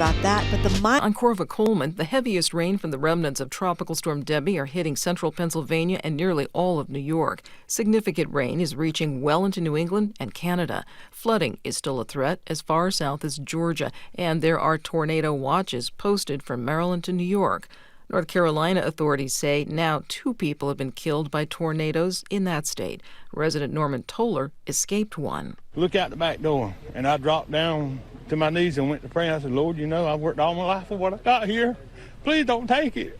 about that, but On Corva Coleman, the heaviest rain from the remnants of Tropical Storm Debbie are hitting central Pennsylvania and nearly all of New York. Significant rain is reaching well into New England and Canada. Flooding is still a threat as far south as Georgia, and there are tornado watches posted from Maryland to New York. North Carolina authorities say now 2 people have been killed by tornadoes in that state. Resident Norman Toller escaped one. Look out the back door, and I dropped down to my knees and went to pray. I said, Lord, you know, I've worked all my life for what I got here. Please don't take it.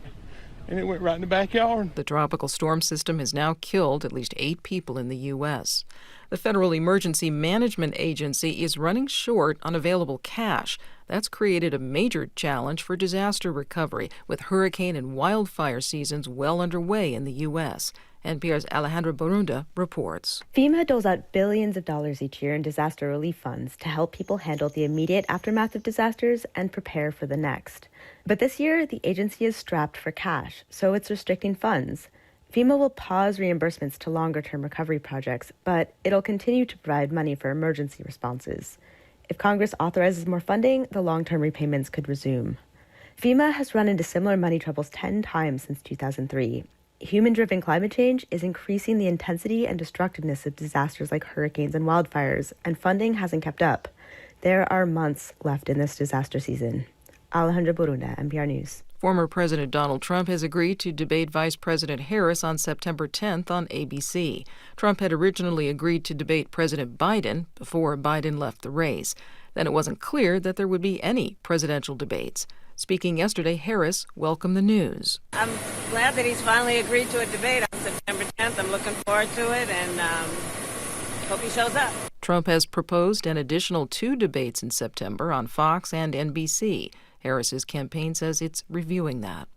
And it went right in the backyard. The tropical storm system has now killed at least 8 people in the U.S. The Federal Emergency Management Agency is running short on available cash. That's created a major challenge for disaster recovery, with hurricane and wildfire seasons well underway in the U.S. NPR's Alejandra Barunda reports. FEMA doles out billions of dollars each year in disaster relief funds to help people handle the immediate aftermath of disasters and prepare for the next. But this year, the agency is strapped for cash, so it's restricting funds. FEMA will pause reimbursements to longer-term recovery projects, but it'll continue to provide money for emergency responses. If Congress authorizes more funding, the long-term repayments could resume. FEMA has run into similar money troubles 10 times since 2003. Human-driven climate change is increasing the intensity and destructiveness of disasters like hurricanes and wildfires, and funding hasn't kept up. There are months left in this disaster season. Alejandra Barunda, NPR News. Former President Donald Trump has agreed to debate Vice President Harris on September 10th on ABC. Trump had originally agreed to debate President Biden before Biden left the race. Then it wasn't clear that there would be any presidential debates. Speaking yesterday, Harris welcomed the news. I'm glad that he's finally agreed to a debate on September 10th. I'm looking forward to it and hope he shows up. Trump has proposed an additional 2 debates in September on Fox and NBC. Harris's campaign says it's reviewing that.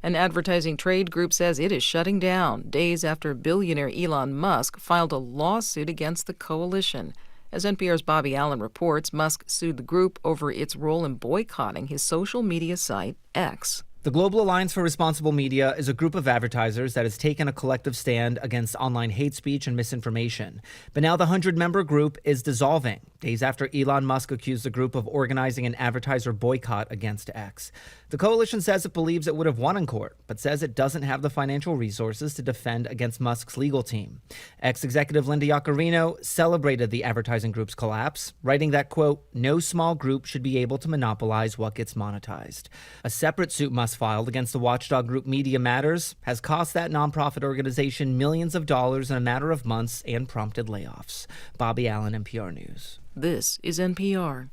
An advertising trade group says it is shutting down days after billionaire Elon Musk filed a lawsuit against the coalition. As NPR's Bobby Allen reports, Musk sued the group over its role in boycotting his social media site, X. The Global Alliance for Responsible Media is a group of advertisers that has taken a collective stand against online hate speech and misinformation. But now the 100-member group is dissolving, days after Elon Musk accused the group of organizing an advertiser boycott against X. The coalition says it believes it would have won in court, but says it doesn't have the financial resources to defend against Musk's legal team. Ex-executive Linda Yaccarino celebrated the advertising group's collapse, writing that, quote, no small group should be able to monopolize what gets monetized. A separate suit Musk filed against the watchdog group Media Matters has cost that nonprofit organization millions of dollars in a matter of months and prompted layoffs. Bobby Allen, NPR News. This is NPR.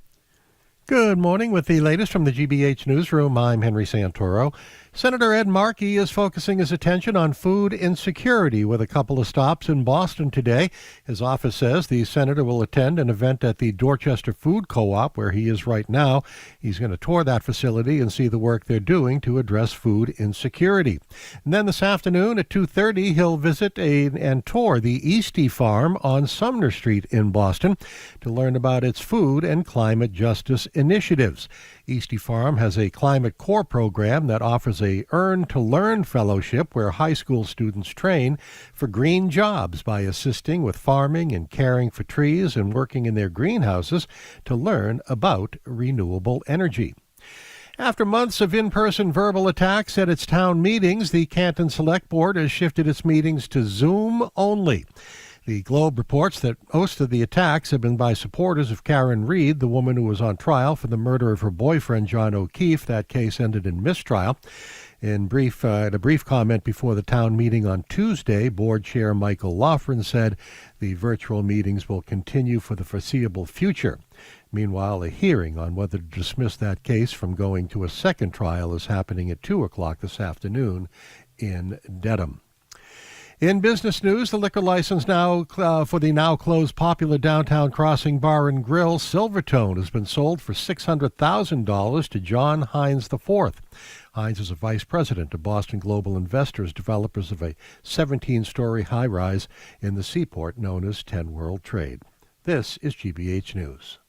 Good morning. With the latest from the GBH Newsroom, I'm Henry Santoro. Senator Ed Markey is focusing his attention on food insecurity with a couple of stops in Boston today. His office says the senator will attend an event at the Dorchester Food Co-op, where he is right now. He's going to tour that facility and see the work they're doing to address food insecurity. And then this afternoon at 2:30, he'll visit and tour the Eastie Farm on Sumner Street in Boston to learn about its food and climate justice initiatives. Eastie Farm has a Climate Core program that offers a Earn to Learn fellowship where high school students train for green jobs by assisting with farming and caring for trees and working in their greenhouses to learn about renewable energy. After months of in-person verbal attacks at its town meetings, the Canton Select Board has shifted its meetings to Zoom only. The Globe reports that most of the attacks have been by supporters of Karen Reed, the woman who was on trial for the murder of her boyfriend, John O'Keefe. That case ended in mistrial. In a brief comment before the town meeting on Tuesday, Board Chair Michael Loughran said the virtual meetings will continue for the foreseeable future. Meanwhile, a hearing on whether to dismiss that case from going to a second trial is happening at 2 o'clock this afternoon in Dedham. In business news, the liquor license now for the now-closed popular downtown Crossing Bar and Grill, Silvertone, has been sold for $600,000 to John Hines IV. Hines is a vice president of Boston Global Investors, developers of a 17-story high-rise in the seaport known as 10 World Trade. This is GBH News.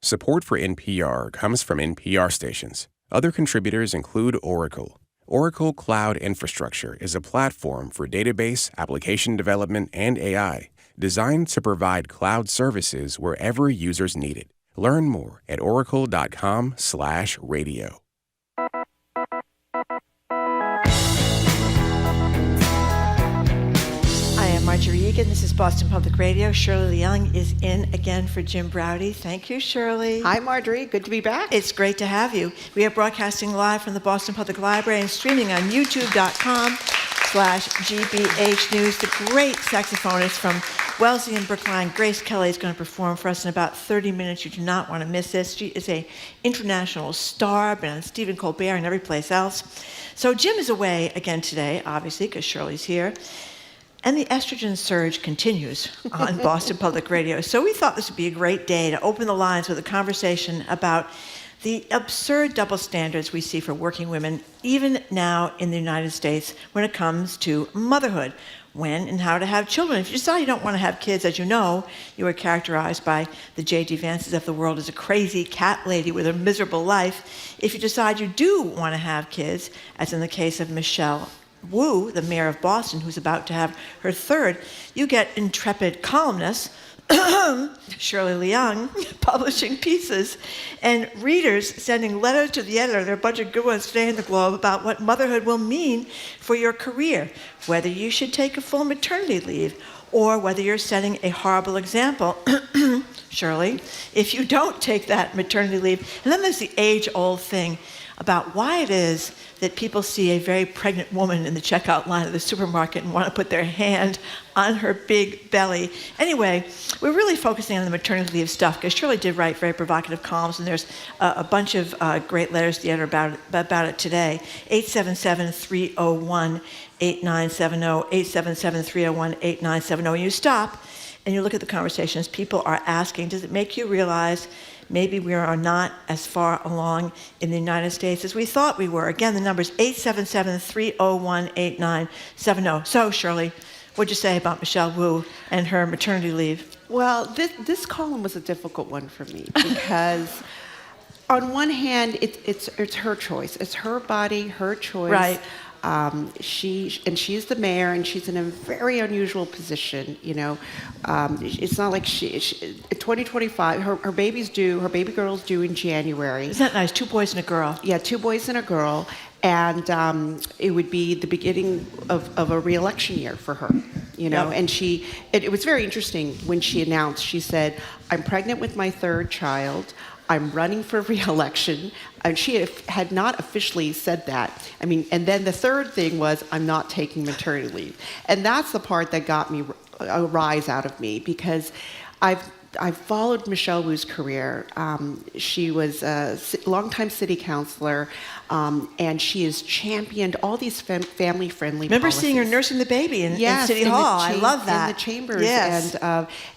Support for NPR comes from NPR stations. Other contributors include Oracle. Oracle Cloud Infrastructure is a platform for database, application development, and AI, designed to provide cloud services wherever users need it. Learn more at oracle.com/radio. Marjorie Egan. This is Boston Public Radio. Shirley Leung is in again for Jim Browdy. Thank you, Shirley. Hi, Marjorie. Good to be back. It's great to have you. We are broadcasting live from the Boston Public Library and streaming on youtube.com/GBH News. The great saxophonist from Wellesley and Brookline, Grace Kelly, is going to perform for us in about 30 minutes. You do not want to miss this. She is an international star, been on Stephen Colbert and every place else. So Jim is away again today, obviously, because Shirley's here. And the estrogen surge continues on Boston Public Radio. So we thought this would be a great day to open the lines with a conversation about the absurd double standards we see for working women, even now in the United States, when it comes to motherhood, when and how to have children. If you decide you don't want to have kids, as you know, you are characterized by the J.D. Vances of the world as a crazy cat lady with a miserable life. If you decide you do want to have kids, as in the case of Michelle Wu, the mayor of Boston, who's about to have her third, you get intrepid columnists, Shirley Leung, publishing pieces, and readers sending letters to the editor, there are a bunch of good ones today in the Globe, about what motherhood will mean for your career, whether you should take a full maternity leave, or whether you're setting a horrible example, Shirley, if you don't take that maternity leave. And then there's the age-old thing about why it is that people see a very pregnant woman in the checkout line of the supermarket and want to put their hand on her big belly. Anyway, we're really focusing on the maternity leave stuff because Shirley did write very provocative columns, and there's a bunch of great letters to the editor about it today. 877-301-8970, 877-301-8970. When you stop and you look at the conversations, people are asking, does it make you realize maybe we are not as far along in the United States as we thought we were? Again, the number is 877-301-8970. So, Shirley, what'd you say about Michelle Wu and her maternity leave? Well, this column was a difficult one for me because on one hand, it's her choice. It's her body, her choice. Right. She's the mayor, and she's in a very unusual position. You know, it's not like she 2025. Her baby girl's due in January. Isn't that nice? 2 boys and a girl. Yeah, 2 boys and a girl, and it would be the beginning of a re-election year for her. You know, Yep. and it was very interesting when she announced. She said, "I'm pregnant with my 3rd child. I'm running for re-election." And she had not officially said that. I mean, and then the third thing was, I'm not taking maternity leave. And that's the part that got me a rise out of me, because I've followed Michelle Wu's career. She was a longtime city councilor, and she has championed all these family-friendly Remember policies. seeing her nursing the baby in City in Hall. I love that. In the chambers. Yes.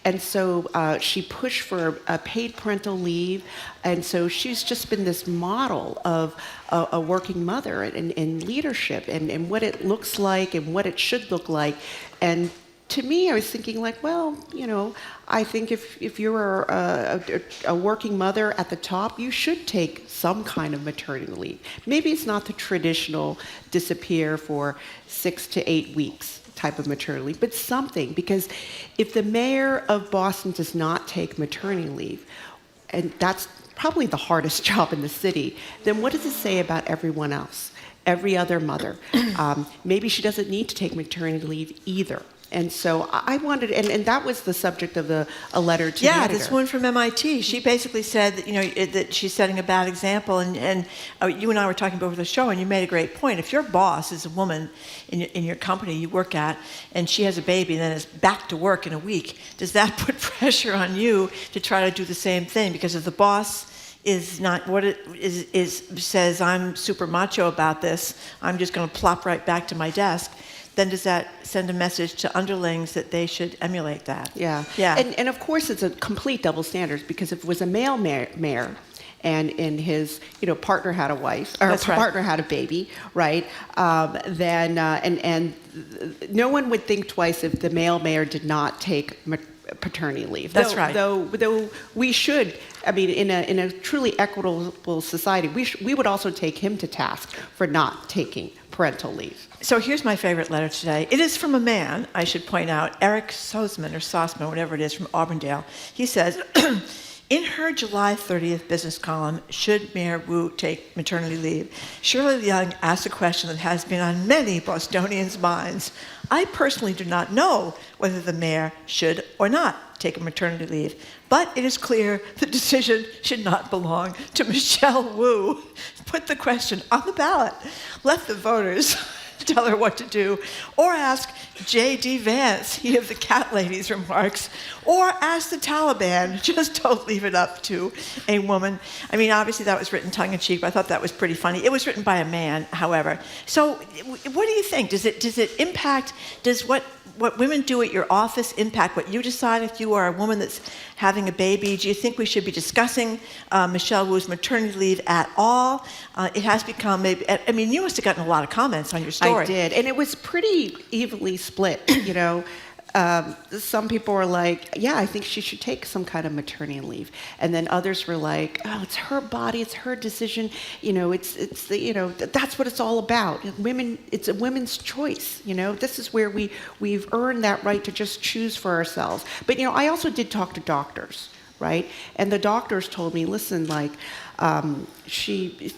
And so she pushed for a paid parental leave. And so she's just been this model of a working mother and leadership and what it looks like and what it should look like. And to me, I was thinking like, well, you know, I think if you're a working mother at the top, you should take some kind of maternity leave. Maybe it's not the traditional disappear for 6 to 8 weeks type of maternity leave, but something, because if the mayor of Boston does not take maternity leave, and that's probably the hardest job in the city, then what does it say about everyone else, every other mother? Maybe she doesn't need to take maternity leave either. And so I wanted, and that was the subject of a letter to the editor. Yeah, this one from MIT. She basically said that, you know, that she's setting a bad example. And you and I were talking before the show, and you made a great point. If your boss is a woman in your company you work at, and she has a baby and then is back to work in a week, does that put pressure on you to try to do the same thing? Because if the boss is not what it is says, I'm super macho about this, I'm just going to plop right back to my desk, then does that send a message to underlings that they should emulate that? Yeah. Yeah. And of course, it's a complete double standard, because if it was a male mayor and his partner had a wife, or That's right. partner had a baby, right? Then and no one would think twice if the male mayor did not take paternity leave. That's right. Though we should, I mean, in a truly equitable society, we would also take him to task for not taking parental leave. So here's my favorite letter today. It is from a man, I should point out, Eric Sosman, whatever it is, from Auburndale. He says, In her July 30th business column, Should Mayor Wu Take Maternity Leave?, Shirley Young asked a question that has been on many Bostonians' minds. I personally do not know whether the mayor should or not take a maternity leave, but it is clear the decision should not belong to Michelle Wu. Put the question on the ballot. Let the voters tell her what to do, or ask J.D. Vance, he of the Cat Lady's remarks, or ask the Taliban. Just don't leave it up to a woman. I mean, obviously that was written tongue-in-cheek, but I thought that was pretty funny. It was written by a man, however. So what do you think? Does it impact, does what women do at your office impact what you decide if you are a woman that's having a baby? Do you think we should be discussing Michelle Wu's maternity leave at all? It has become, I mean, you must have gotten a lot of comments on your story. I did, and it was pretty evenly split, you know. Some people were like, yeah, I think she should take some kind of maternity leave. And then others were like, oh, it's her body, it's her decision. You know, it's the, you know, that's what it's all about. Women, it's a women's choice. You know, this is where we've earned that right to just choose for ourselves. But, you know, I also did talk to doctors, right? And the doctors told me, listen, like, she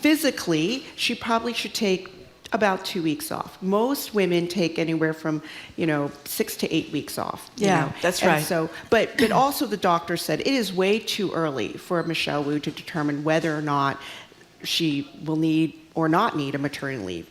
probably should take about 2 weeks off. Most women take anywhere from, 6 to 8 weeks off. Yeah, that's right. And so, but also the doctor said it is way too early for Michelle Wu to determine whether or not she will need or not need a maternity leave.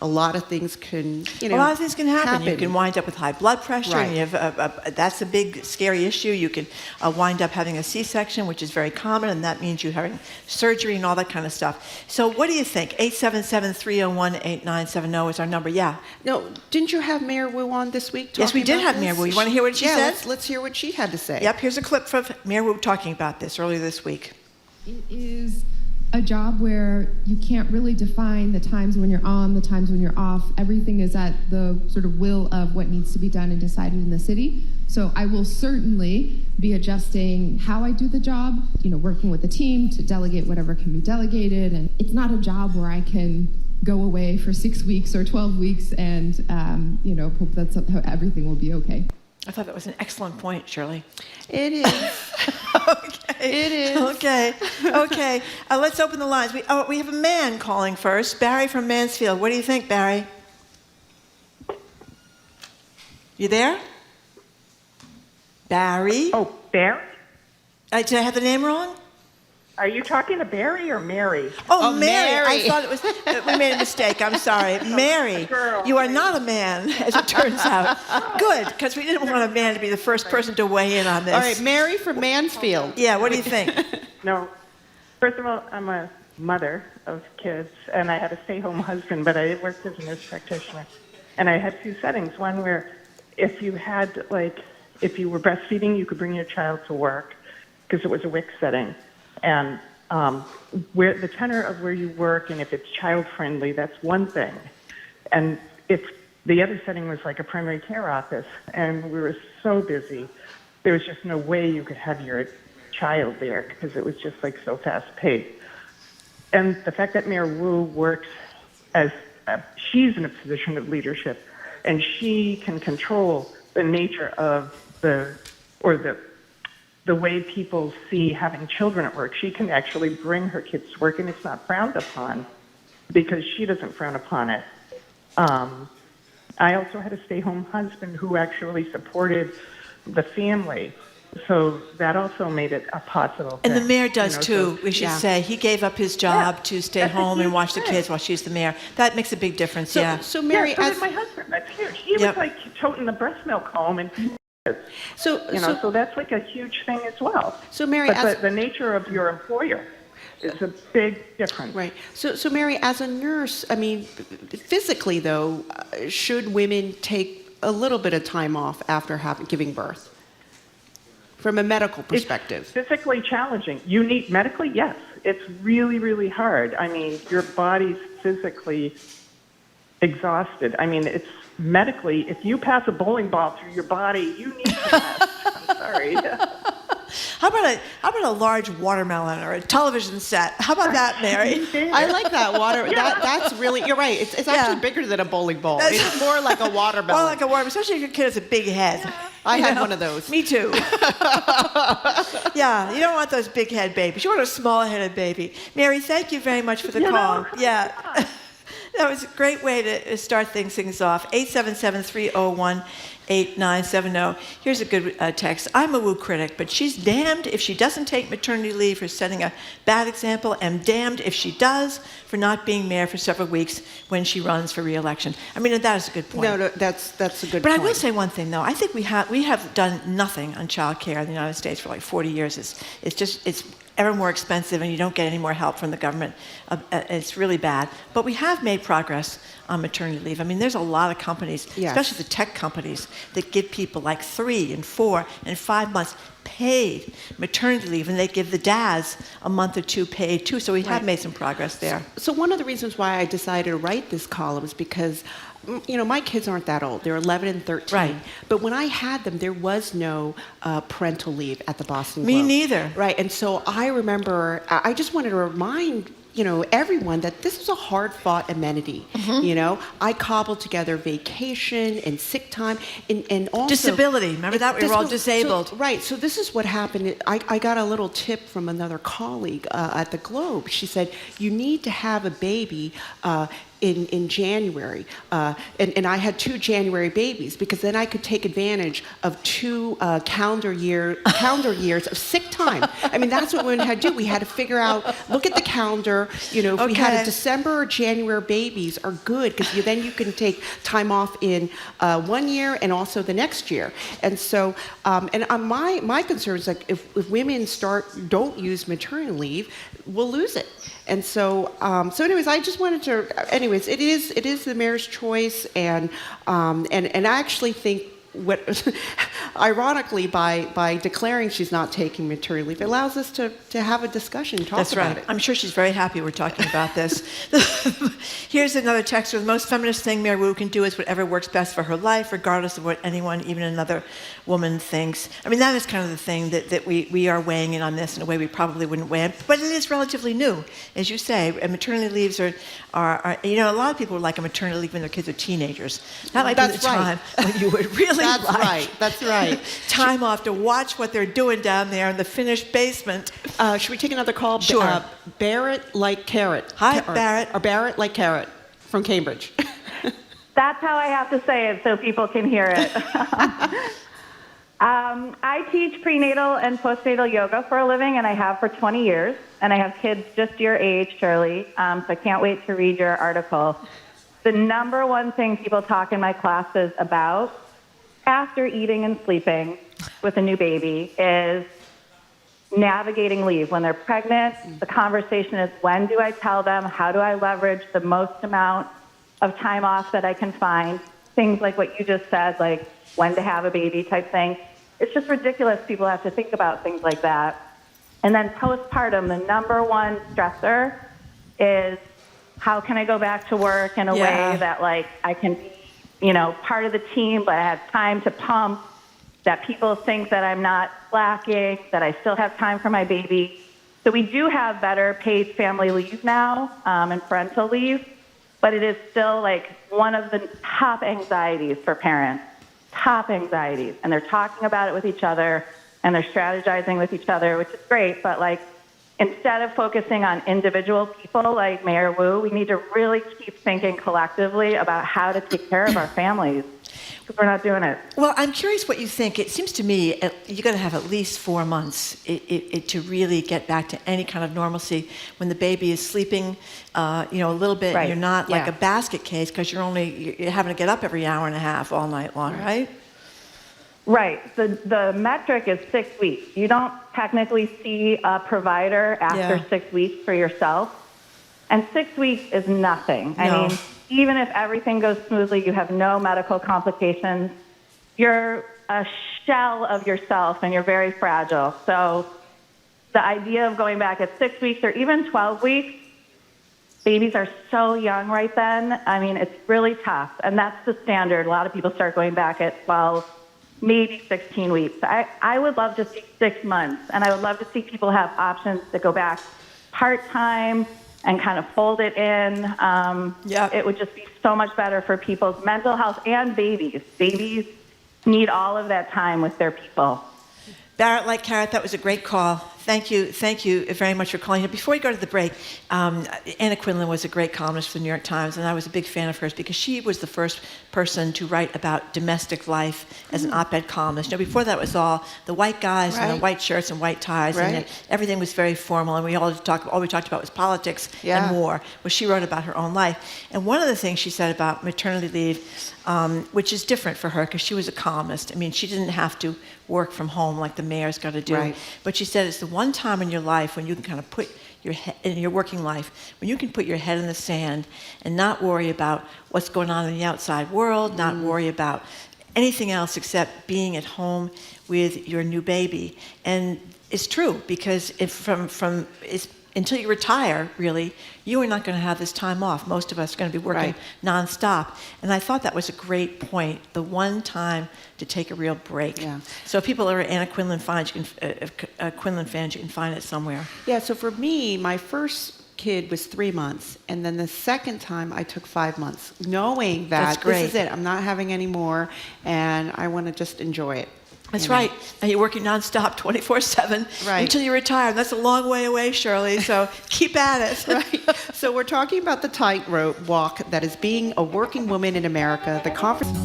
A lot of things can, a lot of things can happen. You can wind up with high blood pressure, right. And you have that's a big, scary issue. You can wind up having a C-section, which is very common, and that means you're having surgery and all that kind of stuff. So what do you think? 877-301-8970 is our number. Yeah. No, didn't you have Mayor Wu on this week? Yes, we did have Mayor Wu. You want to hear what she said? Let's hear what she had to say. Yep, here's a clip from Mayor Wu talking about this earlier this week. It is a job where you can't really define the times when you're on, the times when you're off. Everything is at the sort of will of what needs to be done and decided in the city. So I will certainly be adjusting how I do the job, working with the team to delegate whatever can be delegated. And it's not a job where I can go away for 6 weeks or 12 weeks and, hope that's how everything will be okay. I thought that was an excellent point, Shirley. It is. Okay. It is. Okay. Let's open the lines. We have a man calling first. Barry from Mansfield. What do you think, Barry? You there? Barry? Oh, Barry? Did I have the name wrong? Are you talking to Barry or Mary? Oh, Mary. I thought it was, we made a mistake. I'm sorry. Mary, Girl. You are not a man, as it turns out. Good, because we didn't want a man to be the first person to weigh in on this. All right, Mary from Mansfield. Yeah, what do you think? No. First of all, I'm a mother of kids, and I had a stay-home husband, but I worked as a nurse practitioner. And I had two settings. One where if you were breastfeeding, you could bring your child to work, because it was a WIC setting. And where the tenor of where you work, and if it's child-friendly, that's one thing. And if the other setting was like a primary care office, and we were so busy, there was just no way you could have your child there because it was just like so fast-paced. And the fact that Mayor Wu works as she's in a position of leadership, and she can control the nature of the way people see having children at work. She can actually bring her kids to work, and it's not frowned upon because she doesn't frown upon it. I also had a stay-home husband who actually supported the family, so that also made it a possible thing. And the mayor does too, we should say. He gave up his job to stay home and watch the kids while she's the mayor. That makes a big difference, So Mary, so did my husband. That's huge. He was like toting the breast milk home, and so that's like a huge thing as well. So Mary, but the nature of your employer is a big difference. Right. So Mary, as a nurse, I mean, physically though, should women take a little bit of time off after giving birth? From a medical perspective. It's physically challenging. You need medically, yes. It's really, really hard. I mean, your body's physically exhausted. I mean, it's medically, if you pass a bowling ball through your body, you need to rest. I'm sorry. How about a large watermelon or a television set? How about that, Mary? I like that water. That's really. You're right. It's actually bigger than a bowling ball. It's more like a watermelon. More like a watermelon, especially if your kid has a big head. I had one of those. Me too. Yeah, you don't want those big head babies. You want a small headed baby. Mary, thank you very much for the call. Yeah. That was a great way to start things off. 877-301-8970. Here's a good text. I'm a woo critic, but she's damned if she doesn't take maternity leave for setting a bad example, and damned if she does for not being mayor for several weeks when she runs for re-election. I mean, that is a good point. No, that's a good But point. I will say one thing, though. I think we have done nothing on child care in the United States for like 40 years. It's ever more expensive, and you don't get any more help from the government. It's really bad. But we have made progress on maternity leave. I mean, there's a lot of companies, especially the tech companies, that give people like 3 and 4 and 5 months paid maternity leave, and they give the dads a month or 2 paid too. So we have made some progress there. So one of the reasons why I decided to write this column is because, you know, my kids aren't that old. They're 11 and 13. Right. But when I had them, there was no parental leave at the Boston Me Globe. neither. Right. And so I remember, I just wanted to remind everyone that this is a hard-fought amenity. You know, I cobbled together vacation and sick time and also disability. Remember that? We were all disabled. So this is what happened. I got a little tip from another colleague at the Globe. She said, you need to have a baby in January. And I had 2 January babies, because then I could take advantage of 2 calendar years of sick time. I mean, that's what women had to do. We had to figure out, look at the calendar, if we had a December or January babies are good, because then you can take time off in 1 year and also the next year. And so, my concern is, like, if women don't use maternity leave, we'll lose it. And so, anyways, I just wanted to. Anyways, it is the mayor's choice, and I actually think ironically, by declaring she's not taking maternity leave, it allows us to have a discussion and talk about it. I'm sure she's very happy we're talking about this. Here's another text. The most feminist thing Mayor Wu can do is whatever works best for her life, regardless of what anyone, even another woman, thinks. I mean, that is kind of the thing that we are weighing in on this in a way we probably wouldn't weigh in. But it is relatively new, as you say. And maternity leaves are a lot of people would like a maternity leave when their kids are teenagers. That might be the time when you would really That's right. time off to watch what they're doing down there in the finished basement. Should we take another call? Sure. Barrett like carrot. Hi, Barrett. Or Barrett like carrot from Cambridge. That's how I have to say it so people can hear it. I teach prenatal and postnatal yoga for a living, and I have for 20 years. And I have kids just your age, Shirley, so I can't wait to read your article. The number one thing people talk in my classes about after eating and sleeping with a new baby is navigating leave. When they're pregnant, the conversation is, when do I tell them? How do I leverage the most amount of time off that I can find? Things like what you just said, like when to have a baby type thing. It's just ridiculous people have to think about things like that. And then postpartum, the number one stressor is, how can I go back to work in a way that, like, I can be part of the team, but I have time to pump, that people think that I'm not slacking, that I still have time for my baby. So we do have better paid family leave now, and parental leave, but it is still like one of the top anxieties for parents, top anxieties. And they're talking about it with each other, and they're strategizing with each other, which is great, but like, instead of focusing on individual people like Mayor Wu, we need to really keep thinking collectively about how to take care of our families, because we're not doing it. Well, I'm curious what you think. It seems to me you got to have at least 4 months to really get back to any kind of normalcy when the baby is sleeping, a little bit. Right. You're not like a basket case, because you're having to get up every hour and a half all night long, right? Right. The metric is 6 weeks. You don't technically see a provider after 6 weeks for yourself. And 6 weeks is nothing. I mean, even if everything goes smoothly, you have no medical complications, you're a shell of yourself and you're very fragile. So the idea of going back at 6 weeks or even 12 weeks, babies are so young right then. I mean, it's really tough. And that's the standard. A lot of people start going back at 12, maybe 16 weeks. I would love to see 6 months, and I would love to see people have options to go back part-time and kind of fold it in. It would just be so much better for people's mental health and babies. Babies need all of that time with their people. Barrett Like Carrot, that was a great call. Thank you very much for calling. Before we go to the break, Anna Quinlan was a great columnist for the New York Times, and I was a big fan of hers because she was the first person to write about domestic life as an op-ed columnist. You know, before that was all the white guys and the white shirts and white ties, and everything was very formal, and all we talked about was politics and war. Well, she wrote about her own life. And one of the things she said about maternity leave, which is different for her because she was a columnist. I mean, she didn't have to work from home like the mayor's got to do. But she said it's the one time in your life when you can kind of put your head, in your working life, when you can put your head in the sand and not worry about what's going on in the outside world, not worry about anything else except being at home with your new baby. And it's true, because until you retire, really, you are not going to have this time off. Most of us are going to be working nonstop. And I thought that was a great point, the one time to take a real break. Yeah. So if people are Anna Quinlan fans, you can find it somewhere. Yeah, so for me, my first kid was 3 months, and then the second time I took 5 months, knowing that this is it, I'm not having any more, and I want to just enjoy it. That's right. And you're working nonstop 24/7 until you retire. That's a long way away, Shirley, so keep at it. So we're talking about the tightrope walk that is being a working woman in America. The conference...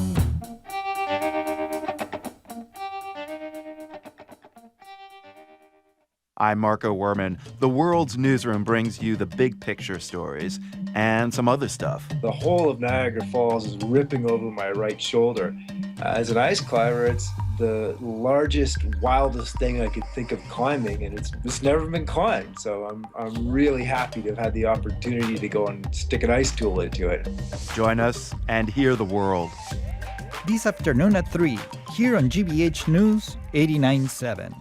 I'm Marco Werman. The World's Newsroom brings you the big picture stories and some other stuff. The whole of Niagara Falls is ripping over my right shoulder. As an ice climber, it's the largest, wildest thing I could think of climbing, and it's never been climbed. So I'm really happy to have had the opportunity to go and stick an ice tool into it. Join us and hear the world. This afternoon at 3, here on GBH News 89.7.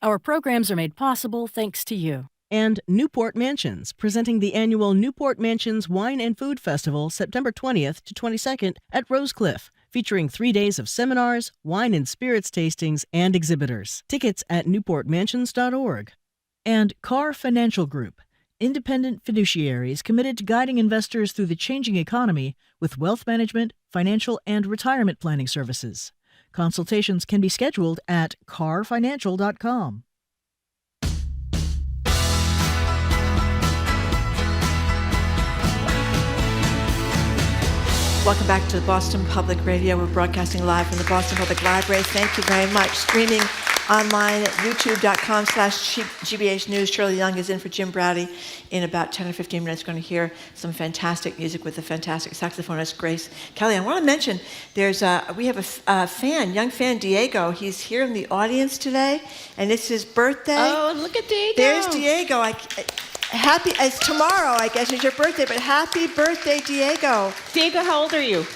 Our programs are made possible thanks to you. And Newport Mansions, presenting the annual Newport Mansions Wine and Food Festival September 20th to 22nd at Rosecliff, featuring 3 days of seminars, wine and spirits tastings, and exhibitors. Tickets at newportmansions.org. And Carr Financial Group, independent fiduciaries committed to guiding investors through the changing economy with wealth management, financial, and retirement planning services. Consultations can be scheduled at carrfinancial.com. Welcome back to Boston Public Radio. We're broadcasting live from the Boston Public Library. Thank you very much. Streaming online at youtube.com/GBH News. Shirley Young is in for Jim Browdy in about 10 or 15 minutes. Going to hear some fantastic music with the fantastic saxophonist Grace Kelly. I want to mention we have a fan, young fan Diego. He's here in the audience today, and it's his birthday. Oh, look at Diego. There's Diego. It's tomorrow, I guess, is your birthday, but happy birthday, Diego. Diego, how old are you?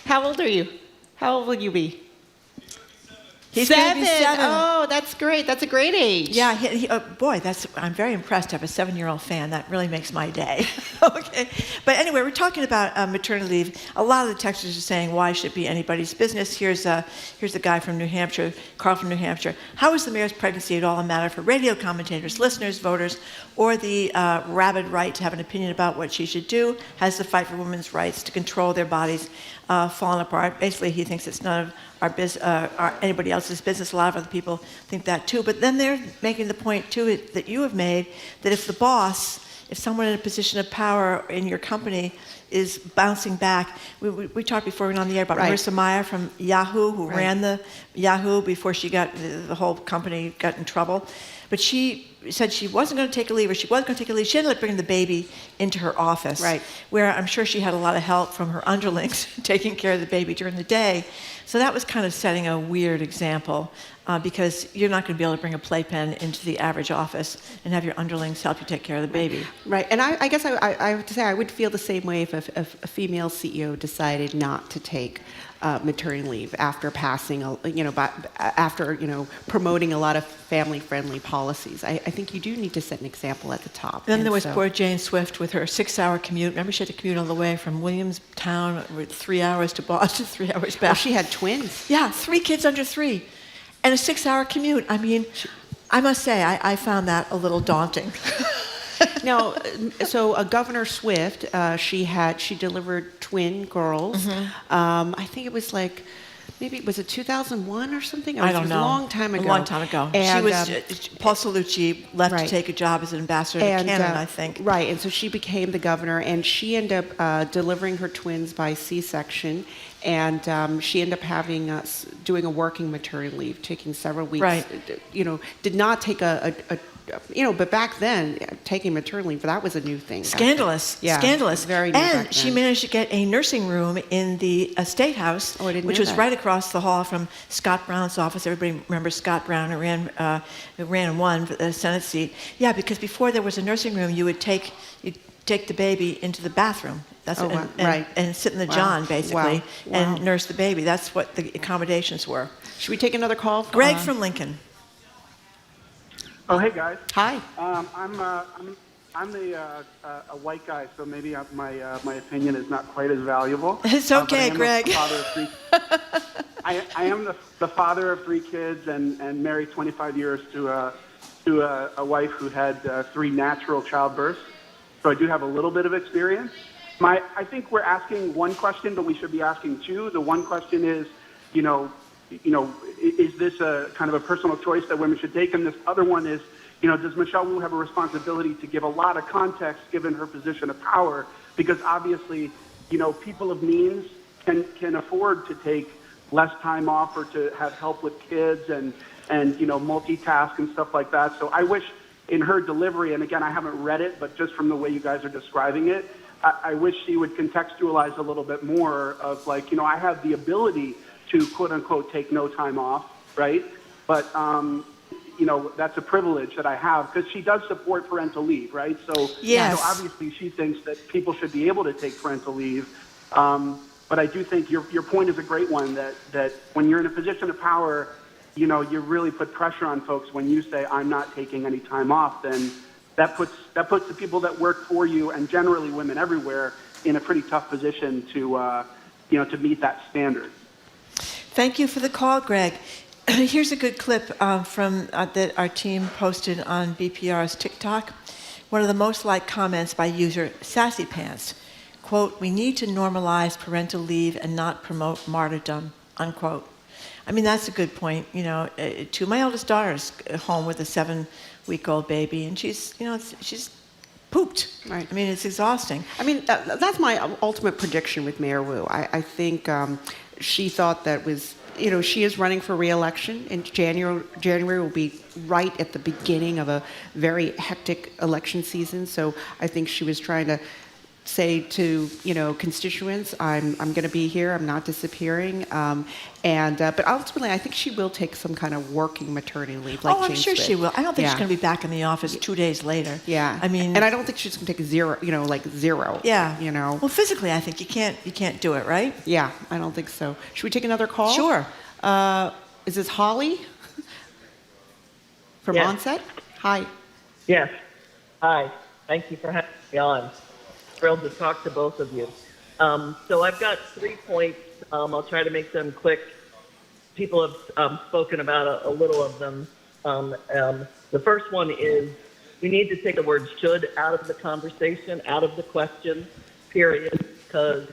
How old are you? How old will you be? He's going to be 7. Oh, that's great. That's a great age. Yeah, I'm very impressed to have a 7-year-old fan. That really makes my day. Okay. But anyway, we're talking about maternity leave. A lot of the texters are saying, why should it be anybody's business? Here's the guy from New Hampshire, Carl from New Hampshire. How is the mayor's pregnancy at all a matter for radio commentators, listeners, voters, or the rabid right to have an opinion about what she should do? Has the fight for women's rights to control their bodies fallen apart? Basically, he thinks it's none of anybody else's business. A lot of other people think that too. But then they're making the point too that you have made, that if the boss, if someone in a position of power in your company is bouncing back, we talked before we went on the air about Marissa Mayer from Yahoo, who ran the Yahoo before she got the whole company got in trouble. But she said she wasn't going to take a leave, or she wasn't going to take a leave. She ended up bringing the baby into her office, where I'm sure she had a lot of help from her underlings taking care of the baby during the day. So that was kind of setting a weird example, because you're not going to be able to bring a playpen into the average office and have your underlings help you take care of the baby. Right, and I guess I would say I would feel the same way if a female CEO decided not to take maternity leave after passing, after promoting a lot of family-friendly policies. I think you do need to set an example at the top. Then there was poor Jane Swift with her 6-hour commute. Remember, she had to commute all the way from Williamstown, 3 hours to Boston, 3 hours back. Oh, she had twins. Yeah, 3 kids under 3, and a 6-hour commute. I mean, I must say, I found that a little daunting. No, so Governor Swift, she delivered twin girls. I think it was like maybe, was it 2001 or something? I don't know. It was a long time ago. A long time ago. And, She was, Paul Cellucci left to take a job as an ambassador to Canada, I think. Right, and so she became the governor, and she ended up delivering her twins by C-section, and she ended up having, doing a working maternity leave, taking several weeks. Right. Did not take but back then, taking maternity leave, that was a new thing. Scandalous. Yeah, Scandalous. very new back And she then. managed to get a nursing room in the State House, didn't which know was that. right across the hall from Scott Brown's office. Everybody remembers Scott Brown, who ran and won the Senate seat. Yeah, because before there was a nursing room, you'd take the baby into the bathroom. That's and sit in the john, basically, and nurse the baby. That's what the accommodations were. Should we take another call? Greg from Lincoln. Oh, hey guys. Hi. I'm a white guy, so maybe my opinion is not quite as valuable. It's okay, Greg. I am the father of 3 kids and married 25 years to a wife who had 3 natural childbirths. So I do have a little bit of experience. I think we're asking one question, but we should be asking 2. The one question is, is this a kind of a personal choice that women should take? And this other one is, does Michelle Wu have a responsibility to give a lot of context given her position of power? Because obviously, people of means can afford to take less time off or to have help with kids and multitask and stuff like that. So I wish in her delivery, and again, I haven't read it, but just from the way you guys are describing it, I wish she would contextualize a little bit more of like, I have the ability to quote unquote take no time off, right? But that's a privilege that I have because she does support parental leave, right? So, yes. So obviously she thinks that people should be able to take parental leave. But I do think your point is a great one that when you're in a position of power, you really put pressure on folks when you say I'm not taking any time off, then that puts the people that work for you and generally women everywhere in a pretty tough position to meet that standard. Thank you for the call, Greg. Here's a good clip from that our team posted on BPR's TikTok. One of the most liked comments by user Sassy Pants, quote, "We need to normalize parental leave and not promote martyrdom," unquote. I mean, that's a good point. To my oldest daughter's home with a 7-week-old baby, and she's pooped. Right. I mean, it's exhausting. I mean, that's my ultimate prediction with Mayor Wu. I think she thought that was, she is running for re-election in January. January will be right at the beginning of a very hectic election season. So I think she was trying to say to constituents, I'm going to be here. I'm not disappearing. But ultimately, I think she will take some kind of working maternity leave. Like I'm sure she will. I don't think she's going to be back in the office 2 days later. Yeah. I mean, and I don't think she's going to take zero. Zero. Yeah. Well, physically, I think you can't do it, right? Yeah, I don't think so. Should we take another call? Sure. Is this Holly from Onset? Hi. Yes. Hi. Thank you for having me on. Thrilled to talk to both of you. So I've got 3 points. I'll try to make them quick. People have spoken about a little of them. The first one is we need to take the word should out of the conversation, out of the question, period, because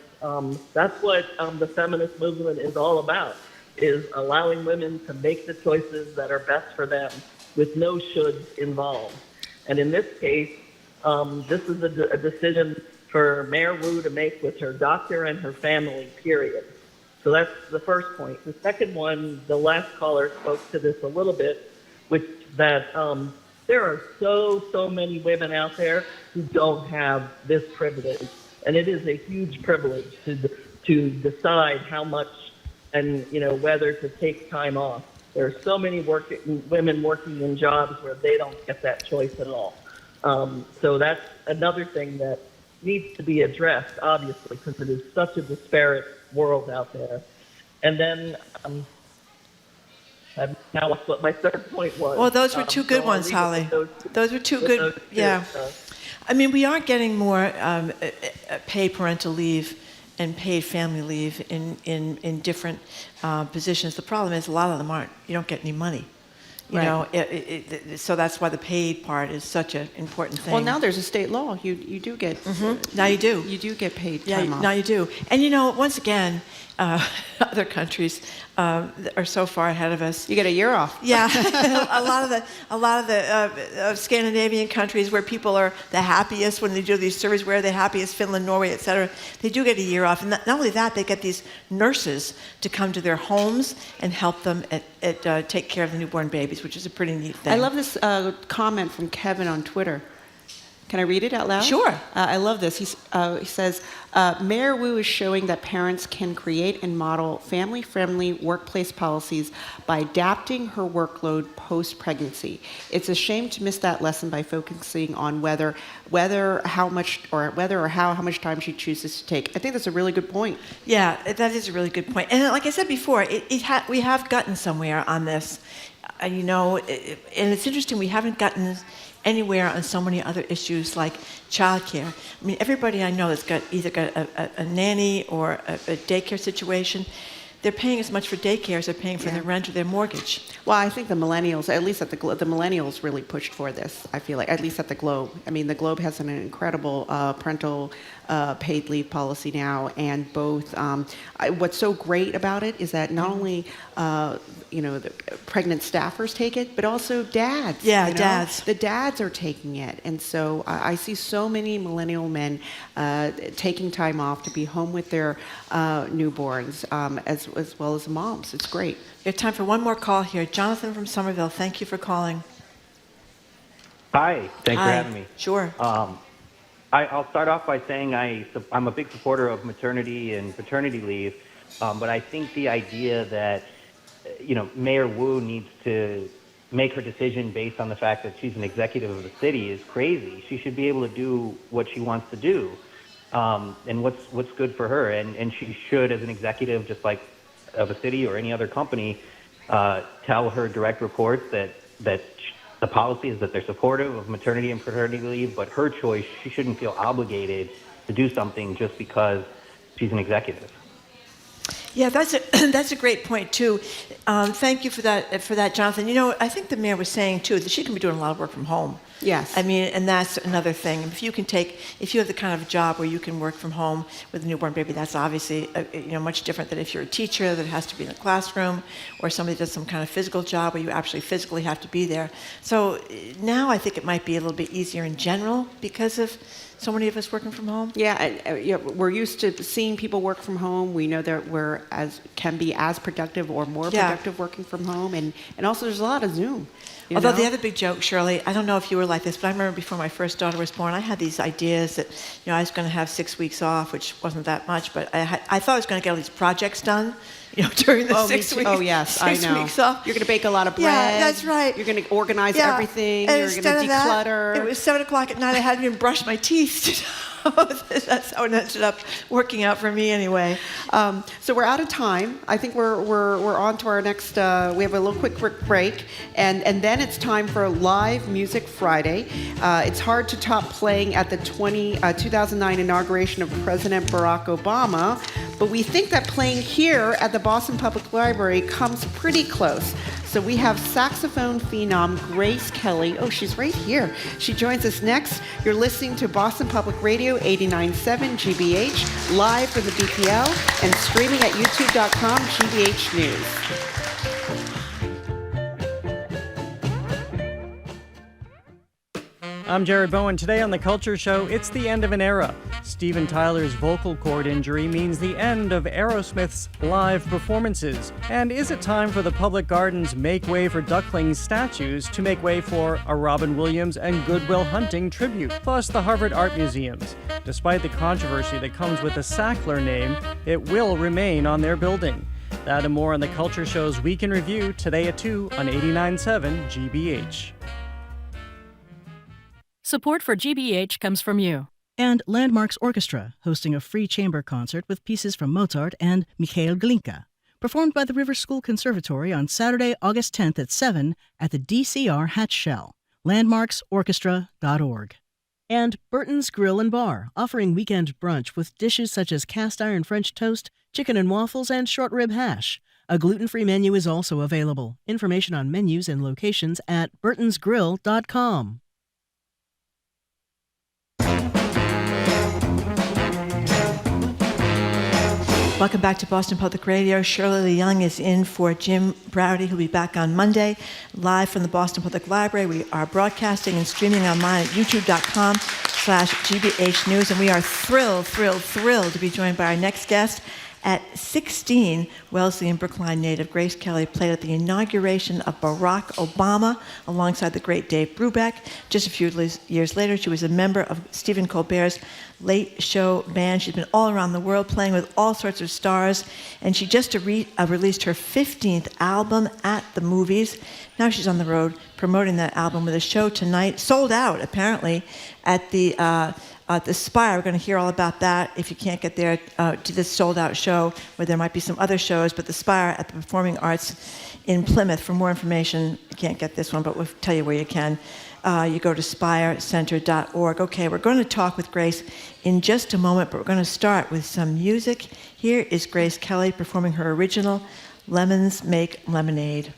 that's what the feminist movement is all about, is allowing women to make the choices that are best for them with no shoulds involved. And in this case, this is a decision for Mayor Wu to make with her doctor and her family, period. So that's the first point. The second one, the last caller spoke to this a little bit, which that there are so many women out there who don't have this privilege. And it is a huge privilege to decide how much and, whether to take time off. There are so many women working in jobs where they don't get that choice at all. So that's another thing that needs to be addressed, obviously, because it is such a disparate world out there. And then now that's what my third point was. Well, those were 2 good ones, Holly. Those were 2 good. Yeah. I mean, we are getting more paid parental leave and paid family leave in different positions. The problem is a lot of them aren't. You don't get any money. You Right. know, so that's why the paid part is such an important thing. Well, now there's a state law. You do get Now you do. You do get paid Yeah, time off. now you do. And you know, once again, other countries are so far ahead of us. You get a year off. Yeah, a lot of the Scandinavian countries where people are the happiest when they do these surveys, where are the happiest, Finland, Norway, etc. They do get a year off, and not only that, they get these nurses to come to their homes and help them take care of the newborn babies, which is a pretty neat thing. I love this comment from Kevin on Twitter. Can I read it out loud? Sure. I love this. He says, Mayor Wu is showing that parents can create and model family-friendly workplace policies by adapting her workload post-pregnancy. It's a shame to miss that lesson by focusing on whether how much time she chooses to take. I think that's a really good point. Yeah, that is a really good point. And like I said before, we have gotten somewhere on this. You know, and it's interesting, we haven't gotten anywhere on so many other issues like childcare. I mean, everybody I know that's either got a nanny or a daycare situation, they're paying as much for daycare as they're paying for their rent or their mortgage. Well, I think the millennials, at least at the millennials really pushed for this, I feel like, at least at the Globe. I mean, the Globe has an incredible parental paid leave policy now, and both, what's so great about it is that not only, the pregnant staffers take it, but also dads. Yeah, you know? dads. The dads are taking it, and so I see so many millennial men taking time off to be home with their newborns, as well as moms. It's great. We have time for one more call here. Jonathan from Somerville, thank you for calling. Hi, thanks for Hi. having me. Sure. I'll start off by saying I'm a big supporter of maternity and paternity leave, but I think the idea that Mayor Wu needs to make her decision based on the fact that she's an executive of the city is crazy. She should be able to do what she wants to do, and what's good for her, and she should, as an executive, just like of a city or any other company, tell her direct reports that the policy is that they're supportive of maternity and paternity leave, but her choice, she shouldn't feel obligated to do something just because she's an executive. Yeah, that's a great point too. Thank you for that, Jonathan. You know, I think the mayor was saying too that she can be doing a lot of work from home. Yes. I mean, and that's another thing. If you have the kind of job where you can work from home with a newborn baby, that's obviously much different than if you're a teacher that has to be in the classroom, or somebody does some kind of physical job where you actually physically have to be there. So now I think it might be a little bit easier in general because of so many of us working from home. Yeah, we're used to seeing people work from home. We know that can be as productive or more productive working from home, and also there's a lot of Zoom. Although the other big joke, Shirley, I don't know if you were like this, but I remember before my first daughter was born, I had these ideas that I was going to have 6 weeks off, which wasn't that much, but I thought I was going to get all these projects done. During the 6 weeks. Oh, yes, I know. Weeks off. You're going to bake a lot of bread. Yeah, that's right. You're going to organize everything. And you're going to declutter. It was 7 o'clock at night. I hadn't even brushed my teeth. That's how it ended up working out for me anyway. So we're out of time. I think we're on to our next. We have a little quick break, and then it's time for Live Music Friday. It's hard to top playing at the 2009 inauguration of President Barack Obama, but we think that playing here at the Boston Public Library comes pretty close. So we have saxophone phenom Grace Kelly. Oh, she's right here. She joins us next. You're listening to Boston Public Radio 89.7 GBH, live from the BPL and streaming at youtube.com GBH News. I'm Jared Bowen. Today on The Culture Show, it's the end of an era. Steven Tyler's vocal cord injury means the end of Aerosmith's live performances. And is it time for the public gardens Make Way for Ducklings statues to make way for a Robin Williams and Good Will Hunting tribute, plus the Harvard Art Museums? Despite the controversy that comes with the Sackler name, it will remain on their building. That and more on The Culture Show's Week in Review, today at 2 on 89.7 GBH. Support for GBH comes from you. And Landmarks Orchestra, hosting a free chamber concert with pieces from Mozart and Mikhail Glinka, performed by the River School Conservatory on Saturday, August 10th at 7 at the DCR Hatch Shell, landmarksorchestra.org. And Burton's Grill and Bar, offering weekend brunch with dishes such as cast iron French toast, chicken and waffles, and short rib hash. A gluten-free menu is also available. Information on menus and locations at burtonsgrill.com. Welcome back to Boston Public Radio. Shirley Young is in for Jim Browdy, who'll be back on Monday, live from the Boston Public Library. We are broadcasting and streaming online at youtube.com/GBH News, and we are thrilled to be joined by our next guest. At 16, Wellesley and Brookline native Grace Kelly played at the inauguration of Barack Obama alongside the great Dave Brubeck. Just a few years later, she was a member of Stephen Colbert's Late Show band. She's been all around the world playing with all sorts of stars, and she just released her 15th album, At the Movies. Now she's on the road promoting that album with a show tonight, sold out apparently, at the Spire. We're going to hear all about that if you can't get there to this sold-out show, where there might be some other shows, but the Spire at the Performing Arts in Plymouth. For more information, you can't get this one, but we'll tell you where you can. You go to spirecenter.org. Okay, we're going to talk with Grace in just a moment, but we're going to start with some music. Here is Grace Kelly performing her original, Lemons Make Lemonade.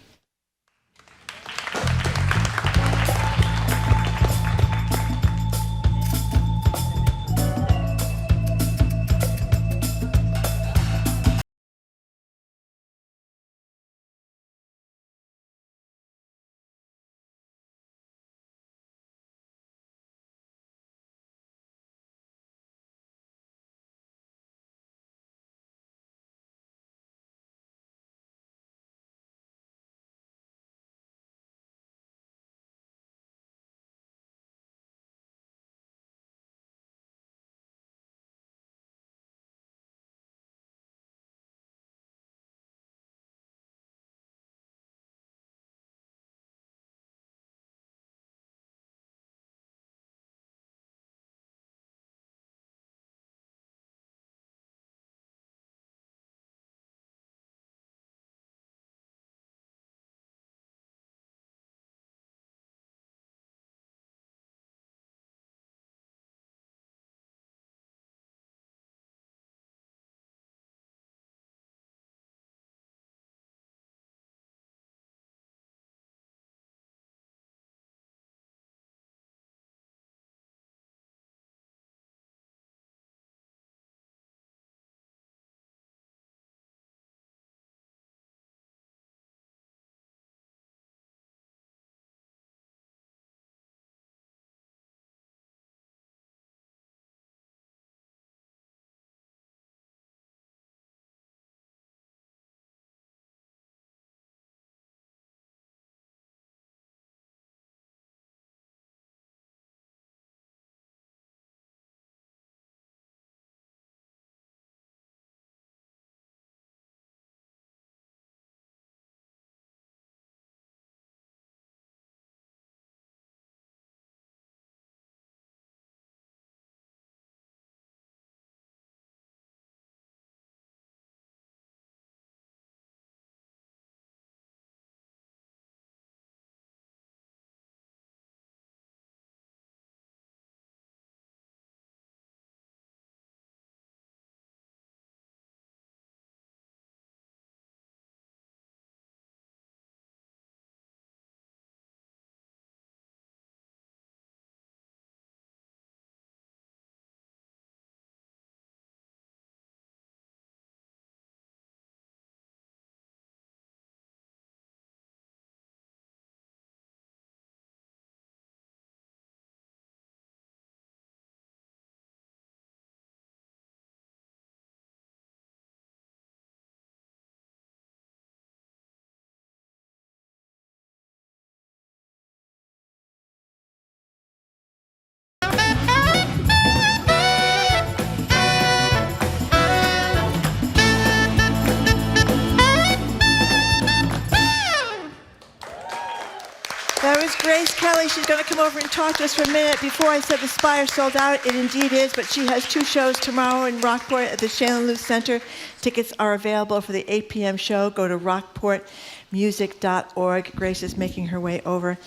That was Grace Kelly. She's going to come over and talk to us for a minute. Before I said the Spire sold out, it indeed is, but she has 2 shows tomorrow in Rockport at the Shannon Luce Center. Tickets are available for the 8 p.m. show. Go to rockportmusic.org. Grace is making her way over.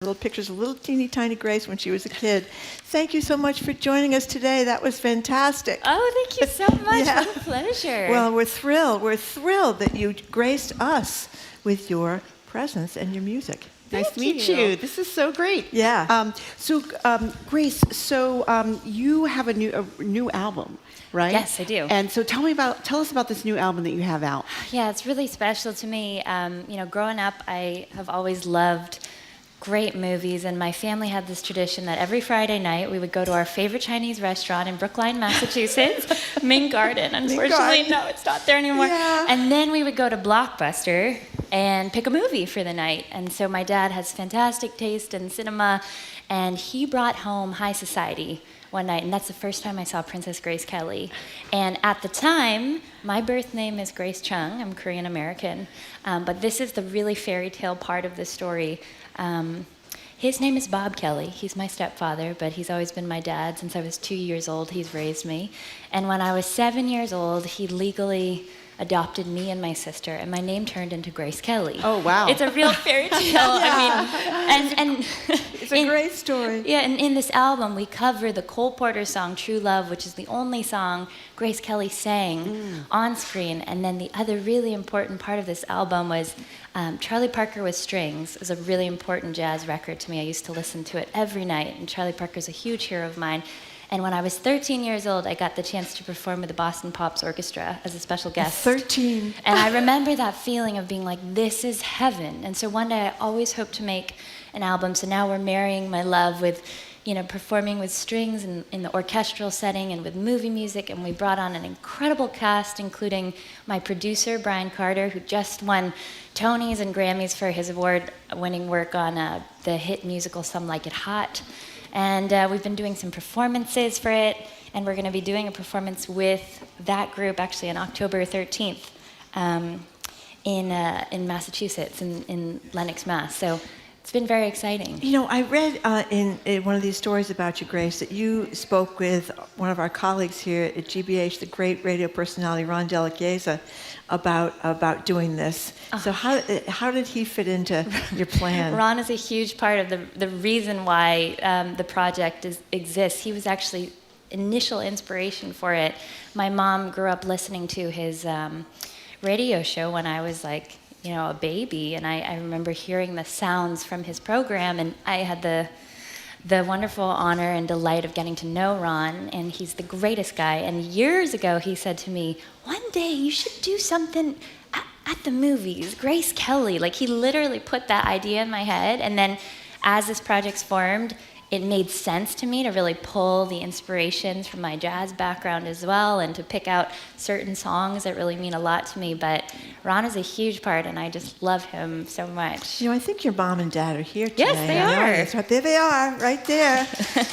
little pictures of little teeny tiny Grace when she was a kid. Thank you so much for joining us today. That was fantastic. Oh, thank you so much. Yeah. What a pleasure. Well, we're thrilled. We're thrilled that you graced us with your presence and your music. Nice to meet you. This is so great. Yeah. Grace, you have a new album, right? Yes, I do. And so tell us about this new album that you have out. Yeah, it's really special to me. Growing up, I have always loved great movies, and my family had this tradition that every Friday night we would go to our favorite Chinese restaurant in Brookline, Massachusetts, Ming Garden. Unfortunately, no, it's not there anymore. Yeah. And then we would go to Blockbuster and pick a movie for the night. And so my dad has fantastic taste in cinema, and he brought home High Society one night, and that's the first time I saw Princess Grace Kelly. And at the time, my birth name is Grace Chung. I'm Korean American, but this is the really fairy tale part of the story. His name is Bob Kelly. He's my stepfather, but he's always been my dad since I was 2 years old. He's raised me. And when I was 7 years old, he legally adopted me and my sister, and my name turned into Grace Kelly. Oh, wow. It's a real fairy tale. I mean, and it's a great story. Yeah, and in this album, we cover the Cole Porter song, True Love, which is the only song Grace Kelly sang on screen. And then the other really important part of this album was Charlie Parker with Strings. It was a really important jazz record to me. I used to listen to it every night, and Charlie Parker's a huge hero of mine. And when I was 13 years old, I got the chance to perform with the Boston Pops Orchestra as a special guest. 13. And I remember that feeling of being like, this is heaven. And so one day I always hoped to make an album. So now we're marrying my love with, performing with strings in the orchestral setting and with movie music. And we brought on an incredible cast, including my producer, Brian Carter, who just won Tonys and Grammys for his award-winning work on the hit musical Some Like It Hot. And we've been doing some performances for it, and we're going to be doing a performance with that group actually on October 13th in Massachusetts, in Lenox, Mass. So it's been very exciting. I read in one of these stories about you, Grace, that you spoke with one of our colleagues here at GBH, the great radio personality Ron Delachiesa, about doing this. So how did he fit into your plan? Ron is a huge part of the reason why the project exists. He was actually initial inspiration for it. My mom grew up listening to his radio show when I was like, a baby, and I remember hearing the sounds from his program, and I had the wonderful honor and delight of getting to know Ron, and he's the greatest guy. And years ago, he said to me, one day you should do something at the movies, Grace Kelly. Like, he literally put that idea in my head, and then as this project's formed, it made sense to me to really pull the inspirations from my jazz background as well, and to pick out certain songs that really mean a lot to me. But Ron is a huge part, and I just love him so much. I think your mom and dad are here today. Yes, they are. That's right. There they are, right there.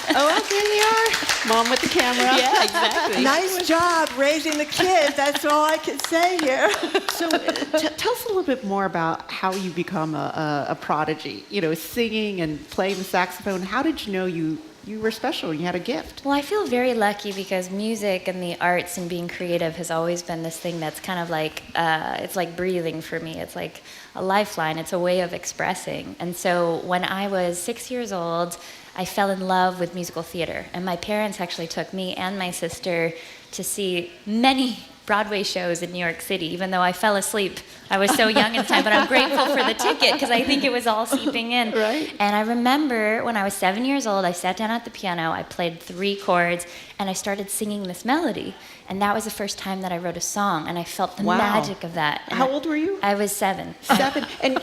Oh, there they are. Mom with the camera. Yeah, exactly. Nice job raising the kid. That's all I can say here. So tell us a little bit more about how you become a prodigy, singing and playing the saxophone. How did you know you were special, you had a gift? Well, I feel very lucky because music and the arts and being creative has always been this thing that's kind of like, it's like breathing for me. It's like a lifeline. It's a way of expressing. And so when I was 6 years old, I fell in love with musical theater. And my parents actually took me and my sister to see many Broadway shows in New York City, even though I fell asleep. I was so young at the time, but I'm grateful for the ticket because I think it was all seeping in. Right. And I remember when I was 7 years old, I sat down at the piano, I played 3 chords, and I started singing this melody. And that was the first time that I wrote a song, and I felt the magic of that. And How old were you? I was 7. 7. And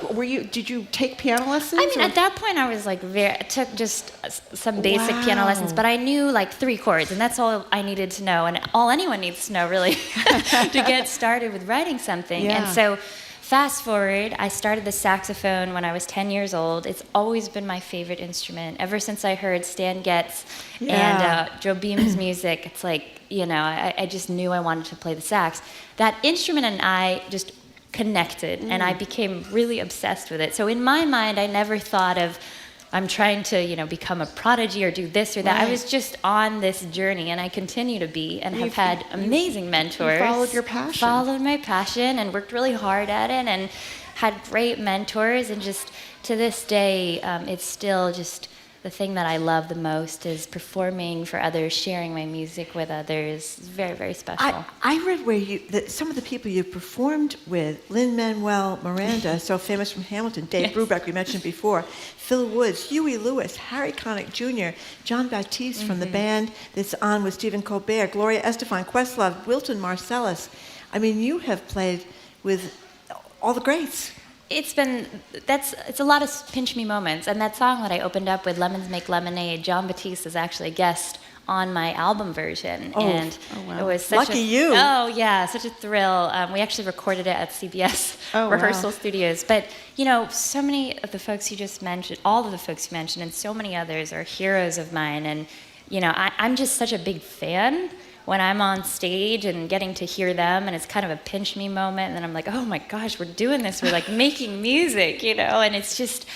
did you take piano lessons? I mean, at that point, I was like, I took just some basic piano lessons, but I knew like 3 chords, and that's all I needed to know, and all anyone needs to know, really, to get started with writing something. Yeah. And so, fast forward, I started the saxophone when I was 10 years old. It's always been my favorite instrument. Ever since I heard Stan Getz and Joe Beam's music, it's like, I just knew I wanted to play the sax. That instrument and I just connected, and I became really obsessed with it. So in my mind, I never thought of I'm trying to, become a prodigy or do this or that. Right. I was just on this journey, and I continue to be, and have had amazing mentors. You followed your passion. Followed my passion and worked really hard at it, and had great mentors. And just to this day, it's still just the thing that I love the most is performing for others, sharing my music with others. It's very, very special. I read that some of the people you performed with, Lin-Manuel Miranda, so famous from Hamilton, Dave Brubeck, we mentioned before, Phil Woods, Huey Lewis, Harry Connick Jr., John Baptiste from the band that's on with Stephen Colbert, Gloria Estefan, Questlove, Wilton Marsalis. I mean, you have played with all the greats. It's a lot of pinch me moments. And that song that I opened up with, Lemons Make Lemonade, John Batiste is actually a guest on my album version. Oh, and wow. it was such Lucky you. Oh yeah, such a thrill. We actually recorded it at CBS rehearsal studios. But so many of the folks you just mentioned, all of the folks you mentioned, and so many others are heroes of mine. And I'm just such a big fan when I'm on stage and getting to hear them, and it's kind of a pinch me moment, and then I'm like, oh my gosh, we're doing this, we're like making music, and it's just,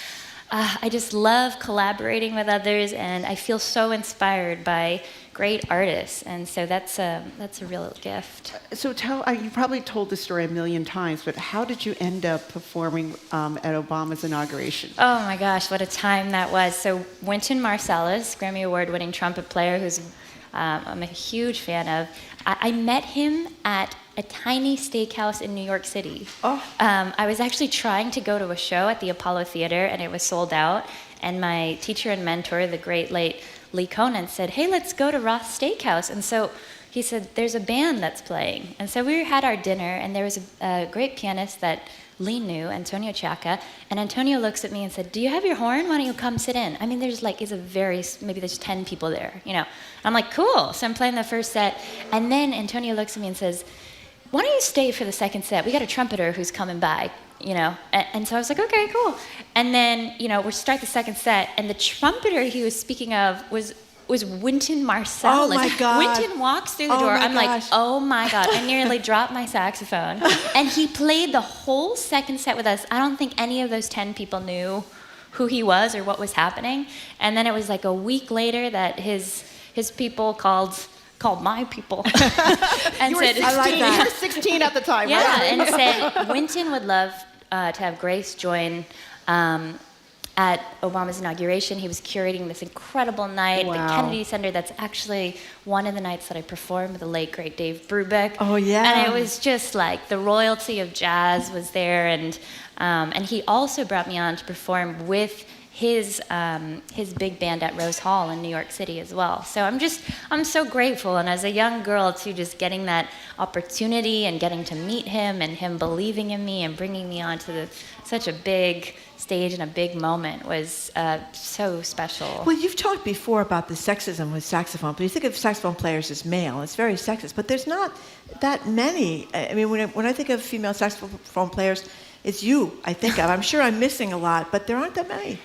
I just love collaborating with others, and I feel so inspired by great artists, and so that's a real gift. So you probably told this story a million times, but how did you end up performing at Obama's inauguration? Oh my gosh, what a time that was. So Wynton Marsalis, Grammy Award-winning trumpet player, who's I'm a huge fan of. I met him at a tiny steakhouse in New York City. I was actually trying to go to a show at the Apollo Theater, and it was sold out. And my teacher and mentor, the great late Lee Conan, said, hey, let's go to Roth's Steakhouse. And so he said, there's a band that's playing. And so we had our dinner, and there was a great pianist that Lee knew, Antonio Chaka, and Antonio looks at me and said, do you have your horn? Why don't you come sit in? I mean, maybe there's 10 people there, I'm like, cool. So I'm playing the first set, and then Antonio looks at me and says, why don't you stay for the second set? We got a trumpeter who's coming by, And so I was like, okay, cool. And then, we start the second set, and the trumpeter he was speaking of was Wynton Marsalis. Oh my God. Wynton walks through the door. I'm like, oh my God. I nearly dropped my saxophone. And he played the whole second set with us. I don't think any of those 10 people knew who he was or what was happening. And then it was like a week later that his people called my people and You were 16 at the time, yeah, right? and said Wynton would love to have Grace join at Obama's inauguration. He was curating this incredible night at the Kennedy Center. That's actually one of the nights that I performed with the late, great Dave Brubeck. Oh, yeah. And it was just like the royalty of jazz was there. And he also brought me on to perform with his big band at Rose Hall in New York City as well. So I'm so grateful. And as a young girl, too, just getting that opportunity and getting to meet him and him believing in me and bringing me onto such a big stage and a big moment was so special. Well, you've talked before about the sexism with saxophone, but you think of saxophone players as male. It's very sexist, but there's not that many. I mean, when I think of female saxophone players, it's you I think of. I'm sure I'm missing a lot, but there aren't that many.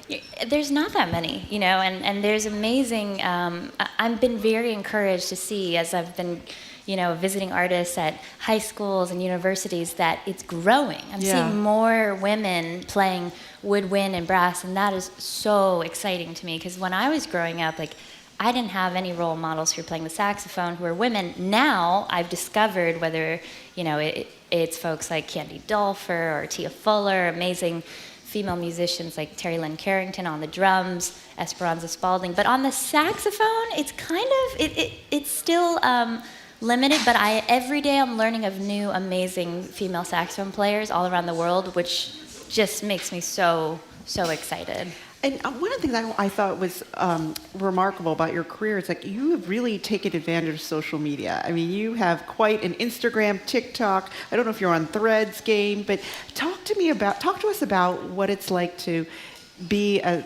There's not that many, and there's amazing. I've been very encouraged to see as I've been, visiting artists at high schools and universities that it's growing. I'm seeing more women playing woodwind and brass, and that is so exciting to me because when I was growing up, I didn't have any role models who were playing the saxophone who were women. Now I've discovered whether, it's folks like Candy Dulfer or Tia Fuller, amazing female musicians like Terry Lynn Carrington on the drums, Esperanza Spalding. But on the saxophone, it's kind of, it's still limited, but every day I'm learning of new amazing female saxophone players all around the world, which just makes me so excited. And one of the things I thought was remarkable about your career is you have really taken advantage of social media. I mean, you have quite an Instagram, TikTok. I don't know if you're on Threads game, but talk to us about what it's like to be a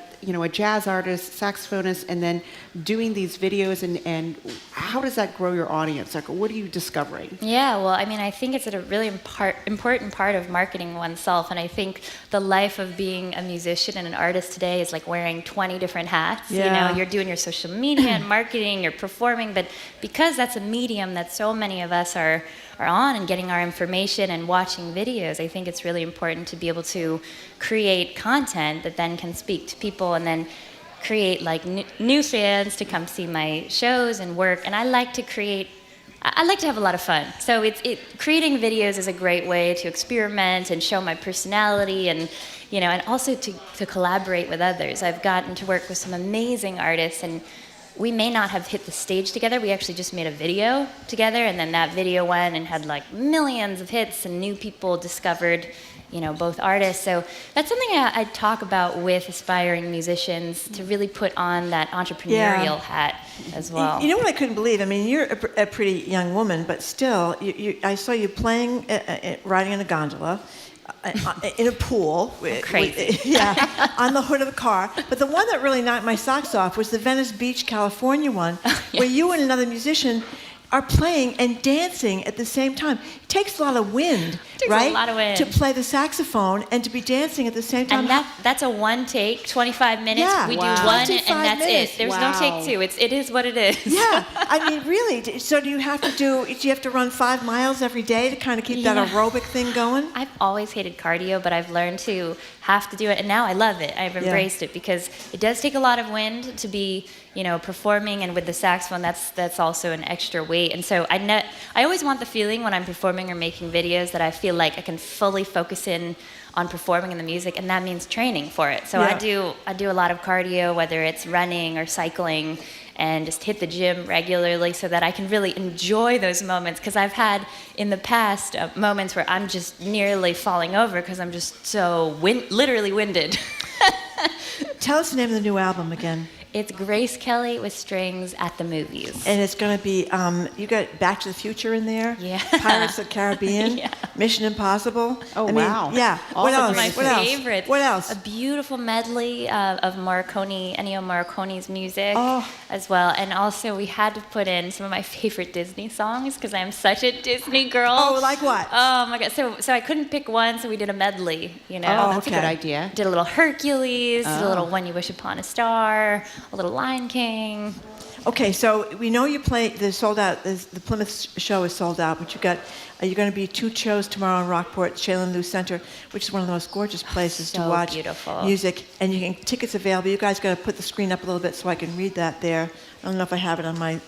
jazz artist, saxophonist, and then doing these videos, and how does that grow your audience? What are you discovering? Yeah, well, I mean, I think it's a really important part of marketing oneself, and I think the life of being a musician and an artist today is like wearing 20 different hats. Yeah. You're doing your social media and marketing, you're performing, but because that's a medium that so many of us are on and getting our information and watching videos, I think it's really important to be able to create content that then can speak to people people and then create like new fans to come see my shows and work. And I like to have a lot of fun. So creating videos is a great way to experiment and show my personality and also to collaborate with others. I've gotten to work with some amazing artists, and we may not have hit the stage together. We actually just made a video together, and then that video went and had like millions of hits, and new people discovered, both artists. So that's something I talk about with aspiring musicians, to really put on that entrepreneurial hat as well. You know what I couldn't believe? I mean, you're a pretty young woman, but still, I saw you playing, riding in a gondola, in a pool. Crazy. On the hood of a car. But the one that really knocked my socks off was the Venice Beach, California one, where you and another musician are playing and dancing at the same time. It takes a lot of wind, right? A lot of wind. To play the saxophone and to be dancing at the same time. And that's a one take, 25 minutes. Yeah. We do one, and that's minutes. it. There's no take two. It is what it is. Yeah, I mean, really. So do you have to run 5 miles every day to kind of keep that aerobic thing going? I've always hated cardio, but I've learned to have to do it, and now I love it. I've embraced it because it does take a lot of wind to be, performing, and with the saxophone, that's also an extra weight. And so I always want the feeling when I'm performing or making videos that I feel like I can fully focus in on performing in the music, and that means training for it. So I do a lot of cardio, whether it's running or cycling, and just hit the gym regularly so that I can really enjoy those moments, because I've had in the past moments where I'm just nearly falling over because I'm just so literally winded. Tell us the name of the new album again. It's Grace Kelly with Strings at the Movies. And it's going to be, you got Back to the Future in there? Yeah. Pirates of the Caribbean? Mission Impossible? Oh, wow. Yeah. What else? My favorite. What else? A beautiful medley of Ennio Morricone's music as well. And also we had to put in some of my favorite Disney songs because I'm such a Disney girl. Oh, like what? Oh, my God. So I couldn't pick one, so we did a medley, Oh, that's a good idea. Did a little Hercules, did a little When You Wish Upon a Star, a little Lion King. Okay, so we know you play, the sold out, the Plymouth show is sold out, but you're going to be 2 shows tomorrow in Rockport, Shailene Lou Center, which is one of the most gorgeous places to watch music. And you can, tickets available. You guys got to put the screen up a little bit so I can read that there. I don't know if I have it on my,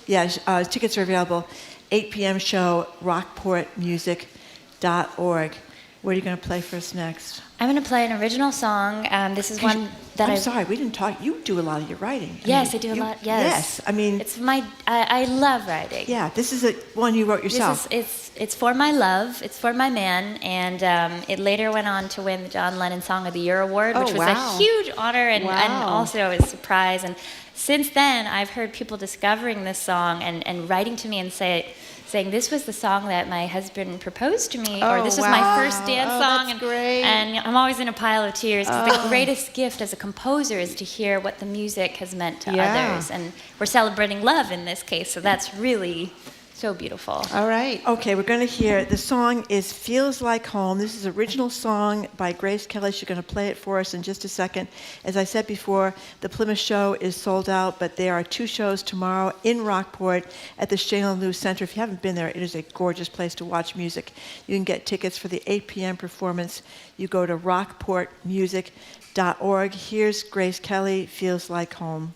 tickets are available. 8 p.m. show, rockportmusic.org. What are you going to play for us next? I'm going to play an original song. This is one that I'm sorry, we didn't talk. You do a lot of your writing. Yes, I do a lot. Yes. I mean, it's I love writing. Yeah, this is one you wrote yourself. It's for my love. It's for my man, and it later went on to win the John Lennon Song of the Year award, which was a huge honor and also a surprise. And since then, I've heard people discovering this song and writing to me and saying this was the song that my husband proposed to me, or this was my first dance song. That's great. And I'm always in a pile of tears because the greatest gift as a composer is to hear what the music has meant to others. And we're celebrating love in this case, so that's really so beautiful. All right. Okay, we're going to hear, the song is Feels Like Home. This is an original song by Grace Kelly. She's going to play it for us in just a second. As I said before, the Plymouth show is sold out, but there are 2 shows tomorrow in Rockport at the Shailene Lou Center. If you haven't been there, it is a gorgeous place to watch music. You can get tickets for the 8 p.m. performance. You go to rockportmusic.org. Here's Grace Kelly, Feels Like Home.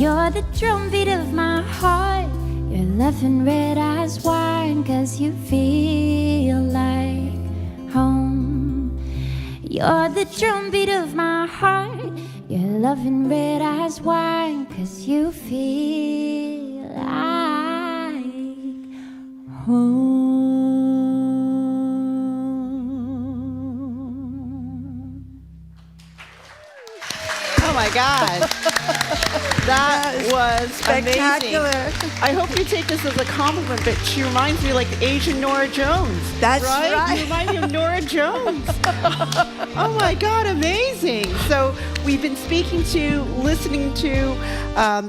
You're the drumbeat of my heart. You're laughing red eyes wine, 'cause you feel like home. You're the drumbeat of my heart. You're loving red eyes wine, 'cause you feel like home. Oh my God. That was spectacular. amazing. I hope you take this as a compliment, but she reminds me like Asian Nora Jones. That's right. right. You remind me of Nora Jones. Oh my God, amazing. So we've been listening to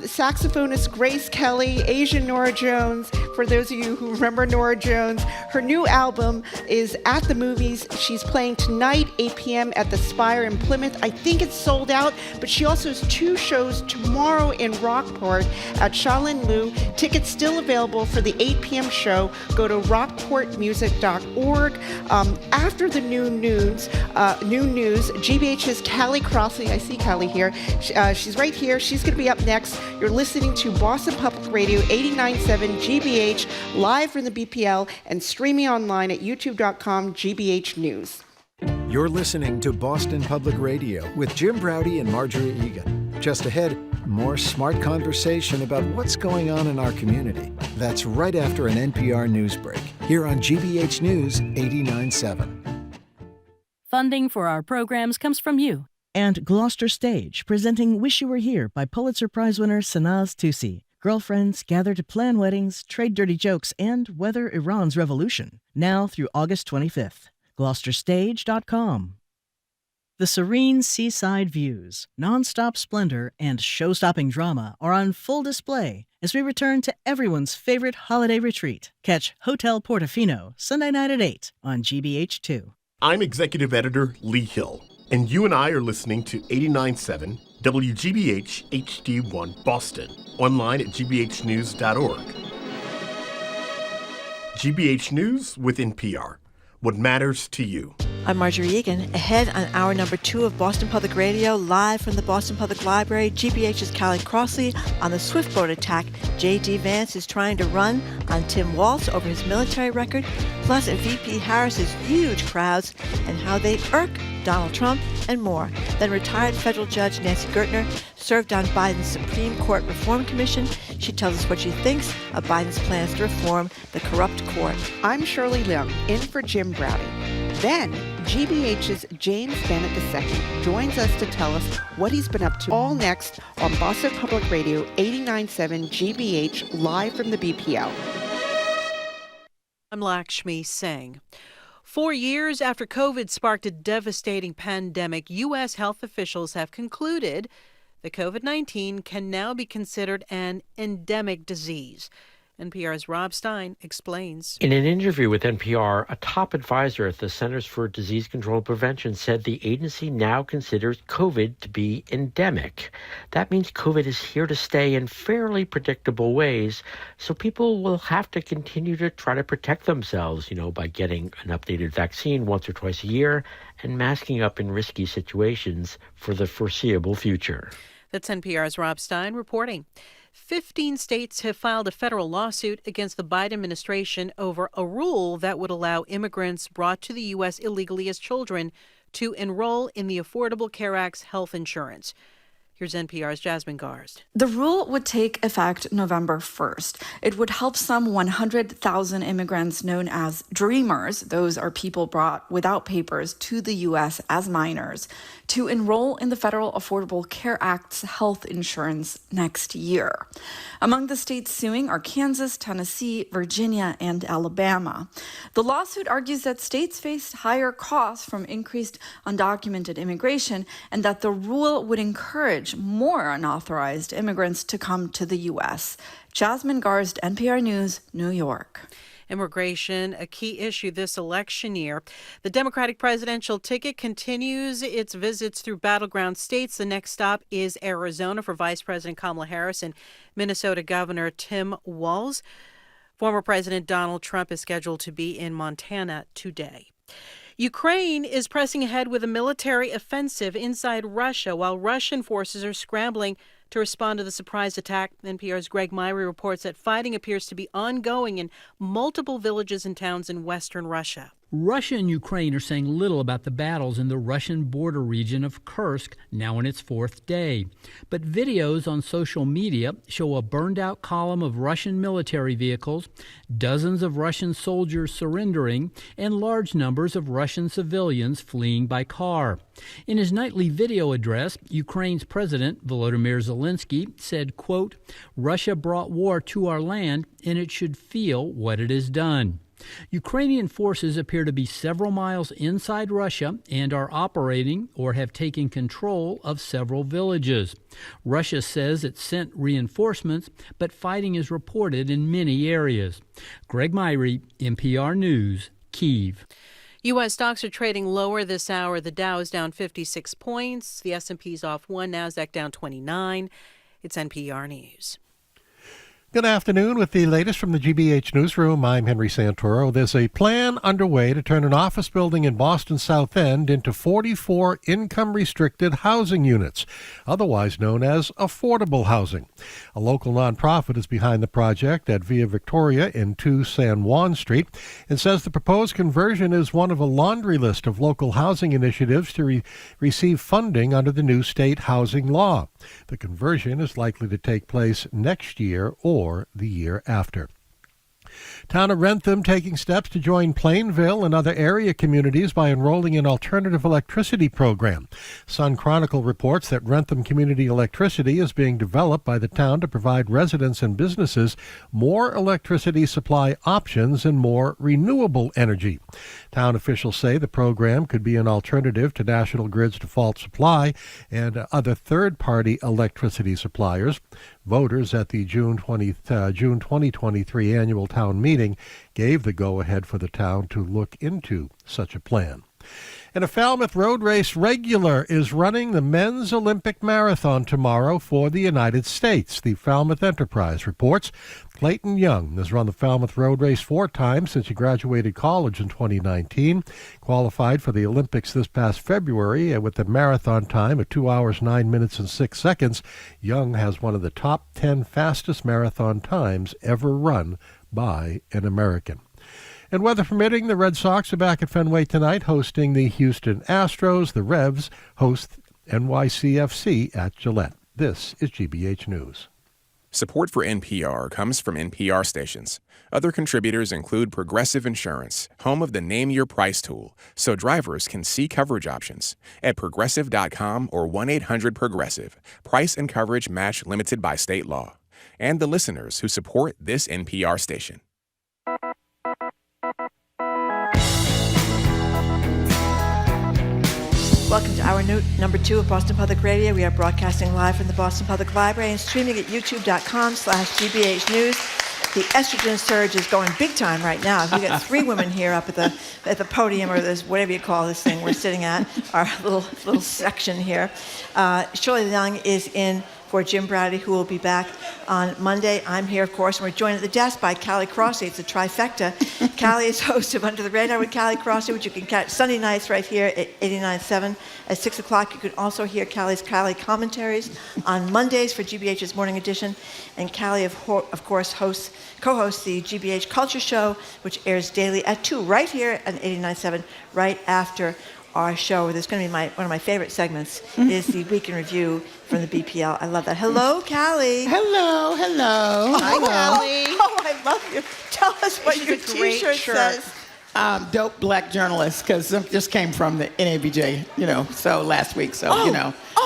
saxophonist Grace Kelly, Asian Nora Jones. For those of you who remember Nora Jones, her new album is at the movies. She's playing tonight, 8 p.m. at the Spire in Plymouth. I think it's sold out, but she also has 2 shows tomorrow in Rockport at Shaolin Lu. Tickets still available for the 8 p.m. show. Go to rockportmusic.org. After the new news, GBH's Callie Crossley. I see Callie here. She's right here. She's going to be up next. You're listening to Boston Public Radio 89.7 GBH, live from the BPL and streaming online at youtube.com GBH News. You're listening to Boston Public Radio with Jim Browdy and Marjorie Egan. Just ahead, more smart conversation about what's going on in our community. That's right after an NPR news break, here on GBH News 89.7. Funding for our programs comes from you. And Gloucester Stage, presenting Wish You Were Here by Pulitzer Prize winner Sanaz Tusi. Girlfriends gather to plan weddings, trade dirty jokes, and weather Iran's revolution. Now through August 25th. GloucesterStage.com. The serene seaside views, non-stop splendor, and show-stopping drama are on full display as we return to everyone's favorite holiday retreat. Catch Hotel Portofino Sunday night at 8 on GBH2. I'm Executive Editor Lee Hill, and you and I are listening to 89.7 WGBH HD1 Boston, online at gbhnews.org. GBH News with NPR. What matters to you. I'm Marjorie Egan. Ahead on hour number 2 of Boston Public Radio, live from the Boston Public Library, GBH's Callie Crossley on the Swift boat attack J.D. Vance is trying to run on Tim Walz over his military record, plus VP Harris's huge crowds and how they irk Donald Trump, and more. Then retired federal judge Nancy Gertner served on Biden's Supreme Court Reform Commission. She tells us what she thinks of Biden's plans to reform the corrupt court. I'm Shirley Lim, in for Jim Browdy. Then, GBH's James Bennett II joins us to tell us what he's been up to. All next on Boston Public Radio 89.7 GBH, live from the BPL. I'm Lakshmi Singh. 4 years after COVID sparked a devastating pandemic, U.S. health officials have concluded that COVID-19 can now be considered an endemic disease. NPR's Rob Stein explains. In an interview with NPR, a top advisor at the Centers for Disease Control and Prevention said the agency now considers COVID to be endemic. That means COVID is here to stay in fairly predictable ways, so people will have to continue to try to protect themselves, by getting an updated vaccine once or twice a year and masking up in risky situations for the foreseeable future. That's NPR's Rob Stein reporting. 15 states have filed a federal lawsuit against the Biden administration over a rule that would allow immigrants brought to the U.S. illegally as children to enroll in the Affordable Care Act's health insurance. Here's NPR's Jasmine Garst. The rule would take effect November 1st. It would help some 100,000 immigrants known as Dreamers, those are people brought without papers to the U.S. as minors, to enroll in the federal Affordable Care Act's health insurance next year. Among the states suing are Kansas, Tennessee, Virginia, and Alabama. The lawsuit argues that states faced higher costs from increased undocumented immigration and that the rule would encourage more unauthorized immigrants to come to the U.S. Jasmine Garst, NPR News, New York. Immigration, a key issue this election year. The Democratic presidential ticket continues its visits through battleground states. The next stop is Arizona for Vice President Kamala Harris and Minnesota Governor Tim Walz. Former President Donald Trump is scheduled to be in Montana today. Ukraine is pressing ahead with a military offensive inside Russia while Russian forces are scrambling To respond to the surprise attack, NPR's Greg Myrie reports that fighting appears to be ongoing in multiple villages and towns in western Russia. Russia and Ukraine are saying little about the battles in the Russian border region of Kursk, now in its fourth day. But videos on social media show a burned-out column of Russian military vehicles, dozens of Russian soldiers surrendering, and large numbers of Russian civilians fleeing by car. In his nightly video address, Ukraine's President Volodymyr Zelensky said, quote, "Russia brought war to our land, and it should feel what it has done." Ukrainian forces appear to be several miles inside Russia and are operating or have taken control of several villages. Russia says it sent reinforcements, but fighting is reported in many areas. Greg Myrie, NPR News, Kyiv. U.S. stocks are trading lower this hour. The Dow is down 56 points. The S&P's off 1. NASDAQ down 29. It's NPR News. Good afternoon. With the latest from the GBH Newsroom, I'm Henry Santoro. There's a plan underway to turn an office building in Boston's South End into 44 income-restricted housing units, otherwise known as affordable housing. A local nonprofit is behind the project at Via Victoria in 2 San Juan Street and says the proposed conversion is one of a laundry list of local housing initiatives to receive funding under the new state housing law. The conversion is likely to take place next year or the year after. Town of Rentham taking steps to join Plainville and other area communities by enrolling in alternative electricity program. Sun Chronicle reports that Rentham Community Electricity is being developed by the town to provide residents and businesses more electricity supply options and more renewable energy. Town officials say the program could be an alternative to National Grid's default supply and other third-party electricity suppliers. Voters at the June 2023 annual town meeting gave the go-ahead for the town to look into such a plan. And a Falmouth road race regular is running the men's Olympic marathon tomorrow for the United States. The Falmouth Enterprise reports Clayton Young has run the Falmouth road race 4 times since he graduated college in 2019. Qualified for the Olympics this past February with the marathon time of 2 hours, 9 minutes, and 6 seconds. Young has one of the top 10 fastest marathon times ever run by an American. And weather permitting, the Red Sox are back at Fenway tonight hosting the Houston Astros. The Revs host NYCFC at Gillette. This is GBH News. Support for NPR comes from NPR stations. Other contributors include Progressive Insurance, home of the Name Your Price tool, so drivers can see coverage options at Progressive.com or 1-800-PROGRESSIVE. Price and coverage match limited by state law. And the listeners who support this NPR station. Welcome to hour number 2 of Boston Public Radio. We are broadcasting live from the Boston Public Library and streaming at youtube.com/GBH News. The estrogen surge is going big time right now. We got 3 women here up at the podium, or this, whatever you call this thing we're sitting at, our little section here. Shirley Young is in for Jim Browdy, who will be back on Monday. I'm here, of course, and we're joined at the desk by Callie Crossy. It's a trifecta. Callie is host of Under the Radar with Callie Crossy, which you can catch Sunday nights right here at 89.7 at 6 o'clock. You can also hear Callie's commentaries on Mondays for GBH's Morning Edition. And Callie, of course, co-hosts the GBH Culture Show, which airs daily at 2 right here at 89.7, right after our show. There's going to be one of my favorite segments is the Week in Review from the BPL. I love that. Hello, Callie. Hello. Hi, Callie. Oh, I love you. Tell us what your T-shirt says. Dope black journalist, because it just came from the NABJ, so last week,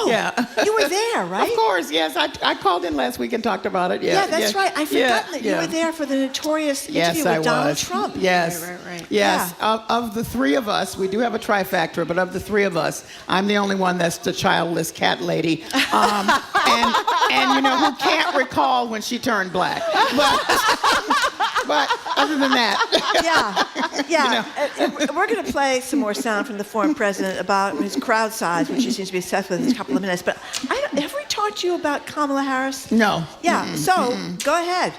yeah. You were there, right? Of course, yes. I called in last week and talked about it. Yeah, that's right. I forgot that you were there for the notorious interview with Donald Trump. Yes. Right. Yes. Yeah. Of the 3 of us, we do have a trifactor, but of the 3 of us, I'm the only one that's the childless cat lady. And who can't recall when she turned black. But other than that. Yeah. We're going to play some more sound from the former president about his crowd size, which he seems to be obsessed with in a couple of minutes. But have we talked to you about Kamala Harris? No. Yeah. Go ahead.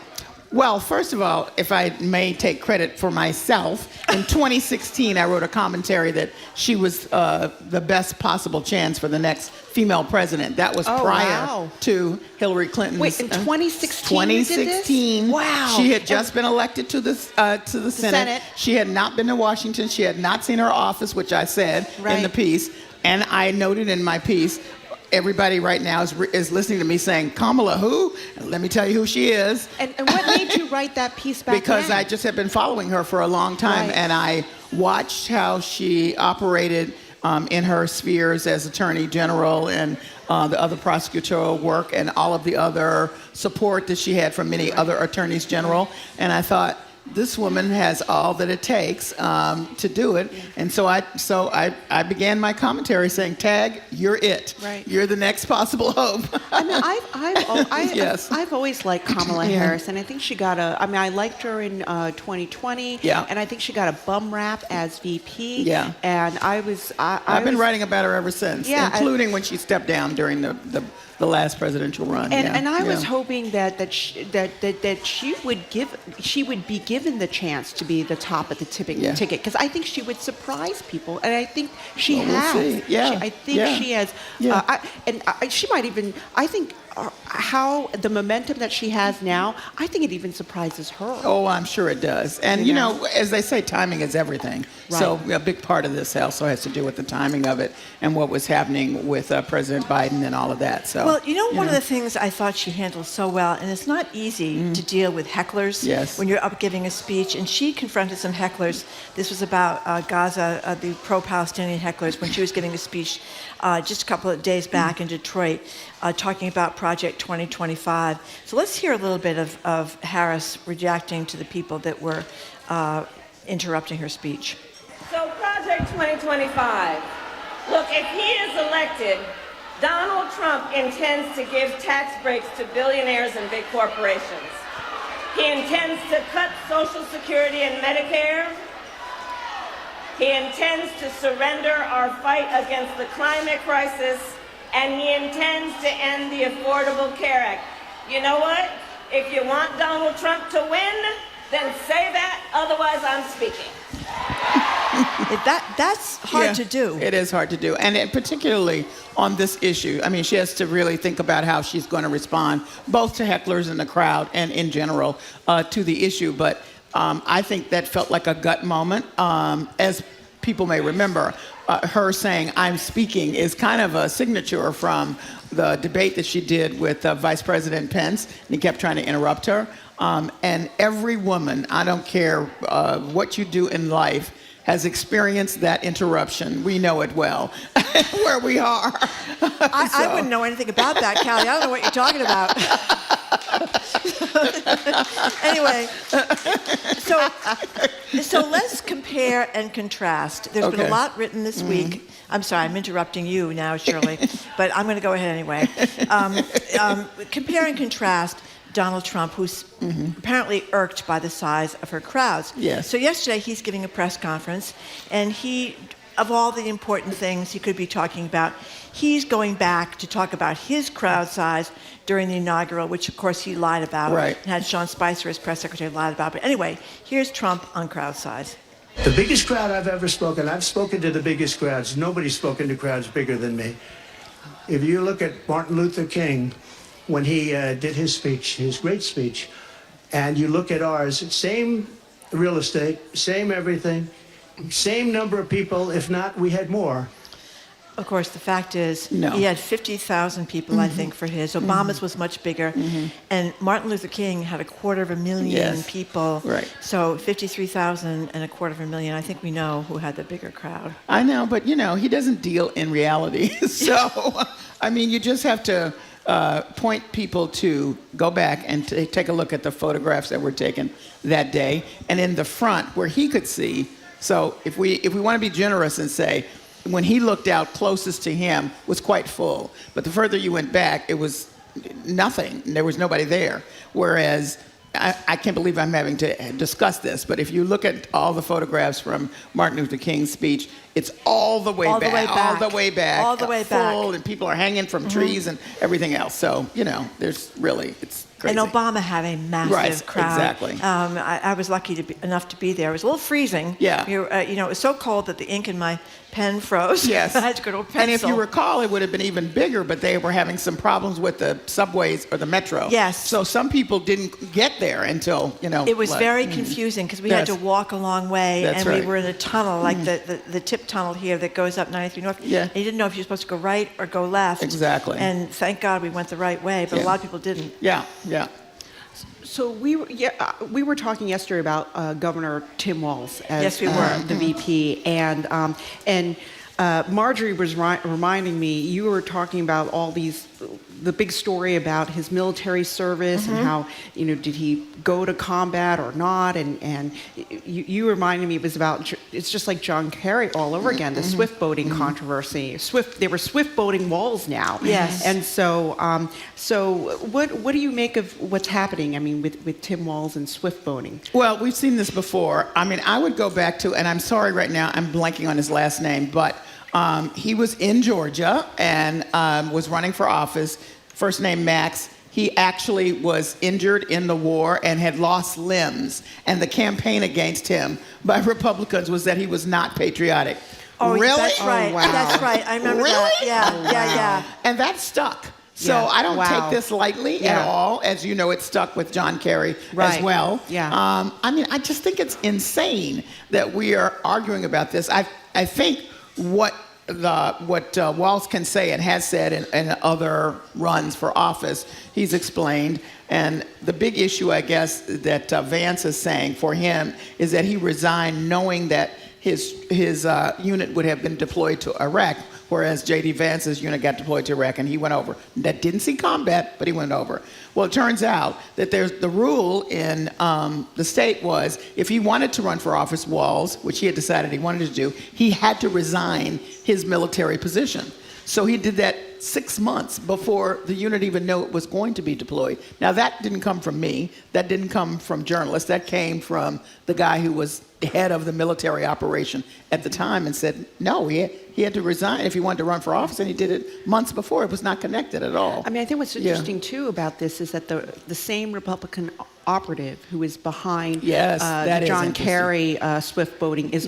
Well, first of all, if I may take credit for myself, in 2016 I wrote a commentary that she was the best possible chance for the next female president. That was prior to Hillary Clinton. Wait, in 2016 2016. you did this? Wow. She had just been elected to the Senate. She had not been to Washington. She had not seen her office, which I said in the piece. And I noted in my piece, everybody right now is listening to me saying, Kamala who? Let me tell you who she is. And what made you write that piece back Because then? I just have been following her for a long time, and I watched how she operated in her spheres as Attorney General and the other prosecutorial work and all of the other support that she had from many other attorneys general. And I thought, this woman has all that it takes to do it. And so I began my commentary saying, Tag, you're it. Right. You're the next possible hope. I mean, I've always liked Kamala Harris, and I think she got I liked her in 2020, and I think she got a bum rap as VP. Yeah. And I've been writing about her ever since, including when she stepped down during the last presidential run. And I was hoping that she would be given the chance to be the top of the tipping ticket, because I think she would surprise people, and I think she has. We'll see. Yeah. I think she has. She might even. I think how the momentum that she has now, I think it even surprises her. Oh, I'm sure it does. And, you know, as they say, timing is everything. Right. So a big part of this also has to do with the timing of it and what was happening with President Biden and all of that. So, well, one of the things I thought she handled so well, and it's not easy to deal with hecklers when you're up giving a speech, and she confronted some hecklers. This was about Gaza, the pro-Palestinian hecklers, when she was giving a speech just a couple of days back in Detroit, talking about Project 2025. So let's hear a little bit of Harris reacting to the people that were interrupting her speech. So Project 2025. Look, if he is elected, Donald Trump intends to give tax breaks to billionaires and big corporations. He intends to cut Social Security and Medicare. He intends to surrender our fight against the climate crisis, and he intends to end the Affordable Care Act. You know what? If you want Donald Trump to win, then say that, otherwise I'm speaking. That's hard to do. It is hard to do. And particularly on this issue, I mean, she has to really think about how she's going to respond, both to hecklers in the crowd and in general to the issue. But I think that felt like a gut moment. As people may remember, her saying, I'm speaking, is kind of a signature from the debate that she did with Vice President Pence, and he kept trying to interrupt her. And every woman, I don't care what you do in life, has experienced that interruption. We know it well, where we are. I wouldn't know anything about that, Callie. I don't know what you're talking about. Anyway, so let's compare and contrast. There's been a lot written this week. I'm sorry, I'm interrupting you now, Shirley, but I'm going to go ahead anyway. Compare and contrast Donald Trump, who's apparently irked by the size of her crowds. Yes. So yesterday he's giving a press conference, and of all the important things he could be talking about, he's going back to talk about his crowd size during the inaugural, which of course he lied about, and had Sean Spicer, his press secretary, lied about. But anyway, here's Trump on crowd size. The biggest crowd I've ever spoken, I've spoken to the biggest crowds. Nobody's spoken to crowds bigger than me. If you look at Martin Luther King, when he did his speech, his great speech, and you look at ours, same real estate, same everything, same number of people, if not, we had more. Of course, the fact is, he had 50,000 people, I think, for his. Obama's was much bigger. And Martin Luther King had 250,000 people. Right. So 53,000 and 250,000. I think we know who had the bigger crowd. I know, but, he doesn't deal in reality. So, I mean, you just have to point people to go back and take a look at the photographs that were taken that day. And in the front, where he could see. So if we want to be generous and say, when he looked out closest to him was quite full. But the further you went back, it was nothing. There was nobody there. Whereas, I can't believe I'm having to discuss this, but if you look at all the photographs from Martin Luther King's speech, it's all the way back, full, and people are hanging from trees and everything else. So, there's really, it's Crazy. And Obama had a massive crowd. Exactly. I was lucky enough to be there. It was a little freezing. Yeah. It was so cold that the ink in my pen froze. Yes. I had to go to a pencil. And if you recall, it would have been even bigger, but they were having some problems with the subways or the metro. Yes. So some people didn't get there until, It was very confusing because we had to walk a long way, That's and right. we were in a tunnel, like the tip tunnel here that goes up 93 North. Yeah. And you didn't know if you were supposed to go right or go left. Exactly. And thank God we went the right way, but a lot of people didn't. Yeah. So we were talking yesterday about Governor Tim Walz as Yes, we were. the VP, and Marjorie was reminding me, you were talking about all the big story about his military service and how, did he go to combat or not, and you reminded me it's just like John Kerry all over again, the swift boating controversy. They were swift boating walls now. Yes. And so what do you make of what's happening, with Tim Walz and swift boating? Well, we've seen this before. I would go back to, and I'm sorry right now, I'm blanking on his last name, but he was in Georgia and was running for office, first name Max. He actually was injured in the war and had lost limbs. And the campaign against him by Republicans was that he was not patriotic. Oh, really? That's right. Oh, wow. That's right. I remember that. Yeah, yeah. And that stuck. So Yeah. I don't Wow. take this lightly Yeah. at all. As you know, it stuck with John Kerry as well. Yeah. I just think it's insane that we are arguing about this. I think what Walz can say and has said in other runs for office, he's explained. And the big issue, I guess, that Vance is saying for him is that he resigned knowing that his unit would have been deployed to Iraq, whereas J.D. Vance's unit got deployed to Iraq and he went over. That didn't see combat, but he went over. Well, it turns out that there's the rule in the state was if he wanted to run for office, Walz, which he had decided he wanted to do, he had to resign his military position. So he did that 6 months before the unit even knew it was going to be deployed. Now, that didn't come from me. That didn't come from journalists. That came from the guy who was head of the military operation at the time and said, no, he had to resign if he wanted to run for office, and he did it months before. It was not connected at all. I think what's interesting, too, about this is that the same Republican operative who is behind that the is John interesting. Kerry swift boating is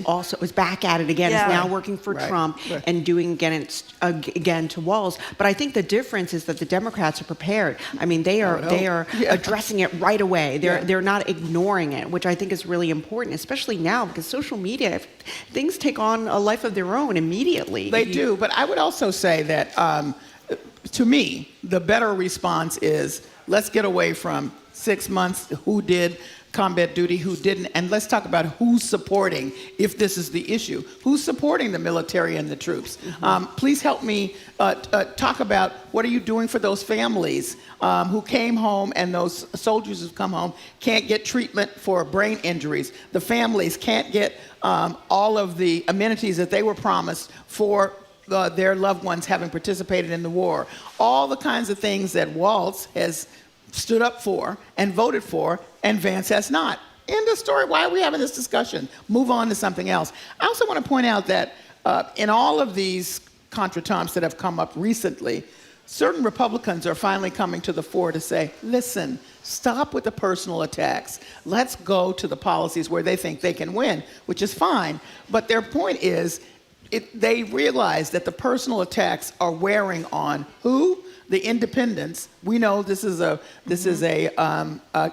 back at it again, is now working for Trump and doing again to Walz. But I think the difference is that the Democrats are prepared. They are addressing it right away. They're not ignoring it, which I think is really important, especially now because social media, things take on a life of their own immediately. They do, but I would also say that to me, the better response is let's get away from 6 months, who did combat duty, who didn't, and let's talk about who's supporting, if this is the issue, who's supporting the military and the troops. Please help me talk about what are you doing for those families who came home and those soldiers who've come home can't get treatment for brain injuries. The families can't get all of the amenities that they were promised for their loved ones having participated in the war. All the kinds of things that Walz has stood up for and voted for, and Vance has not. End of story. Why are we having this discussion? Move on to something else. I also want to point out that in all of these contretemps that have come up recently, certain Republicans are finally coming to the fore to say, listen, stop with the personal attacks. Let's go to the policies where they think they can win, which is fine. But their point is, they realize that the personal attacks are wearing on who? The independents. We know this is a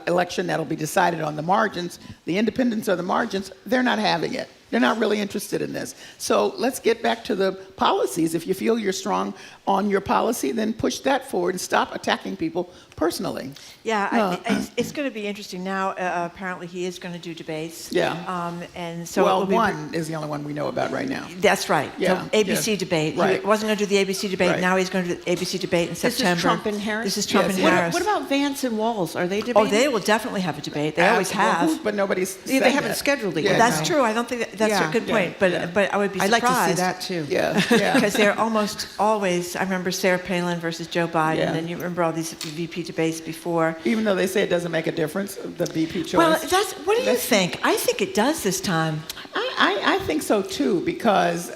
election that'll be decided on the margins. The independents are the margins. They're not having it. They're not really interested in this. So let's get back to the policies. If you feel you're strong on your policy, then push that forward and stop attacking people personally. Yeah, it's going to be interesting now. Apparently, he is going to do debates. Yeah. And so well, it will one is the only one we know about right now. That's right. Yeah. The ABC debate. Right. He wasn't going to do the ABC debate. Right. Now he's going to do the ABC debate in September. This is Trump and Harris? This is Trump and Harris. What about Vance and Walz? Are they debating? Oh, they will definitely have a debate. They always have. But nobody's said They haven't that. scheduled it Yeah, yet. That's no. true. I don't think that's a good point. But I would be I'd surprised. like to see that too. Yeah. Because they're almost always. I remember Sarah Palin versus Joe Biden, Yeah. and you remember all these VP debates before. Even though they say it doesn't make a difference, the VP choice. Well, what do you think? I think it does this time. I think so too, because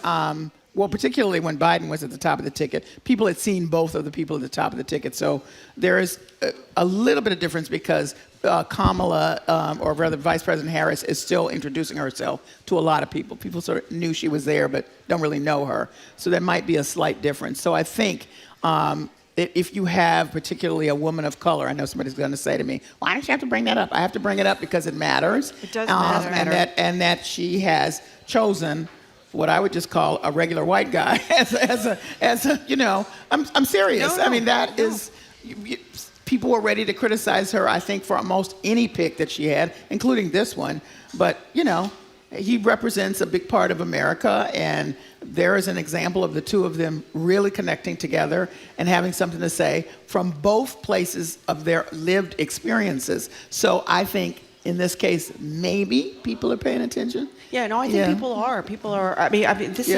Well, particularly when Biden was at the top of the ticket, people had seen both of the people at the top of the ticket. So there is a little bit of difference because Kamala, or rather Vice President Harris, is still introducing herself to a lot of people. People sort of knew she was there, but don't really know her. So there might be a slight difference. So I think if you have particularly a woman of color, I know somebody's going to say to me, why don't you have to bring that up? I have to bring it up because it matters. It does matter. And that she has chosen what I would just call a regular white guy as a you know, I'm serious. No, I mean, that is, people were ready to criticize her, I think, for almost any pick that she had, including this one. But, you know, he represents a big part of America, and there is an example of the two of them really connecting together and having something to say from both places of their lived experiences. So I think in this case, maybe people are paying attention. Yeah, no, I think people are. People are. I mean, this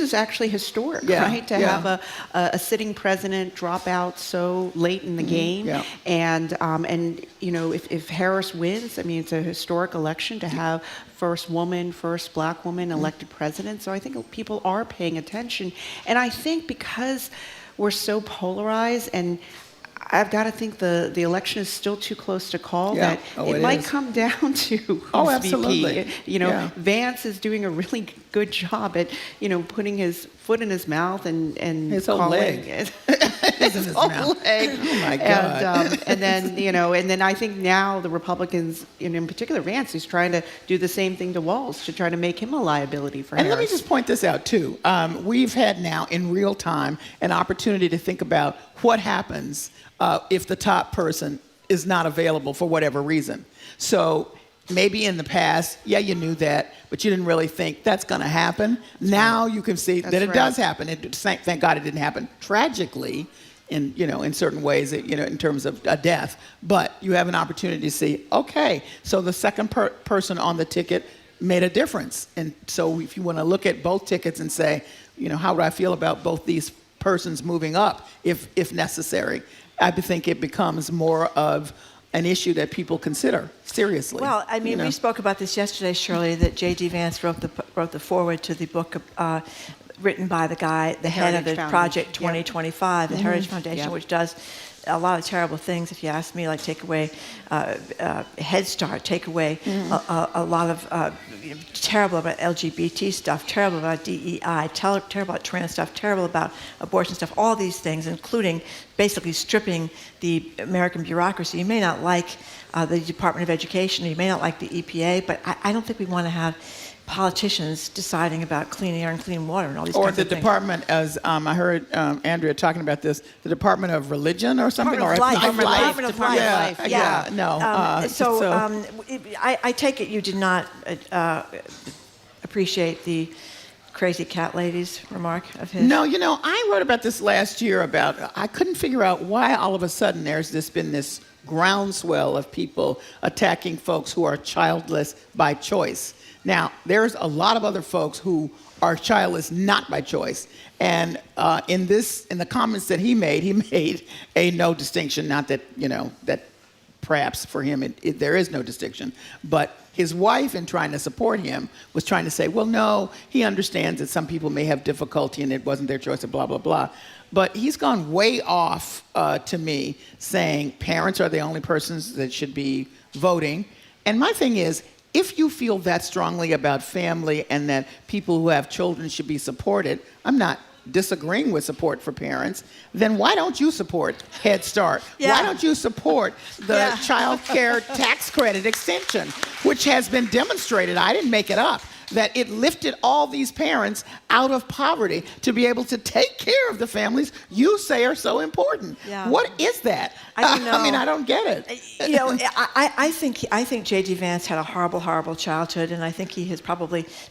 is actually historic, right? To have a sitting president drop out so late in the game, and you know, if Harris wins, I mean, it's a historic election to have first woman, first black woman elected president. So I think people are paying attention, and I think because we're so polarized and I've got to think the election is still too close to call. That it might come down to who's absolutely. VP. You know, Vance is doing a really good job at, you know, putting his foot in his mouth and his whole leg. His whole leg. Oh my God. And then, you know, and then I think now the Republicans, in particular Vance, is trying to do the same thing to Walz to try to make him a liability for And Harris. let me just point this out too. We've had now in real time an opportunity to think about what happens if the top person is not available for whatever reason. So maybe in the past, you knew that, but you didn't really think that's going to happen. Now you can see that it does happen. Thank God it didn't happen tragically, in certain ways, in terms of a death. But you have an opportunity to see, okay, so the second person on the ticket made a difference. And so if you want to look at both tickets and say, how would I feel about both these persons moving up if necessary? I think it becomes more of an issue that people consider seriously. Well, I mean, we spoke about this yesterday, Shirley, that J.D. Vance wrote the foreword to the book written by the head of the Project 2025, the Heritage Foundation, which does a lot of terrible things, if you ask me, like take away Head Start, take away a lot of terrible about LGBT stuff, terrible about DEI, terrible about trans stuff, terrible about abortion stuff, all these things, including basically stripping the American bureaucracy. You may not like the Department of Education, you may not like the EPA, but I don't think we want to have politicians deciding about clean air and clean water and all these kinds of things. Or the department, as I heard Andrea talking about this, the Department of Religion or something? Department of Life. I take it you did not appreciate the crazy cat lady's remark of his? No, I wrote about this last year I couldn't figure out why all of a sudden there's been this groundswell of people attacking folks who are childless by choice. Now, there's a lot of other folks who are childless not by choice. And in the comments that he made a no distinction, not that, that perhaps for him there is no distinction. But his wife, in trying to support him, was trying to say, well, no, he understands that some people may have difficulty and it wasn't their choice and blah, blah, blah. But he's gone way off to me saying parents are the only persons that should be voting. And my thing is, if you feel that strongly about family and that people who have children should be supported, I'm not disagreeing with support for parents, then why don't you support Head Start? Yeah. Why don't you support the child care tax credit extension, which has been demonstrated, I didn't make it up, that it lifted all these parents out of poverty to be able to take care of the families you say are so important. Yeah. What is that? I mean, I don't get it. I think J.D. Vance had a horrible, horrible childhood, and I think he has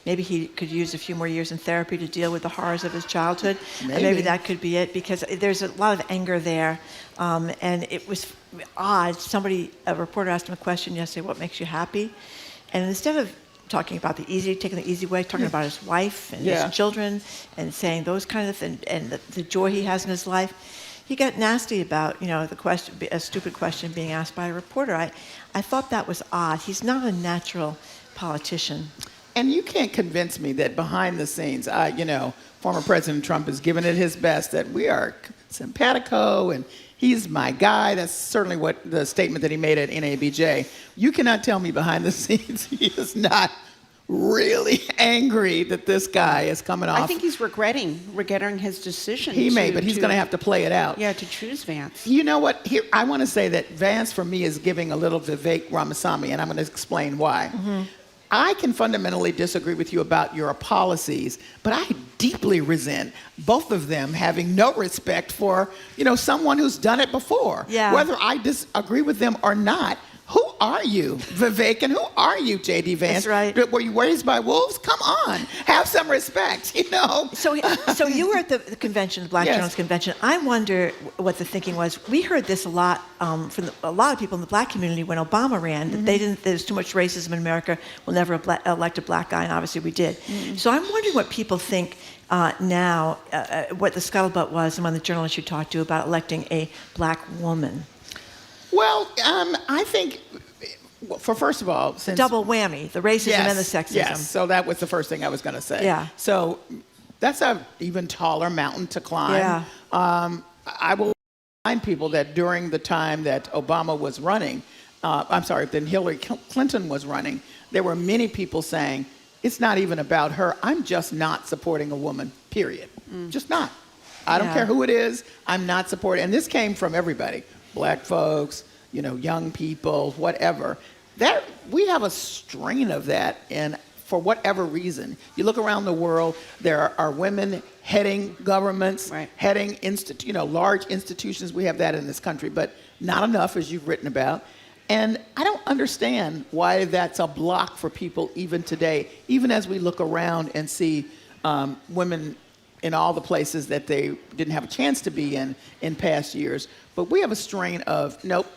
maybe he could use a few more years in therapy to deal with the horrors of his childhood. Maybe. And maybe that could be it, because there's a lot of anger there. And it was odd. A reporter asked him a question yesterday, what makes you happy? And instead of taking the easy way, talking about his wife and his children and saying those kind of things and the joy he has in his life, he got nasty about, a stupid question being asked by a reporter. I thought that was odd. He's not a natural politician. And you can't convince me that behind the scenes, former President Trump is giving it his best, that we are simpatico and he's my guy. That's certainly what the statement that he made at NABJ. You cannot tell me behind the scenes he is not really angry that this guy is coming off. I think he's regretting his decision. He may, but he's going to have to play it out. Yeah, to choose Vance. You know what? Here, I want to say that Vance, for me, is giving a little Vivek Ramaswamy, and I'm going to explain why. Mm-hmm. I can fundamentally disagree with you about your policies, but I deeply resent both of them having no respect for, someone who's done it before. Yeah. Whether I disagree with them or not. Who are you, Vivek, and who are you, J.D. Vance? That's right. Were you raised by wolves? Come on, have some respect, So you were at the convention, the Black Journalists Convention. I wonder what the thinking was. We heard this a lot from a lot of people in the Black community when Obama ran. That there's too much racism in America. We'll never elect a Black guy, and obviously we did. Mm-hmm. So I'm wondering what people think now, what the scuttlebutt was among the journalists you talked to about electing a Black woman. Well, I think, first of all, since double whammy, the racism and the sexism. Yes, so that was the first thing I was going to say. Yeah. So that's an even taller mountain to climb. Yeah. I will remind people that during the time that Obama was running, then Hillary Clinton was running, there were many people saying, it's not even about her. I'm just not supporting a woman, period. Just not. I don't care who it is. I'm not supporting. And this came from everybody. Black folks, young people, whatever. We have a strain of that, and for whatever reason, you look around the world, there are women heading governments, heading large institutions. We have that in this country, but not enough, as you've written about. And I don't understand why that's a block for people even today, even as we look around and see women in all the places that they didn't have a chance to be in past years. But we have a strain of, nope,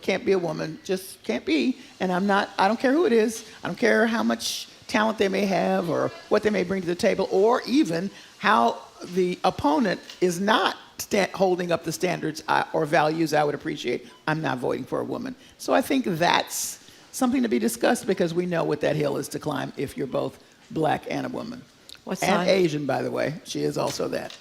can't be a woman, just can't be. And I don't care who it is. I don't care how much talent they may have or what they may bring to the table, or even how the opponent is not holding up the standards or values I would appreciate. I'm not voting for a woman. So I think that's something to be discussed, because we know what that hill is to climb if you're both Black and a woman. And Asian, by the way. She is also that,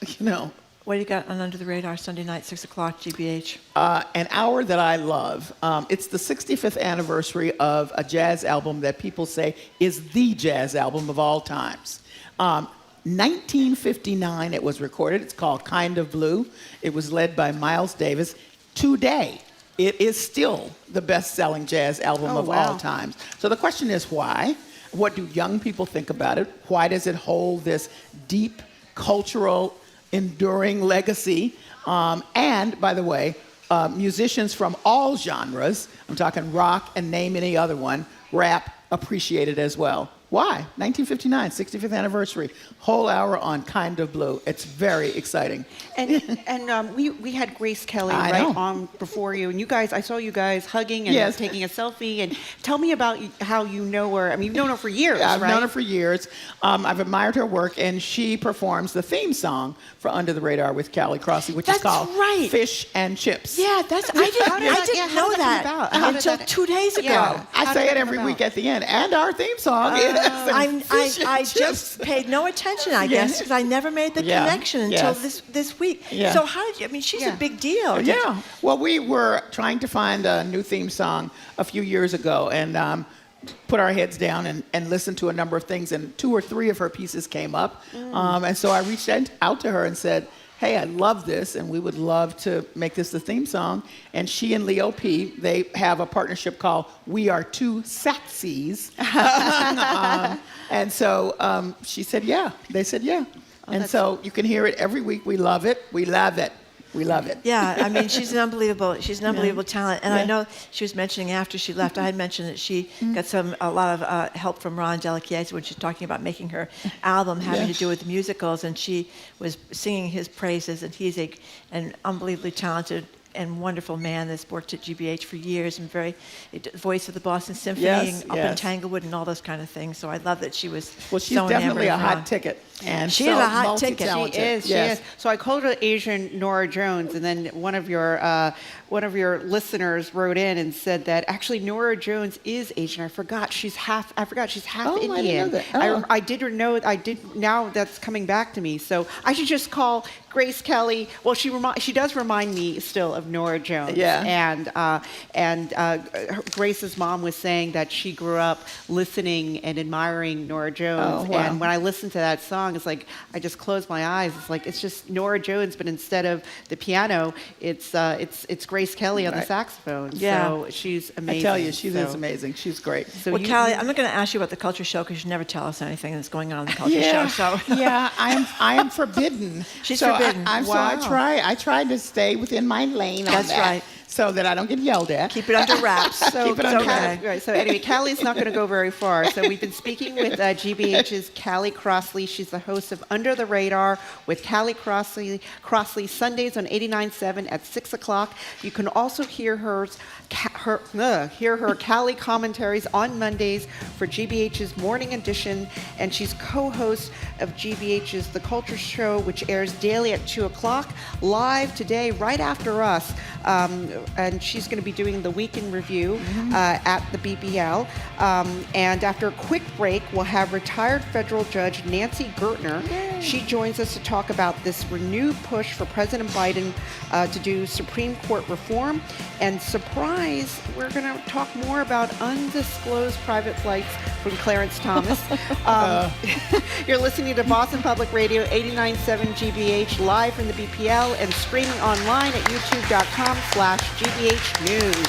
What do you got on Under the Radar Sunday night, 6 o'clock, GBH? An hour that I love. It's the 65th anniversary of a jazz album that people say is the jazz album of all times. 1959 it was recorded. It's called Kind of Blue. It was led by Miles Davis. Today, it is still the best-selling jazz album of all times. So the question is why? What do young people think about it? Why does it hold this deep cultural enduring legacy? And, by the way, musicians from all genres, I'm talking rock and name any other one, rap, appreciate it as well. Why? 1959, 65th anniversary. Whole hour on Kind of Blue. It's very exciting. And we had Grace Kelly on before you, and you guys, I saw you guys hugging and taking a selfie. And tell me about how you know her. I mean, you've known her for years, I've known her for years. I've admired her work, and she performs the theme song for Under the Radar with Callie Crossley, which is called Fish and Chips. Yeah, I didn't know that until 2 days ago. Yeah. I say it every week at the end, and our theme song is I just paid no attention, I guess, because I never made the connection until this week. Yeah. So how did you? I mean, she's a big deal. Yeah. Well, we were trying to find a new theme song a few years ago, and put our heads down and listened to a number of things, and 2 or 3 of her pieces came up. And so I reached out to her and said, hey, I love this, and we would love to make this the theme song. And she and Leo P., they have a partnership called We Are Two Saxies. And so she said, yeah. They said, yeah. And so you can hear it every week. We love it. We love it. We love it. Yeah, I mean, she's an unbelievable talent. And I know she was mentioning after she left, I had mentioned that she got a lot of help from Ron Delachiesi when she's talking about making her album having to do with musicals, and she was singing his praises, and he's an unbelievably talented and wonderful man that's worked at GBH for years and voice of the Boston Symphony Yes, and up in Tanglewood and all those kind of things. So I love that she was she's so definitely a enamored of hot Ron. ticket. And She so is a hot ticket. multi-talented. She is. Yes. She is. So I called her Asian Nora Jones, and then one of your listeners wrote in and said that actually Nora Jones is Asian. I forgot she's half Oh, Indian. I didn't know that. Oh. I did know. I did. Now that's coming back to me. So I should just call Grace Kelly. Well, she does remind me still of Nora Jones. Yeah. And Grace's mom was saying that she grew up listening and admiring Nora Jones. Oh, wow. And when I listened to that song, it's like I just closed my eyes. It's like it's just Nora Jones, but instead of the piano, it's Grace Kelly on the saxophone. Yeah. So she's amazing. I tell you, she is amazing. She's great. So Well, Callie, I'm not going to ask you about the culture show because you never tell us anything that's going on in the culture Yeah, show. So yeah, I am forbidden. She's so forbidden. So I try to stay within my lane. On That's that, right. So that I don't get yelled at. Keep it under wraps. So, Keep it under wraps. right, so anyway, Callie's not going to go very far. So we've been speaking with GBH's Callie Crossley. She's the host of Under the Radar with Callie Crossley Sundays on 89.7 at 6 o'clock. You can also hear her Callie commentaries on Mondays for GBH's Morning Edition, and she's co-host of GBH's The Culture Show, which airs daily at 2 o'clock, live today right after us. And she's going to be doing the weekend review at the BBL. And after a quick break, we'll have retired federal judge Nancy Gertner. Yay. She joins us to talk about this renewed push for President Biden to do Supreme Court reform. And surprise, we're going to talk more about undisclosed private flights from Clarence Thomas. You're listening to Boston Public Radio 89.7 GBH live from the BPL and streaming online at youtube.com/GBH News.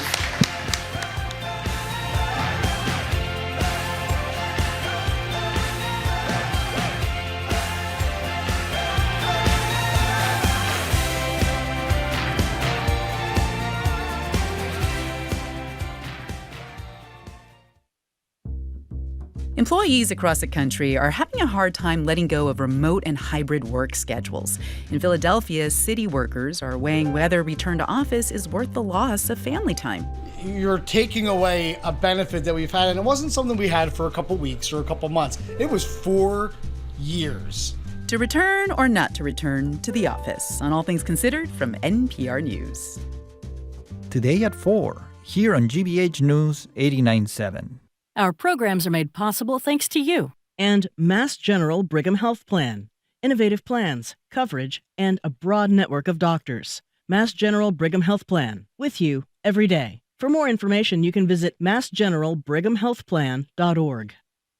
Employees across the country are having a hard time letting go of remote and hybrid work schedules. In Philadelphia, city workers are weighing whether return to office is worth the loss of family time. You're taking away a benefit that we've had, and it wasn't something we had for a couple weeks or a couple months. It was 4 years. To return or not to return to the office, on All Things Considered from NPR News. Today at 4, here on GBH News 89.7. Our programs are made possible thanks to you. And Mass General Brigham Health Plan. Innovative plans, coverage, and a broad network of doctors. Mass General Brigham Health Plan. With you every day. For more information, you can visit massgeneralbrighamhealthplan.org.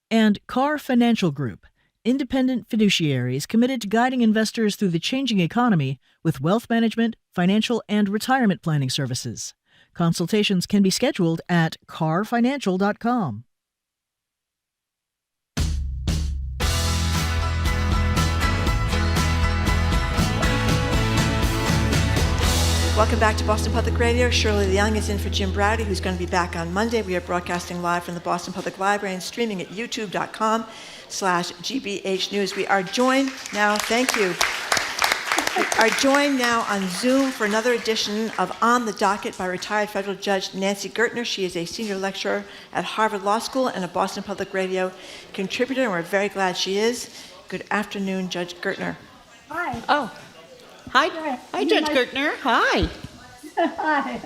And Carr Financial Group. Independent fiduciaries committed to guiding investors through the changing economy with wealth management, financial, and retirement planning services. Consultations can be scheduled at carrfinancial.com. Welcome back to Boston Public Radio. Shirley Leung is in for Jim Browdy, who's going to be back on Monday. We are broadcasting live from the Boston Public Library and streaming at youtube.com/GBH News. We are joined now, thank you. We are joined now on Zoom for another edition of On the Docket by retired federal judge Nancy Gertner. She is a senior lecturer at Harvard Law School and a Boston Public Radio contributor, and we're very glad she is. Good afternoon, Judge Gertner. Hi. Oh, hi, Judge Gertner. Hi. Hi.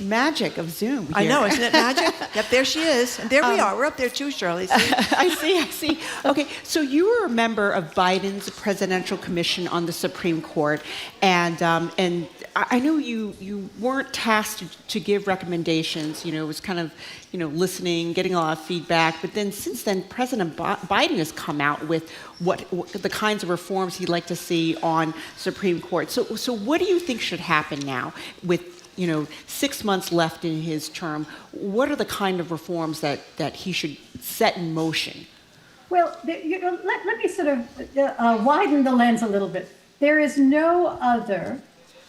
Magic of Zoom. I know, isn't it magic? Yep, there she is. And there we are. We're up there too, Shirley. See? I see. Okay, so you were a member of Biden's Presidential Commission on the Supreme Court, and I know you weren't tasked to give recommendations. You know, it was kind of, listening, getting a lot of feedback. But then since then, President Biden has come out with what the kinds of reforms he'd like to see on Supreme Court. So what do you think should happen now with 6 months left in his term? What are the kind of reforms that he should set in motion? Well, let me sort of widen the lens a little bit. There is no other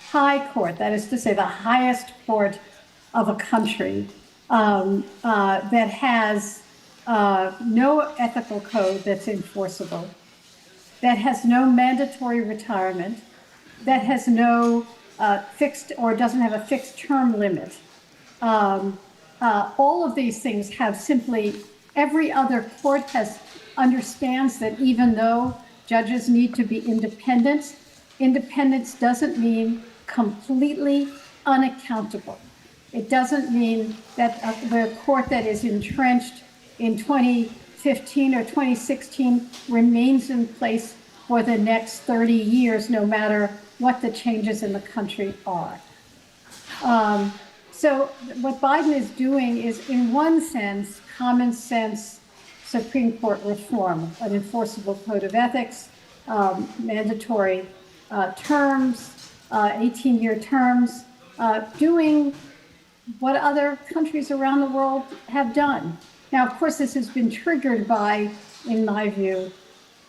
high court, that is to say the highest court of a country, that has no ethical code that's enforceable, that has no mandatory retirement, that has no fixed or doesn't have a fixed term limit. All of these things have simply, every other court understands that even though judges need to be independent, independence doesn't mean completely unaccountable. It doesn't mean that the court that is entrenched in 2015 or 2016 remains in place for the next 30 years, no matter what the changes in the country are. So what Biden is doing is, in one sense, common sense Supreme Court reform, an enforceable code of ethics, mandatory terms, 18-year terms, doing what other countries around the world have done. Now, of course, this has been triggered by, in my view,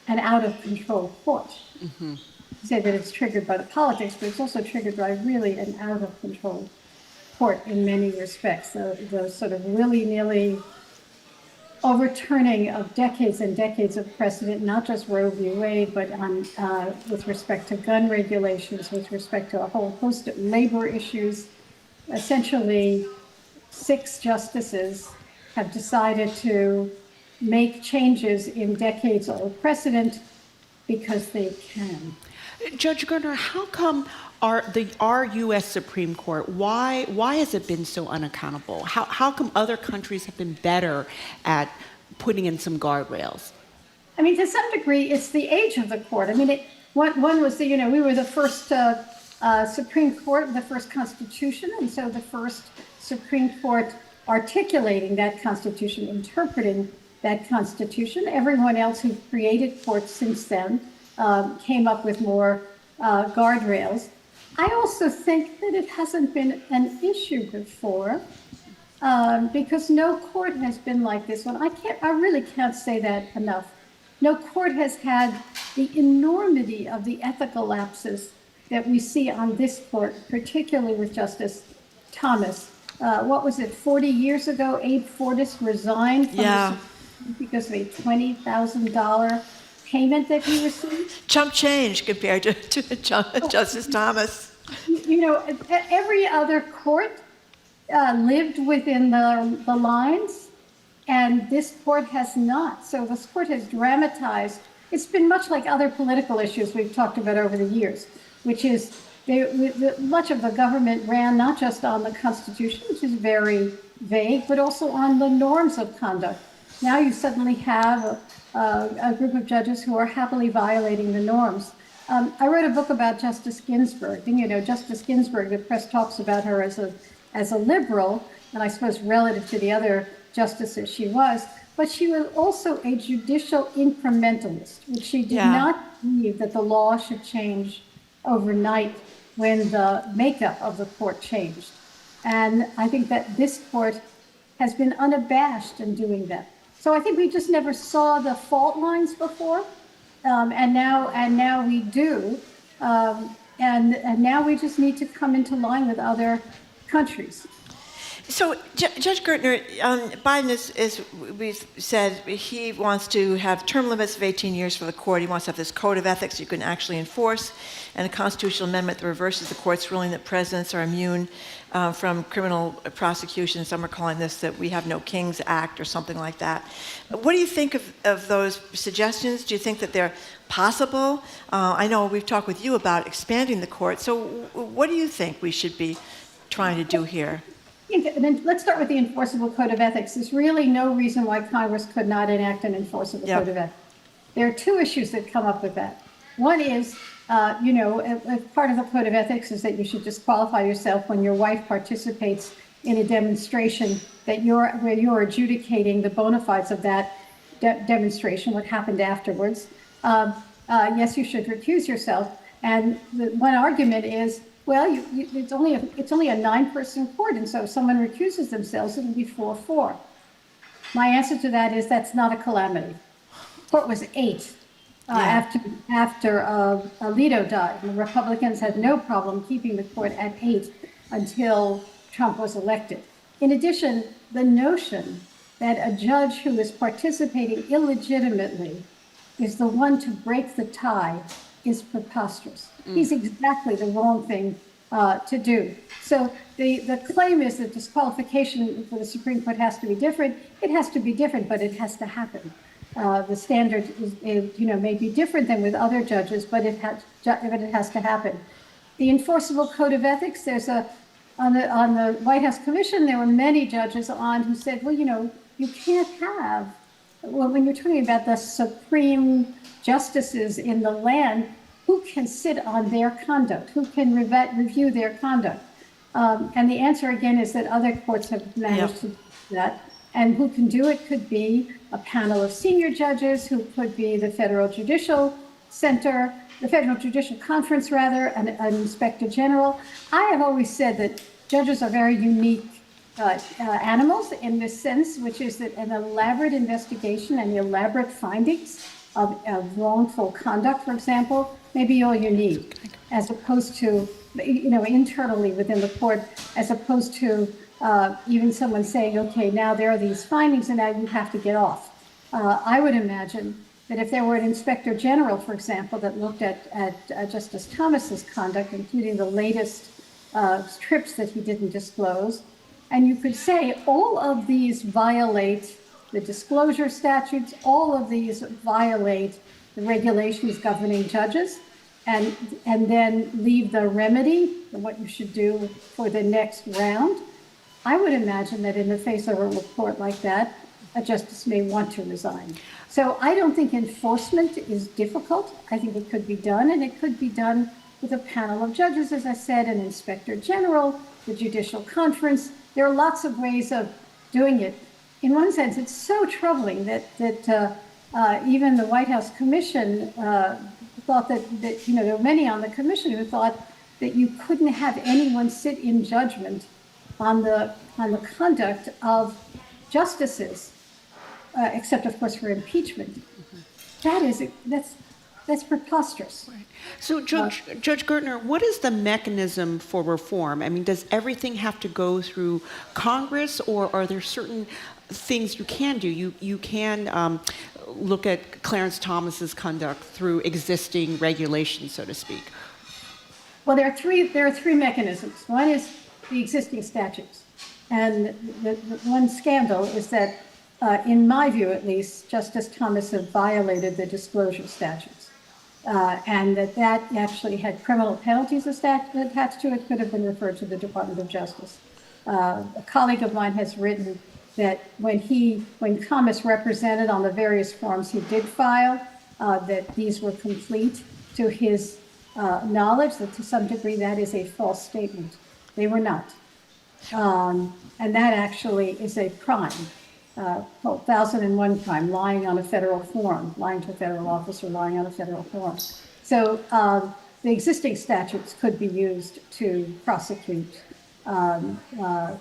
an out-of-control court. Mm-hmm. Say that it's triggered by the politics, but it's also triggered by really an out-of-control court in many respects. The sort of willy-nilly overturning of decades and decades of precedent, not just Roe v. Wade, but with respect to gun regulations, with respect to a whole host of labor issues. Essentially, 6 justices have decided to make changes in decades-old precedent because they can. Judge Gertner, how come our U.S. Supreme Court, why has it been so unaccountable? How come other countries have been better at putting in some guardrails? I mean, to some degree, it's the age of the court. I mean, one was we were the first Supreme Court, the first Constitution, and so the first Supreme Court articulating that Constitution, interpreting that Constitution. Everyone else who created courts since then came up with more guardrails. I also think that it hasn't been an issue before because no court has been like this one. I really can't say that enough. No court has had the enormity of the ethical lapses that we see on this court, particularly with Justice Thomas. What was it, 40 years ago, Abe Fortas resigned from the Supreme Court because of a $20,000 payment that he received? Chump change compared to Justice Thomas. You know, every other court lived within the lines, and this court has not. So this court has dramatized. It's been much like other political issues we've talked about over the years, which is much of the government ran not just on the Constitution, which is very vague, but also on the norms of conduct. Now you suddenly have a group of judges who are happily violating the norms. I wrote a book about Justice Ginsburg, and you know, Justice Ginsburg, the press talks about her as a liberal, and I suppose relative to the other justices she was, but she was also a judicial incrementalist, which she did not believe that the law should change overnight when the makeup of the court changed. And I think that this court has been unabashed in doing that. So I think we just never saw the fault lines before, and now we do, and now we just need to come into line with other countries. So, Judge Gertner, Biden as we said, he wants to have term limits of 18 years for the court. He wants to have this code of ethics you can actually enforce, and a constitutional amendment that reverses the court's ruling that presidents are immune from criminal prosecution. Some are calling this that we have no King's Act or something like that. What do you think of those suggestions? Do you think that they're possible? I know we've talked with you about expanding the court. So what do you think we should be trying to do here? Let's start with the enforceable code of ethics. There's really no reason why Congress could not enact an enforceable code of ethics. There are 2 issues that come up with that. One is, part of the code of ethics is that you should disqualify yourself when your wife participates in a demonstration where you're adjudicating the bona fides of that demonstration, what happened afterwards. Yes, you should recuse yourself. And one argument is, well, it's only a 9-person court, and so if someone recuses themselves, it'll be 4-4. My answer to that is that's not a calamity. The court was 8 after Alito died, and the Republicans had no problem keeping the court at 8 until Trump was elected. In addition, the notion that a judge who is participating illegitimately is the one to break the tie is preposterous. He's exactly the wrong thing to do. So the claim is that disqualification for the Supreme Court has to be different. It has to be different, but it has to happen. The standard may be different than with other judges, but it has to happen. The enforceable code of ethics, there's on the White House Commission, there were many judges on who said, well, you can't have, when you're talking about the supreme justices in the land, who can sit on their conduct? Who can review their conduct? And the answer again is that other courts have managed to do that. And who can do it could be a panel of senior judges, who could be the Federal Judicial Center, the Federal Judicial Conference, rather, an inspector general. I have always said that judges are very unique animals in this sense, which is that an elaborate investigation and elaborate findings of wrongful conduct, for example, may be all you need, as opposed to, internally within the court, as opposed to even someone saying, okay, now there are these findings and now you have to get off. I would imagine that if there were an inspector general, for example, that looked at Justice Thomas's conduct, including the latest trips that he didn't disclose, and you could say all of these violate the disclosure statutes, all of these violate the regulations governing judges, and then leave the remedy, what you should do for the next round. I would imagine that in the face of a report like that, a justice may want to resign. So I don't think enforcement is difficult. I think it could be done, and it could be done with a panel of judges, as I said, an inspector general, the judicial conference. There are lots of ways of doing it. In one sense, it's so troubling that even the White House Commission thought that there were many on the commission who thought that you couldn't have anyone sit in judgment on the conduct of justices, except of course for impeachment. That's preposterous. Right. So Judge Gertner, what is the mechanism for reform? I mean, does everything have to go through Congress, or are there certain things you can do? You can look at Clarence Thomas's conduct through existing regulations, so to speak. Well, there are three mechanisms. One is the existing statutes. And the one scandal is that, in my view at least, Justice Thomas had violated the disclosure statutes. And that actually had criminal penalties attached to it, could have been referred to the Department of Justice. A colleague of mine has written that when Thomas represented on the various forms he did file, that these were complete to his knowledge, that to some degree that is a false statement. They were not. And that actually is a crime, 1001 crime, lying on a federal form, lying to a federal officer, lying on a federal form. So the existing statutes could be used to prosecute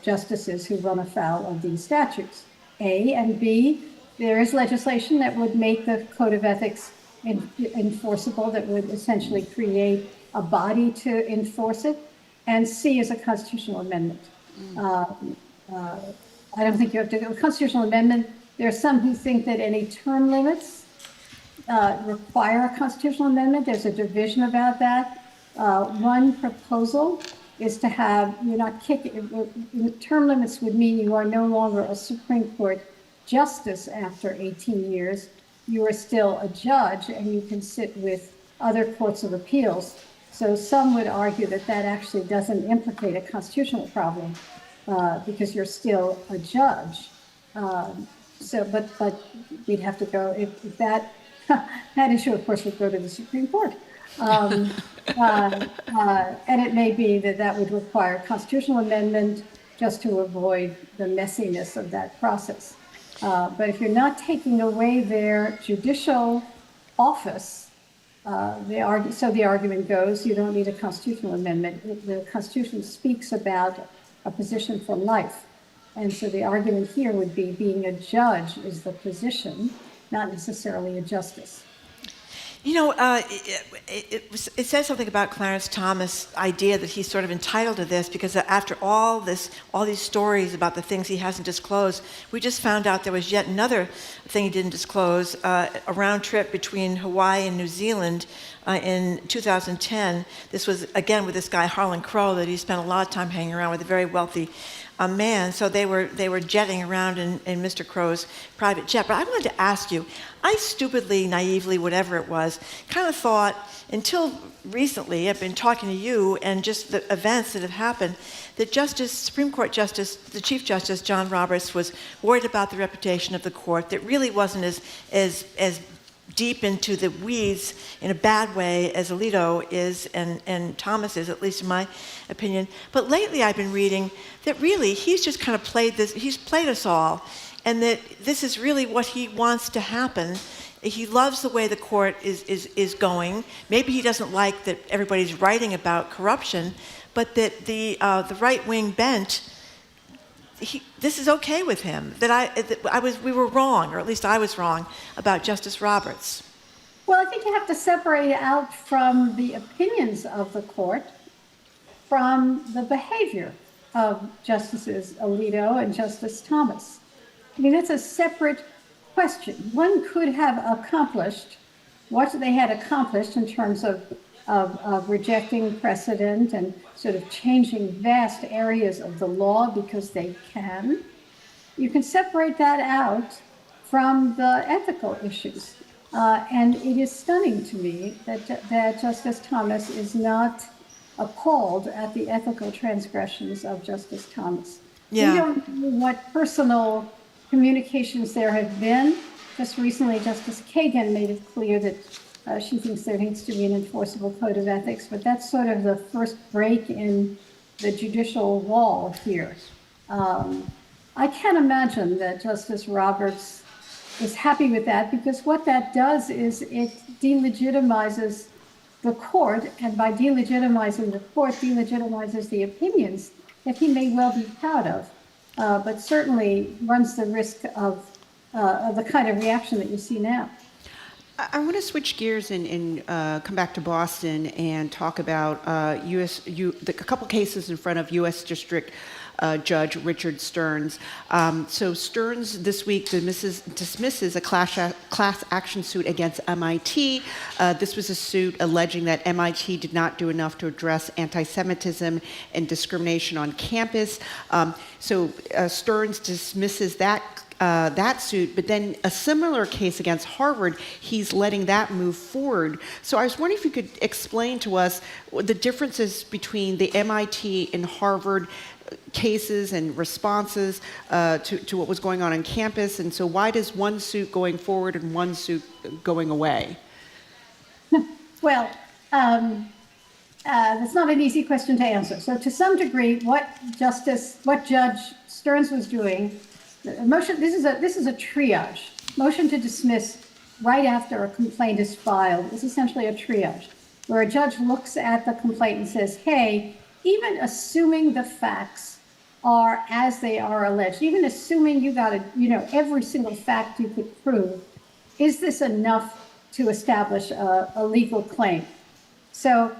justices who run afoul of these statutes. A, and B, there is legislation that would make the Code of Ethics enforceable, that would essentially create a body to enforce it. And C is a constitutional amendment. I don't think you have to go with constitutional amendment. There are some who think that any term limits require a constitutional amendment. There's a division about that. One proposal is to have, you're not kicking, term limits would mean you are no longer a Supreme Court justice after 18 years. You are still a judge, and you can sit with other courts of appeals. So some would argue that that actually doesn't implicate a constitutional problem because you're still a judge. But we'd have to go, if that issue, of course, would go to the Supreme Court. And it may be that would require a constitutional amendment just to avoid the messiness of that process. But if you're not taking away their judicial office, so the argument goes, you don't need a constitutional amendment. The Constitution speaks about a position for life. And so the argument here would be being a judge is the position, not necessarily a justice. You know, it says something about Clarence Thomas' idea that he's sort of entitled to this because after all these stories about the things he hasn't disclosed, we just found out there was yet another thing he didn't disclose, a round trip between Hawaii and New Zealand in 2010. This was, again, with this guy Harlan Crow that he spent a lot of time hanging around with, a very wealthy man. So they were jetting around in Mr. Crow's private jet. But I wanted to ask you, I stupidly, naively, whatever it was, kind of thought until recently, I've been talking to you and just the events that have happened, that Supreme Court Justice, the Chief Justice, John Roberts, was worried about the reputation of the court, that really wasn't as deep into the weeds in a bad way as Alito is and Thomas is, at least in my opinion. But lately I've been reading that really he's just kind of he's played us all, and that this is really what he wants to happen. He loves the way the court is going. Maybe he doesn't like that everybody's writing about corruption, but that the right-wing bent, this is okay with him. We were wrong, or at least I was wrong, about Justice Roberts. Well, I think you have to separate out from the opinions of the court from the behavior of Justices Alito and Justice Thomas. I mean, that's a separate question. One could have accomplished what they had accomplished in terms of rejecting precedent and sort of changing vast areas of the law because they can. You can separate that out from the ethical issues. And it is stunning to me that Justice Thomas is not appalled at the ethical transgressions of Justice Thomas. Yeah. We don't know what personal communications there have been. Just recently, Justice Kagan made it clear that she thinks there needs to be an enforceable code of ethics, but that's sort of the first break in the judicial wall here. I can't imagine that Justice Roberts is happy with that, because what that does is it delegitimizes the court, and by delegitimizing the court, delegitimizes the opinions that he may well be proud of, but certainly runs the risk of the kind of reaction that you see now. I want to switch gears and come back to Boston and talk about a couple cases in front of U.S. District Judge Richard Stearns. So Stearns this week dismisses a class action suit against MIT. This was a suit alleging that MIT did not do enough to address anti-Semitism and discrimination on campus. So Stearns dismisses that suit, but then a similar case against Harvard, he's letting that move forward. So I was wondering if you could explain to us the differences between the MIT and Harvard cases and responses to what was going on campus, and so why does one suit going forward and one suit going away? Well, that's not an easy question to answer. So to some degree, what Judge Stearns was doing, this is a triage. Motion to dismiss right after a complaint is filed is essentially a triage, where a judge looks at the complaint and says, hey, even assuming the facts are as they are alleged, even assuming you got every single fact you could prove, is this enough to establish a legal claim? So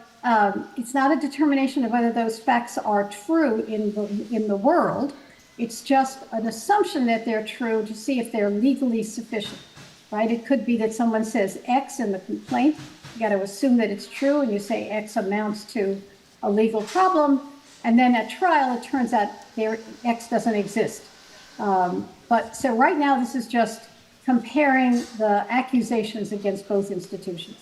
it's not a determination of whether those facts are true in the world. It's just an assumption that they're true to see if they're legally sufficient, right? It could be that someone says X in the complaint. You got to assume that it's true, and you say X amounts to a legal problem, and then at trial it turns out X doesn't exist. But so right now this is just comparing the accusations against both institutions.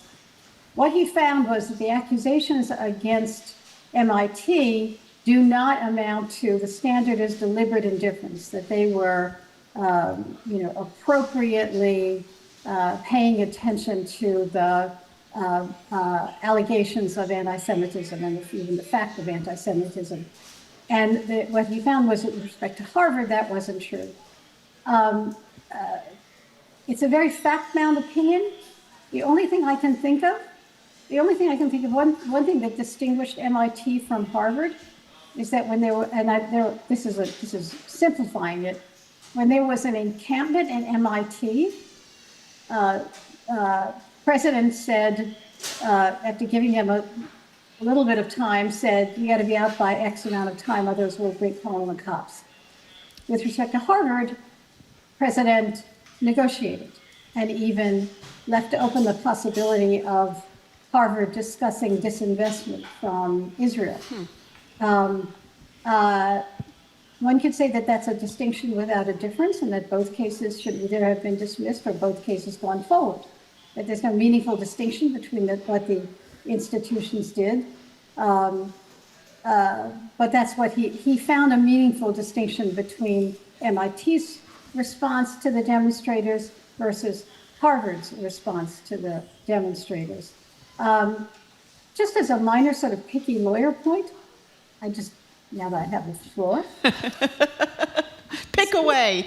What he found was that the accusations against MIT do not amount to, the standard is deliberate indifference, that they were appropriately paying attention to the allegations of anti-Semitism and even the fact of anti-Semitism. And what he found was that with respect to Harvard, that wasn't true. It's a very fact-bound opinion. The only thing I can think of, one thing that distinguished MIT from Harvard is that when there were, this is simplifying it, when there was an encampment in MIT, president said, after giving him a little bit of time, said, you got to be out by X amount of time, others will call the cops. With respect to Harvard, president negotiated and even left open the possibility of Harvard discussing disinvestment from Israel. One could say that that's a distinction without a difference, and that both cases should either have been dismissed or both cases gone forward. That there's no meaningful distinction between what the institutions did. But that's what he found a meaningful distinction between MIT's response to the demonstrators versus Harvard's response to the demonstrators. Just as a minor sort of picky lawyer point, now that I have the floor. Pick away.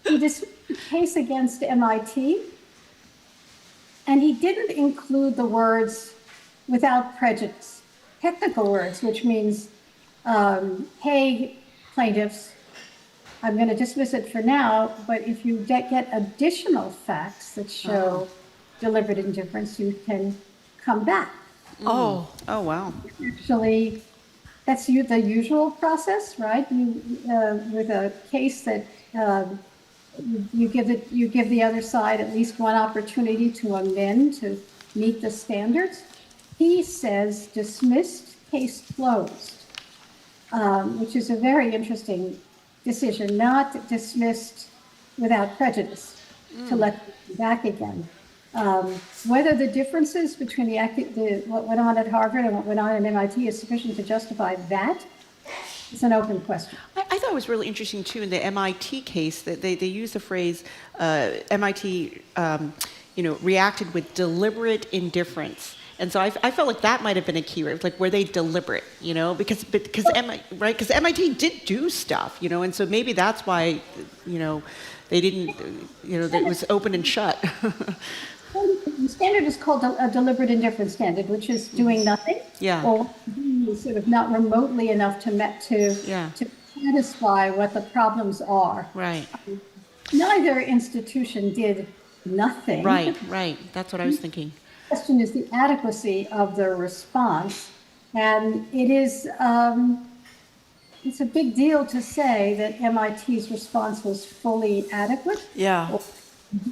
He dismissed the case against MIT, and he didn't include the words without prejudice, technical words, which means, hey, plaintiffs, I'm going to dismiss it for now, but if you get additional facts that show deliberate indifference, you can come back. Oh, wow. Actually, that's the usual process, right? With a case that you give the other side at least one opportunity to amend to meet the standards. He says dismissed, case closed, which is a very interesting decision, not dismissed without prejudice, to let them back again. Whether the differences between what went on at Harvard and what went on at MIT is sufficient to justify that, it's an open question. I thought it was really interesting, too, in the MIT case, that they use the phrase, MIT reacted with deliberate indifference. And so I felt like that might have been a key word, like were they deliberate, because MIT did do stuff, and so maybe that's why, they didn't, it was open and shut. The standard is called a deliberate indifference standard, which is doing nothing, or sort of not remotely enough to satisfy what the problems are. Right. Neither institution did nothing. Right. That's what I was thinking. The question is the adequacy of the response, and it is it's a big deal to say that MIT's response was fully adequate. Yeah.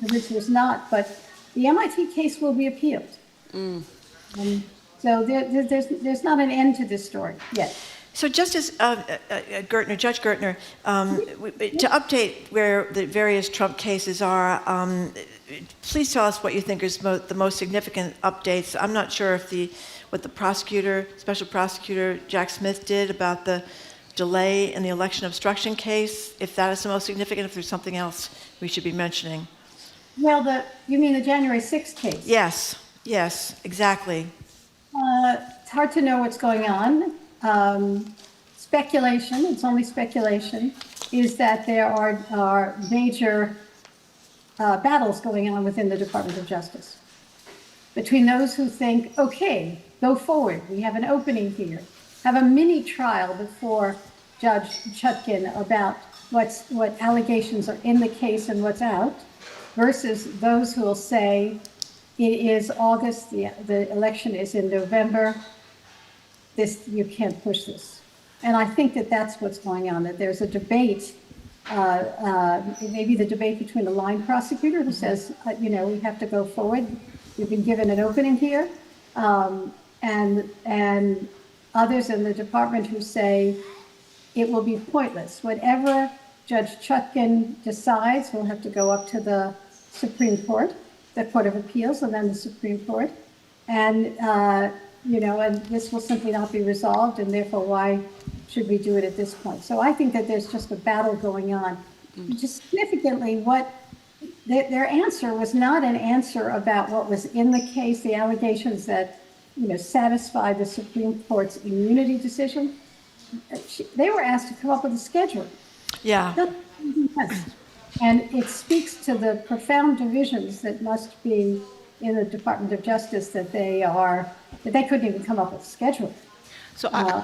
Which was not, but the MIT case will be appealed. So there's not an end to this story yet. So Justice Gertner, Judge Gertner, to update where the various Trump cases are, please tell us what you think is the most significant updates. I'm not sure if what the special prosecutor Jack Smith did about the delay in the election obstruction case, if that is the most significant, if there's something else we should be mentioning. Well, you mean the January 6th case? Yes, exactly. It's hard to know what's going on. Speculation, it's only speculation, is that there are major battles going on within the Department of Justice. Between those who think, okay, go forward, we have an opening here, have a mini trial before Judge Chutkan about what allegations are in the case and what's out, versus those who will say it is August, the election is in November, you can't push this. And I think that that's what's going on, that there's a debate, maybe the debate between the line prosecutor who says, we have to go forward, we've been given an opening here, and others in the department who say it will be pointless. Whatever Judge Chutkan decides will have to go up to the Supreme Court, the Court of Appeals, and then the Supreme Court. And, and this will simply not be resolved, and therefore why should we do it at this point? So I think that there's just a battle going on. Just significantly, their answer was not an answer about what was in the case, the allegations that, satisfied the Supreme Court's immunity decision. They were asked to come up with a schedule. Yeah. And it speaks to the profound divisions that must be in the Department of Justice that they couldn't even come up with a schedule. So I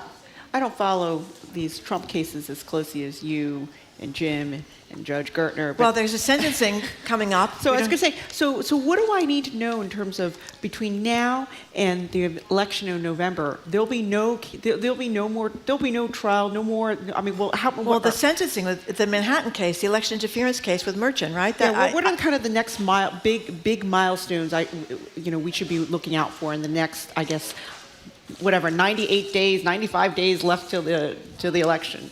don't follow these Trump cases as closely as you, and Jim and Judge Gertner. Well, there's a sentencing coming up. So I was going to say, so what do I need to know in terms of between now and the election in November? There'll be no trial, no more. I mean, well, the sentencing, the Manhattan case, the election interference case with Merchant, right? What are kind of the next big milestones we should be looking out for in the next, I guess, 98 days, 95 days left till the election?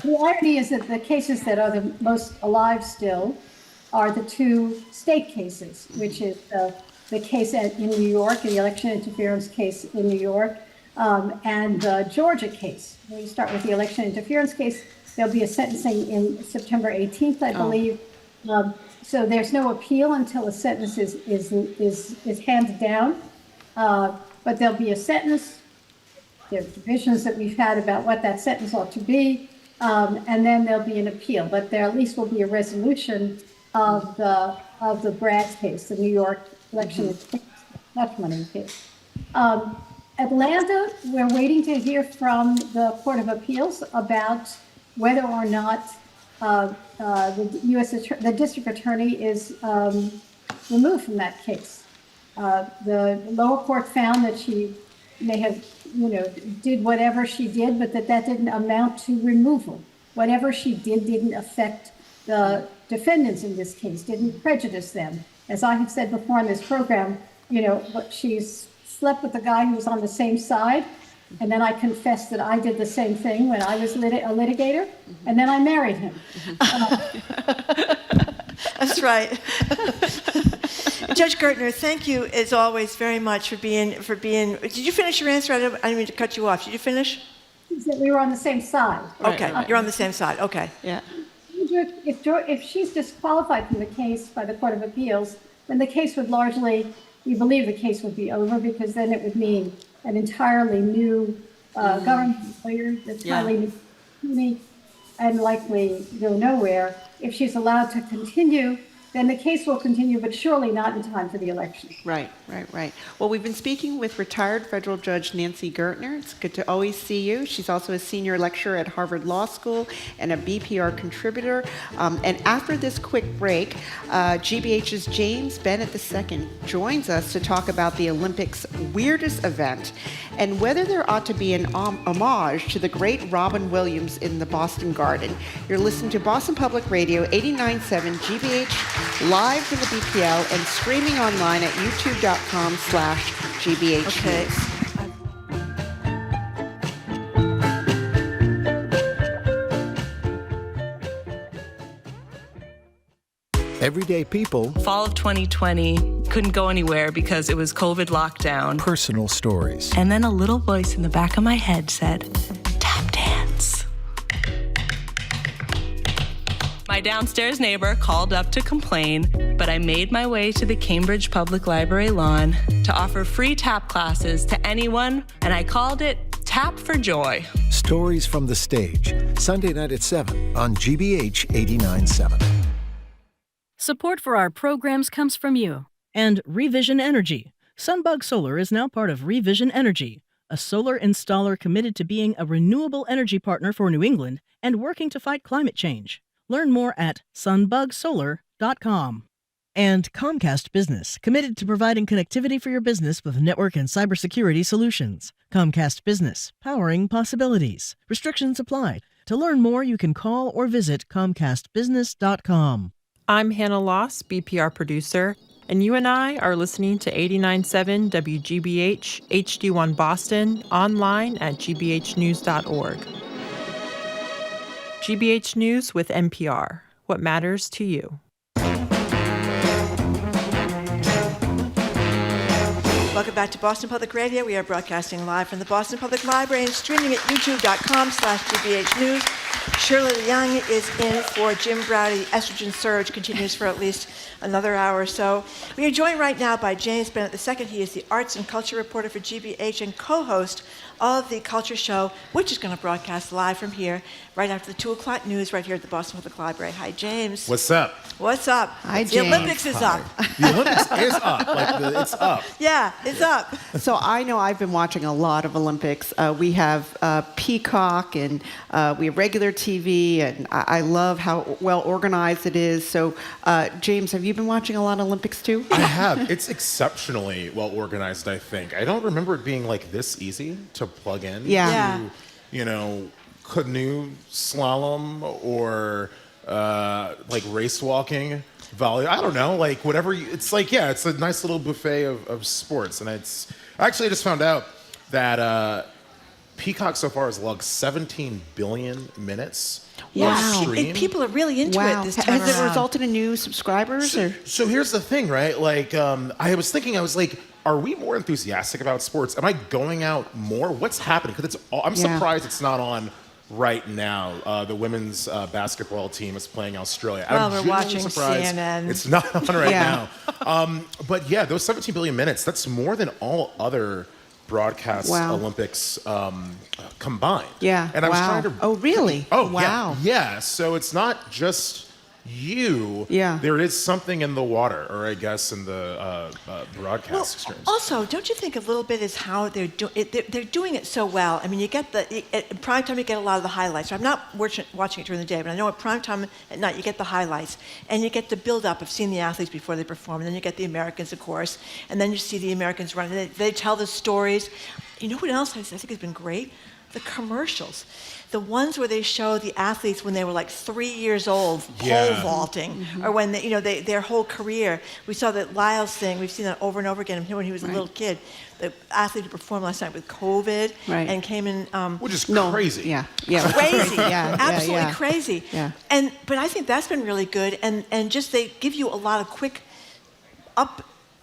The irony is that the cases that are the most alive still are the two state cases, which is the case in New York, the election interference case in New York, and the Georgia case. When you start with the election interference case, there'll be a sentencing in September 18th, I believe. So there's no appeal until a sentence is handed down. But there'll be a sentence. There are divisions that we've had about what that sentence ought to be. And then there'll be an appeal, but there at least will be a resolution of the Bragg's case, the New York election money case. Atlanta, we're waiting to hear from the Court of Appeals about whether or not the district attorney is removed from that case. The lower court found that she may have did whatever she did, but that didn't amount to removal. Whatever she did didn't affect the defendants in this case, didn't prejudice them. As I have said before in this program, she's slept with the guy who was on the same side, and then I confessed that I did the same thing when I was a litigator, and then I married him. That's right. Judge Gertner, thank you as always very much for being. Did you finish your answer? I didn't mean to cut you off. Did you finish? That we were on the same side. Okay, you're on the same side. Okay. Yeah. If she's disqualified from the case by the Court of Appeals, then the case would we believe the case would be over, because then it would mean an entirely new government lawyer, entirely new, and likely go nowhere. If she's allowed to continue, then the case will continue, but surely not in time for the election. Right. Well, we've been speaking with retired federal judge Nancy Gertner. It's good to always see you. She's also a senior lecturer at Harvard Law School and a BPR contributor. And after this quick break, GBH's James Bennett II joins us to talk about the Olympics' weirdest event and whether there ought to be an homage to the great Robin Williams in the Boston Garden. You're listening to Boston Public Radio 89.7 GBH, live from the BPL and streaming online at youtube.com/GBH News. Everyday people. Fall of 2020, couldn't go anywhere because it was COVID lockdown. Personal stories. And then a little voice in the back of my head said, tap dance. My downstairs neighbor called up to complain, but I made my way to the Cambridge Public Library lawn to offer free tap classes to anyone, and I called it Tap for Joy. Stories from the stage, Sunday night at 7 on GBH 89.7. Support for our programs comes from you. And Revision Energy. Sunbug Solar is now part of Revision Energy, a solar installer committed to being a renewable energy partner for New England and working to fight climate change. Learn more at sunbugsolar.com. And Comcast Business, committed to providing connectivity for your business with network and cybersecurity solutions. Comcast Business, powering possibilities. Restrictions apply. To learn more, you can call or visit comcastbusiness.com. I'm Hannah Loss, BPR producer, and you and I are listening to 89.7 WGBH HD1 Boston, online at gbhnews.org. GBH News with NPR. What matters to you? Welcome back to Boston Public Radio. We are broadcasting live from the Boston Public Library and streaming at youtube.com/GBH News. Shirley Young is in for Jim Browdy. Estrogen surge continues for at least another hour or so. We are joined right now by James Bennett II. He is the arts and culture reporter for GBH and co-host of the Culture Show, which is going to broadcast live from here right after the 2 o'clock news right here at the Boston Public Library. Hi, James. What's up? What's up? Hi, The James. Olympics is up. The Olympics is up. It's up. Yeah, it's up. So I know I've been watching a lot of Olympics. We have Peacock, and we have regular TV, and I love how well organized it is. So, James, have you been watching a lot of Olympics too? I have. It's exceptionally well organized, I think. I don't remember it being like this easy to plug in to, canoe slalom or like race walking, volley. I don't know, like whatever. It's like, it's a nice little buffet of sports. And it's actually, I just found out that Peacock so far has logged 17 billion minutes. Wow. And people are really into it this time Has it around. resulted in new subscribers? So here's the thing, right? Like, I was like, are we more enthusiastic about sports? Am I going out more? What's happening? Because I'm surprised it's not on right now. The women's basketball team is playing Australia. Well, I'm we're genuinely watching surprised CNN. it's not on right now. But yeah, those 17 billion minutes, that's more than all other broadcast Olympics combined. Yeah. And I was trying to... Oh, really? Oh, wow. Yeah. So it's not just you. Yeah. There is something in the water, or I guess in the broadcast streams. Also, don't you think a little bit is how they're doing it? They're doing it so well. I mean, you get at prime time, you get a lot of the highlights. I'm not watching it during the day, but I know at prime time at night, you get the highlights. And you get the build-up of seeing the athletes before they perform. And then you get the Americans, of course. And then you see the Americans run. And they tell the stories. You know what else I think has been great? The commercials. The ones where they show the athletes when they were like 3 years old, pole vaulting, or when their whole career. We saw that Lyle's thing. We've seen that over and over again. When he was a little kid, the athlete who performed last night with COVID and came in, which is crazy. Crazy, absolutely yeah. crazy. Yeah. But I think that's been really good. And just they give you a lot of quick,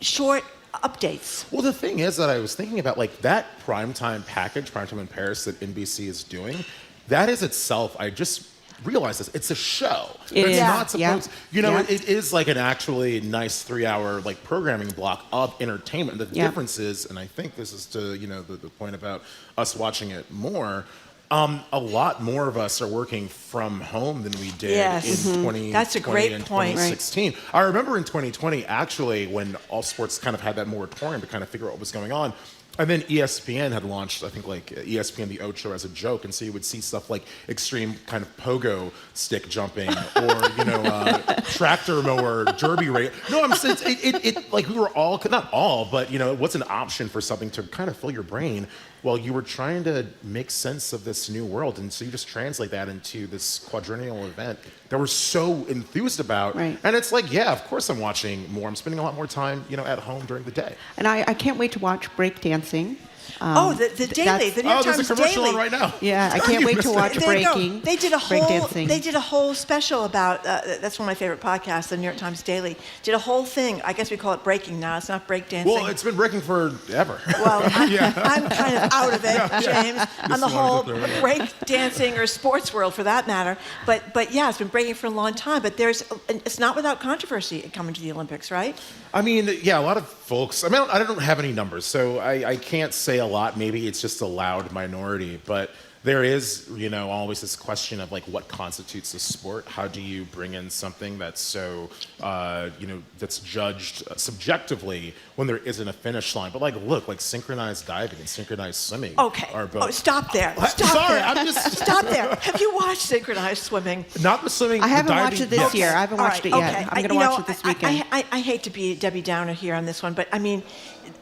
short updates. Well, the thing is that I was thinking about like that primetime package, Primetime in Paris that NBC is doing. That is itself, I just realized this, it's a show. It's not supposed, it is like an actually nice 3-hour like programming block of entertainment. The difference is, and I think this is to, the point about us watching it more, a lot more of us are working from home than we did in 2020 That's a great and point. 2016. I remember in 2020, actually, when all sports kind of had that moratorium to kind of figure out what was going on. And then ESPN had launched, I think, like ESPN The Ocho as a joke, and so you would see stuff like extreme kind of pogo stick jumping, or tractor mower derby race. No, I'm saying it like we were all, not all, but it was an option for something to kind of fill your brain while you were trying to make sense of this new world, and so you just translate that into this quadrennial event that we're so enthused about. Right. And it's like, yeah, of course I'm watching more. I'm spending a lot more time, at home during the day. And I can't wait to watch breakdancing. The daily, the New York there's Times a commercial Daily. on right now. Yeah, I can't wait to watch breaking. They did a breakdancing. They did a whole special about. That's one of my favorite podcasts. The New York Times Daily did a whole thing. I guess we call it breaking now. It's not breakdancing. Well, it's been breaking forever. Well, I'm kind of out of it, James, on the whole breakdancing or sports world, for that matter. But yeah, it's been breaking for a long time. But it's not without controversy coming to the Olympics, right? I mean, yeah, a lot of folks. I mean, I don't have any numbers, so I can't say a lot. Maybe it's just a loud minority, but there is, always this question of like what constitutes a sport. How do you bring in something that's so, that's judged subjectively when there isn't a finish line? But look, synchronized diving and synchronized swimming are both. Oh, stop there. Stop there. Have you watched synchronized swimming? Not the swimming. I haven't the diving, watched it this year. I haven't watched it yet. I'm going to watch it this weekend. I hate to be Debbie Downer here on this one, but I mean,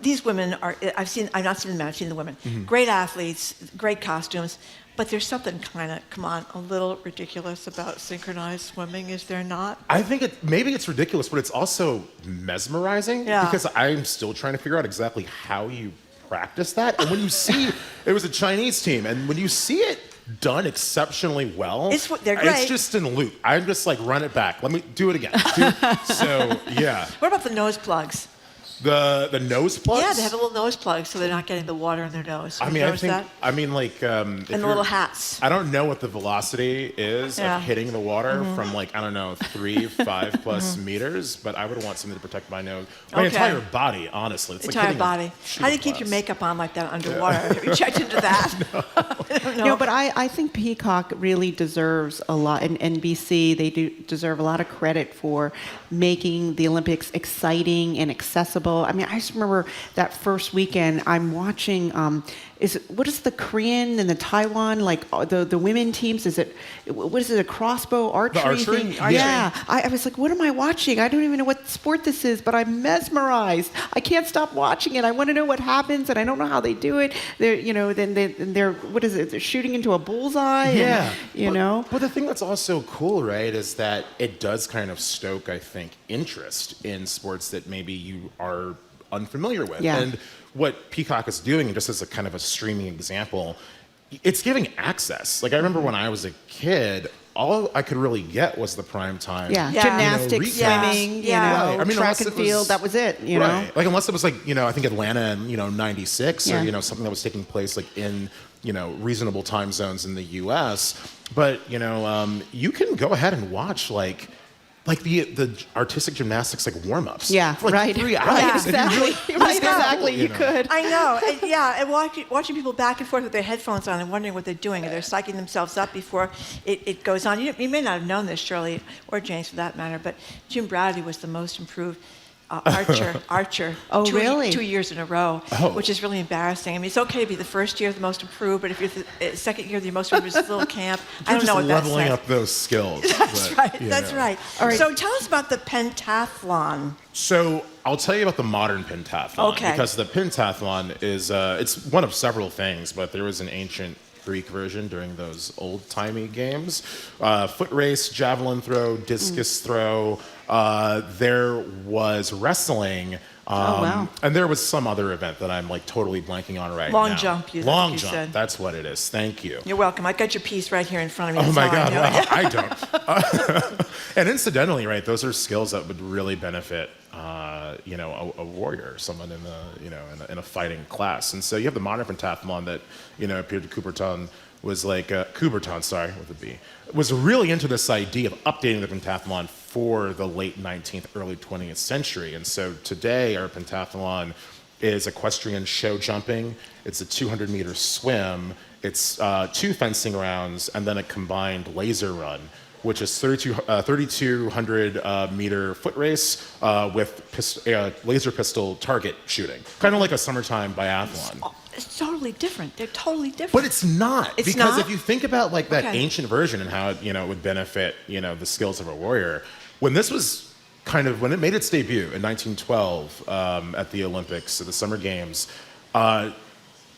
these women are. I've not seen the men. I've seen the women. Mm-hmm. Great athletes, great costumes. But there's something kind of, a little ridiculous about synchronized swimming, is there not? I think maybe it's ridiculous, but it's also mesmerizing because I'm still trying to figure out exactly how you practice that. And when you see, it was a Chinese team, and when you see it done exceptionally well, they're great. It's just in loop. I'm just like, run it back. Let me do it again. So, yeah. What about the nose plugs? The nose plugs? Yeah, they have a little nose plug so they're not getting the water in their nose. And the little hats. I don't know what the velocity is of hitting the water from 3, 5 plus meters, but I would want something to protect my nose. My entire body, honestly. It's entire body. How do you keep your makeup on like that underwater? Have you checked into that? No, but I think Peacock really deserves a lot, and NBC, they do deserve a lot of credit for making the Olympics exciting and accessible people. I mean, I just remember that first weekend. I'm watching. What is the Korean and the Taiwan, like the women teams? What is it? A crossbow archery thing? Yeah. I was like, what am I watching? I don't even know what sport this is, but I'm mesmerized. I can't stop watching it. I want to know what happens, and I don't know how they do it. They're what is it? They're shooting into a bullseye. Yeah. And, But the thing that's also cool, right, is that it does kind of stoke, I think, interest in sports that maybe you are unfamiliar with. Yeah. And what Peacock is doing, just as a kind of a streaming example, it's giving access. Like I remember when I was a kid, all I could really get was the prime time. Yeah, gymnastics, swimming, track and field. That was it. You know, like unless it was like I think Atlanta in '96 or something that was taking place like in reasonable time zones in the U.S. But you can go ahead and watch like the artistic gymnastics like warm-ups. Yeah, for like 3 hours. Right, exactly. Exactly. You could. I know. And watching people back and forth with their headphones on and wondering what they're doing, and they're psyching themselves up before it goes on. You may not have known this, Shirley, or James for that matter, but Jim Browdy was the most improved archer. Oh, really? 2 years in a row, which is really embarrassing. I mean, it's okay to be the first year the most improved, but if you're the second year the most improved, it's a little camp. I don't know what that says. Leveling up those skills. That's right. That's right. All right. So tell us about the pentathlon. So I'll tell you about the modern pentathlon. Okay. Because the pentathlon is it's one of several things, but there was an ancient Greek version during those old-timey games. Foot race, javelin throw, discus throw. There was wrestling. Wow. And there was some other event that I'm like totally blanking on right now. Long jump. Long jump. Said. That's what it is. Thank you. You're welcome. I got your piece right here in front of me. Oh my God. Well, I don't. And incidentally, right, those are skills that would really benefit a warrior, someone in the in a fighting class. And so you have the modern pentathlon that Peter Coubertin was like Coubertin, sorry, with a B, was really into this idea of updating the pentathlon for the late 19th, early 20th century. And so today our pentathlon is equestrian show jumping. It's a 200-meter swim. It's 2 fencing rounds and then a combined laser run, which is 3,200 meter foot race with laser pistol target shooting. Kind of like a summertime biathlon. It's totally different. They're totally different. But it's not. It's because not? If you think about like that ancient version and how it would benefit the skills of a warrior, when this was when it made its debut in 1912 at the Olympics, at the Summer Games,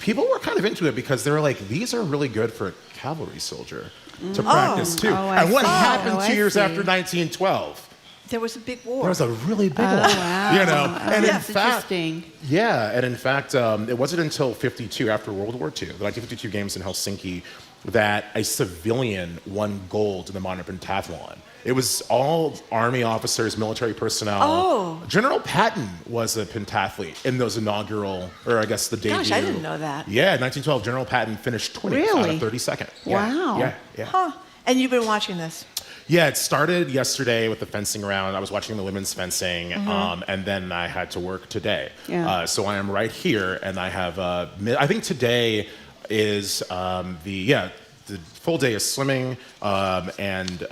people were kind of into it because they were like, these are really good for a cavalry soldier to practice too. And what happened 2 years after 1912? There was a big war. There was a really big war. Wow. And That's interesting. And in fact, it wasn't until 52, after World War II, the 1952 Games in Helsinki, that a civilian won gold in the modern pentathlon. It was all Army officers, military personnel. Oh. General Patton was a pentathlete in those inaugural, or I guess the debut. Gosh, I didn't know that. Yeah, in 1912, General Patton finished 20th out of 32nd. Wow. Yeah. Huh. And you've been watching this? Yeah, it started yesterday with the fencing round. I was watching the women's fencing, and then I had to work today. Yeah. So I am right here, and I have, I think today is the full day is swimming and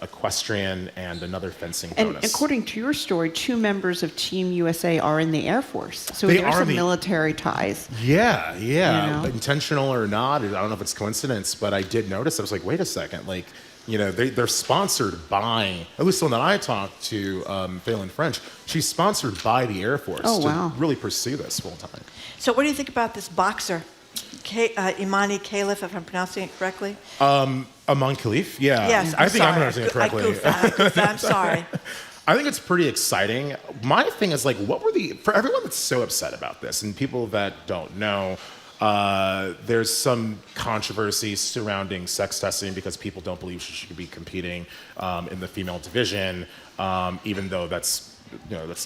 equestrian and another fencing bonus. And according to your story, 2 members of Team USA are in the Air Force. So They there's are some the- military ties. Yeah. You know? Intentional or not, I don't know if it's coincidence, but I did notice, I was like, wait a second, like, they're sponsored by, at least the one that I talked to, Phelan French, she's sponsored by the Air Force to really pursue this full time. So what do you think about this boxer, Imani Khalif, if I'm pronouncing it correctly? Aman Khalif, yeah. Yes, I think I'm pronouncing it correctly. I goofed. I'm sorry. I think it's pretty exciting. My thing is like, for everyone that's so upset about this and people that don't know, there's some controversy surrounding sex testing because people don't believe she should be competing in the female division, even though that's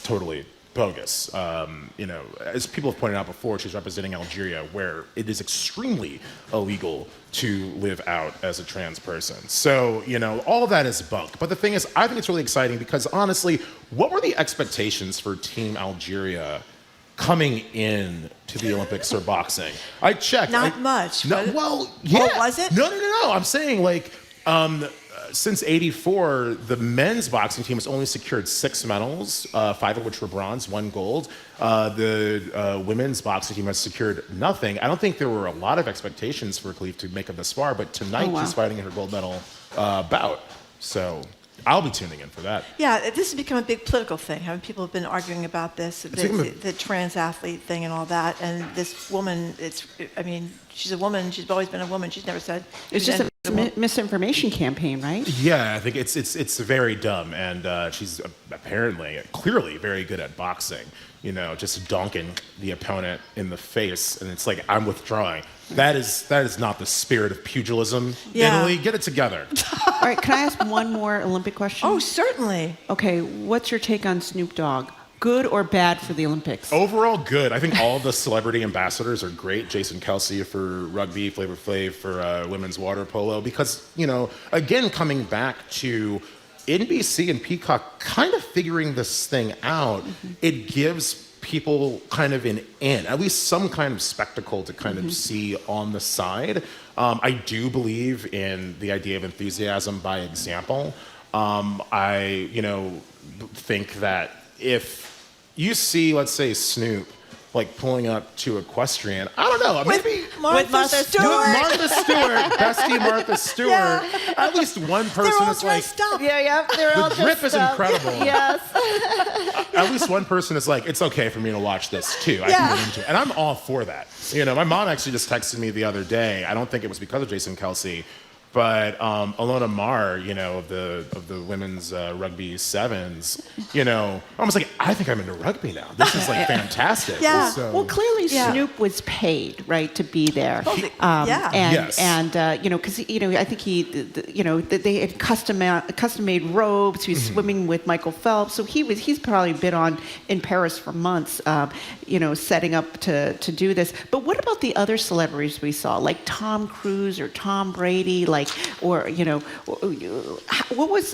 totally bogus. As people have pointed out before, she's representing Algeria, where it is extremely illegal to live out as a trans person. So, all of that is bunk. But the thing is, I think it's really exciting because honestly, what were the expectations for Team Algeria coming in to the Olympics for boxing? I checked. Not much. No, well, yeah. Oh, was it? No. I'm saying like, since '84, the men's boxing team has only secured 6 medals, 5 of which were bronze, 1 gold. The women's boxing team has secured nothing. I don't think there were a lot of expectations for Khalif to make it this far, but tonight she's fighting in her gold medal bout. So I'll be tuning in for that. Yeah, this has become a big political thing. People have been arguing about this, the trans athlete thing and all that. And this woman, she's a woman. She's always been a woman. She's never said. It's just a misinformation campaign, right? Yeah, I think it's very dumb, and she's clearly very good at boxing. Just donking the opponent in the face, and it's like, I'm withdrawing. That is not the spirit of pugilism. Yeah. Italy, get it together. All right, can I ask one more Olympic question? Oh, certainly. Okay, what's your take on Snoop Dogg? Good or bad for the Olympics? Overall, good. I think all the celebrity ambassadors are great. Jason Kelsey for rugby, Flavor Flav for women's water polo. Because, again, coming back to NBC and Peacock kind of figuring this thing out, it gives people kind of at least some kind of spectacle to kind of see on the side. I do believe in the idea of enthusiasm by example. I think that if you see, let's say, Snoop pulling up to equestrian, I don't know, maybe with Martha Stewart. Bestie Martha Stewart. Yeah. At least one person They're all is like, up. They're all the grip is incredible. Yes. At least one person is like, it's okay for me to watch this too. I can get into it, and I'm all for that. My mom actually just texted me the other day. I don't think it was because of Jason Kelsey, but Alona Mar, of the women's rugby sevens, I was like, I think I'm into rugby now. This is fantastic. Yeah. So, well, clearly Snoop was paid, right, to be there. Yeah. Because I think they had custom-made robes. He was swimming with Michael Phelps, so he's probably been on in Paris for months, setting up to do this. But what about the other celebrities we saw, like Tom Cruise or Tom Brady, what was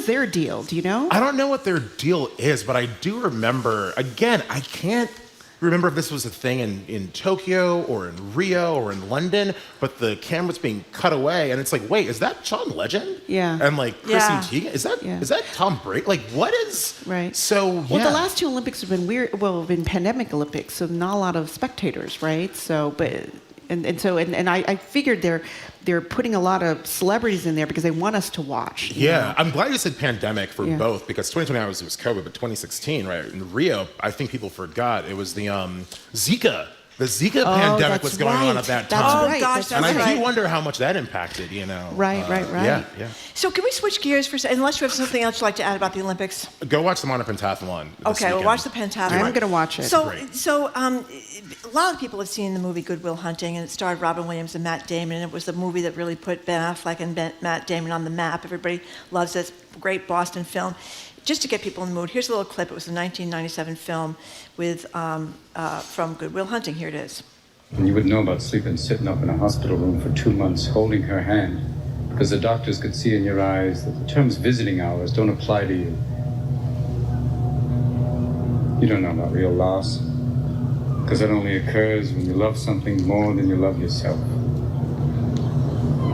their deal? Do you know? I don't know what their deal is, but I do remember, again, I can't remember if this was a thing in Tokyo or in Rio or in London, but the camera's being cut away, and it's like, wait, is that John Legend? Yeah. And Chrissy Teigen? Is that Tom Brady? What is? Right. So, yeah. Well, the last 2 Olympics have been weird. Well, have been pandemic Olympics, so not a lot of spectators, right? So, but. And I figured they're putting a lot of celebrities in there because they want us to watch. Yeah, I'm glad you said pandemic for both, because 2020 it was COVID, but 2016, right, in Rio, I think people forgot, it was the Zika. The Zika pandemic was going on at that time. Oh, gosh, and I do wonder how much that impacted, Right. Yeah. So can we switch gears for a second, unless you have something else you'd like to add about the Olympics? Go watch the Mono Pentathlon. Okay, we'll watch the pentathlon. I'm going to watch it. So a lot of people have seen the movie Good Will Hunting, and it starred Robin Williams and Matt Damon, and it was the movie that really put Ben Affleck and Matt Damon on the map. Everybody loves this great Boston film. Just to get people in the mood, here's a little clip. It was a 1997 film from Good Will Hunting. Here it is. And you would know about sleeping sitting up in a hospital room for 2 months holding her hand, because the doctors could see in your eyes that the terms visiting hours don't apply to you. You don't know about real loss, because that only occurs when you love something more than you love yourself.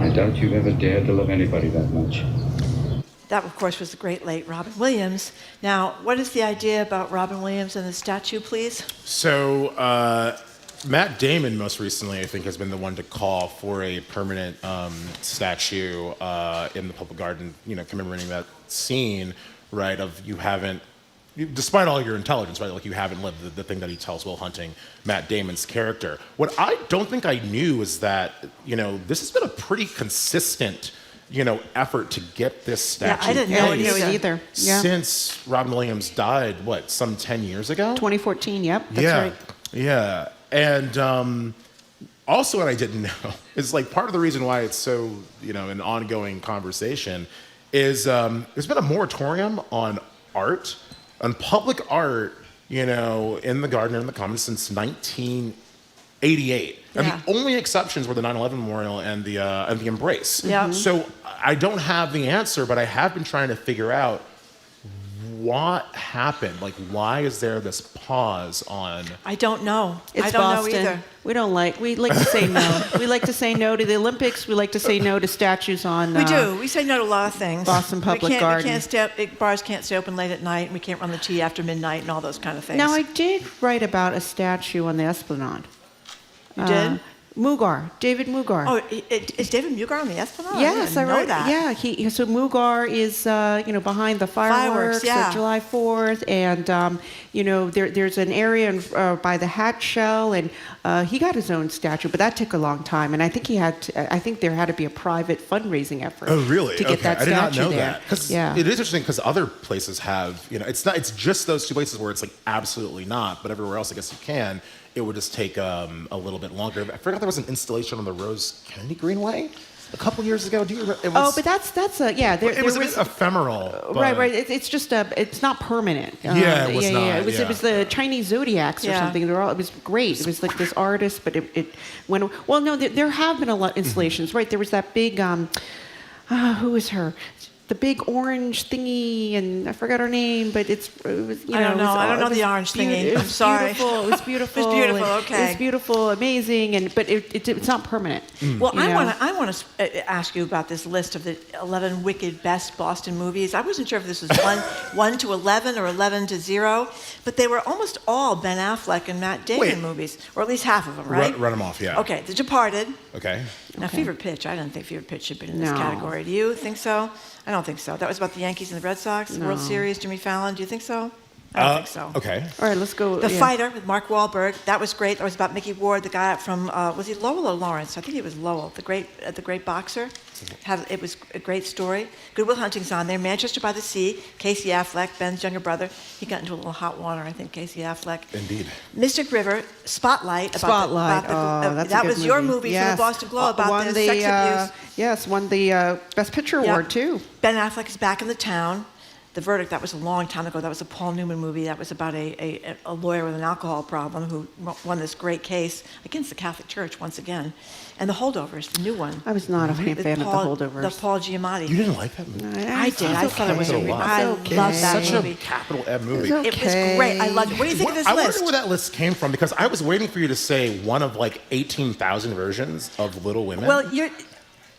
I doubt you've ever dared to love anybody that much. That, of course, was the great late Robin Williams. Now, what is the idea about Robin Williams and the statue, please? So, Matt Damon, most recently, I think, has been the one to call for a permanent statue in the public garden, commemorating that scene, right, of despite all your intelligence, right, you haven't lived the thing that he tells Will Hunting, Matt Damon's character. What I don't think I knew is that, this has been a pretty consistent effort to get this statue. Yeah, I didn't know it either. Yeah. Since Robin Williams died, some 10 years ago? 2014, yep, that's right. Yeah, and also what I didn't know is part of the reason why it's so, an ongoing conversation is there's been a moratorium on art, on public art, in the garden and in the commons since 1988. And the only exceptions were the 9/11 memorial and the Embrace. Yeah. So I don't have the answer, but I have been trying to figure out what happened? Like, why is there this pause on? I don't know. It's I don't Boston. know either. We like to say no. We like to say no to the Olympics. We like to say no to statues on. We do. We say no to a lot of things. Boston Public Garden. Bars can't stay open late at night. And we can't run the tea after midnight and all those kind of things. Now, I did write about a statue on the Esplanade. You did? Mugar, David Mugar. Oh, is David Mugar on the Esplanade? Yes, I I didn't know wrote that. Yeah, so Mugar is behind the fireworks yeah. of July 4th, and there's an area by the Hat Shell, and he got his own statue, but that took a long time, and I think there had to be a private fundraising effort. Oh, really? To get that statue I did not know there. that. Yeah. It is interesting because other places have, it's just those two places where it's like absolutely not, but everywhere else I guess you can. It would just take a little bit longer. I forgot there was an installation on the Rose Kennedy Greenway a couple years ago. But that's It was ephemeral. Right. It's just it's not permanent. It was not. It was the Chinese zodiacs or something. It was great. It was like this artist, but it went. Well, no, there have been a lot of installations. Right. There was that big. Who was her? The big orange thingy, and I forgot her name, but it was, I don't know. I don't know the orange thingy. I'm sorry. It was beautiful. It was beautiful. Okay. It was beautiful, amazing, but it's not permanent. Well, I want to ask you about this list of the 11 wicked best Boston movies. I wasn't sure if this was 1 to 11 or 11 to 0, but they were almost all Ben Affleck and Matt Damon movies, or at least half of them, right? Run them off, yeah. Okay, The Departed. Okay. Now, Fever Pitch. I didn't think Fever Pitch should have been in this category. Do you think so? I don't think so. That was about the Yankees and the Red Sox, World Series, Jimmy Fallon. Do you think so? I don't think so. Okay. All right, let's go. The Fighter with Mark Wahlberg. That was great. That was about Mickey Ward, the guy from, was he Lowell or Lawrence? I think he was Lowell, the great boxer. It was a great story. Good Will Hunting's on there. Manchester by the Sea. Casey Affleck, Ben's younger brother. He got into a little hot water, I think, Casey Affleck. Indeed. Mystic River, Spotlight. That's that was your movie for the Boston Globe about the sex abuse. Yes, won the Best Picture award, too. Ben Affleck is back in the town. The Verdict, that was a long time ago. That was a Paul Newman movie. That was about a lawyer with an alcohol problem who won this great case against the Catholic Church once again. And The Holdovers, the new one. I was not a fan of The Holdovers. The Paul Giamatti. You didn't like that movie? I did. I thought it was I loved that Such movie. a capital M movie. It was great. I loved it. What do you think of this I list? wonder where that list came from because I was waiting for you to say one of like 18,000 versions of Little Women.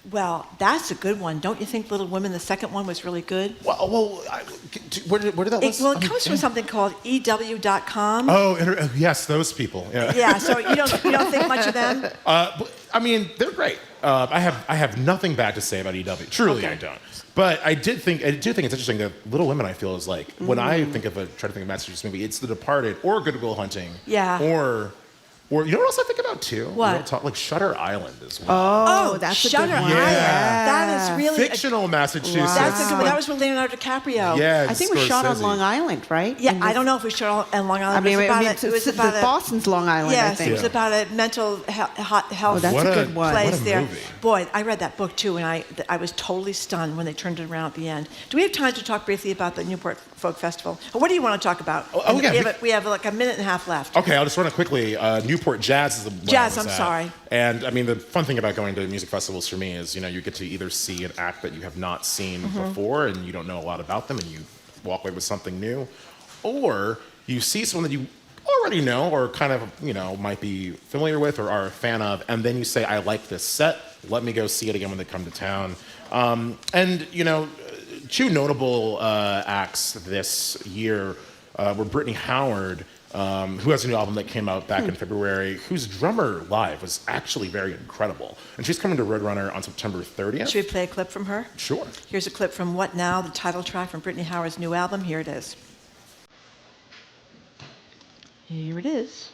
Well, that's a good one. Don't you think Little Women, the second one, was really good? Where did that list? It comes from something called EW.com. Oh, yes, those people. Yeah. Yeah. So you don't think much of them? I mean, they're great. I have nothing bad to say about EW. Truly, I don't. But I do think it's interesting that Little Women, I feel, is like when I try to think of Massachusetts movie, it's The Departed or Good Will Hunting. Yeah. Or you know what else I think about too? What? Like Shutter Island as well. Oh, that's Shutter Island. That is really fictional Massachusetts. That's a good one. That was with Leonardo DiCaprio. Yeah, I think it was shot on Long Island, right? Yeah, I don't know if it was shot on Long Island. It was about Boston's Long Island. Yes, I think it was about a mental health that's a good one. place there. Movie. Boy, I read that book too, and I was totally stunned when they turned it around at the end. Do we have time to talk briefly about the Newport Folk Festival? Or what do you want to talk about? We have like a minute and a half left. Okay, I'll just run it quickly. Newport Jazz is the Jazz, I'm sorry. And I mean, the fun thing about going to music festivals for me is, you get to either see an act that you have not seen before and you don't know a lot about them and you walk away with something new, or you see someone that you already know or kind of, might be familiar with or are a fan of, and then you say, I like this set, let me go see it again when they come to town. Two notable acts this year were Brittany Howard, who has a new album that came out back in February, whose drummer live was actually very incredible. And she's coming to Roadrunner on September 30th. Should we play a clip from her? Sure. Here's a clip from What Now, the title track from Brittany Howard's new album. Here it is. Here it is.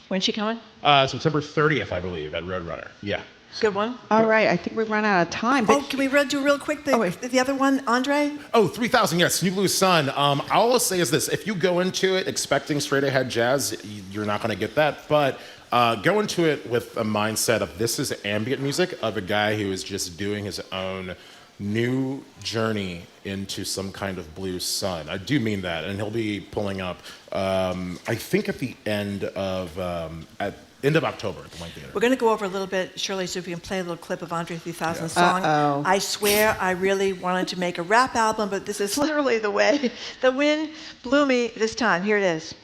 When's she coming? September 30th, I believe, at Roadrunner. Yeah. Good one. All right, I think we've run out of time. But can we do real quick the other one, Andre? Oh, 3000, yes, New Blue Sun. All I'll say is this. If you go into it expecting straight-ahead jazz, you're not going to get that. But go into it with a mindset of this is ambient music of a guy who is just doing his own new journey into some kind of blue sun. I do mean that, and he'll be pulling up, I think at the end of October at the Wayne Theater. We're going to go over a little bit, Shirley, so if we can play a little clip of Andre 3000's song. I swear I really wanted to make a rap album, but this is literally the way the wind blew me this time. Here it is.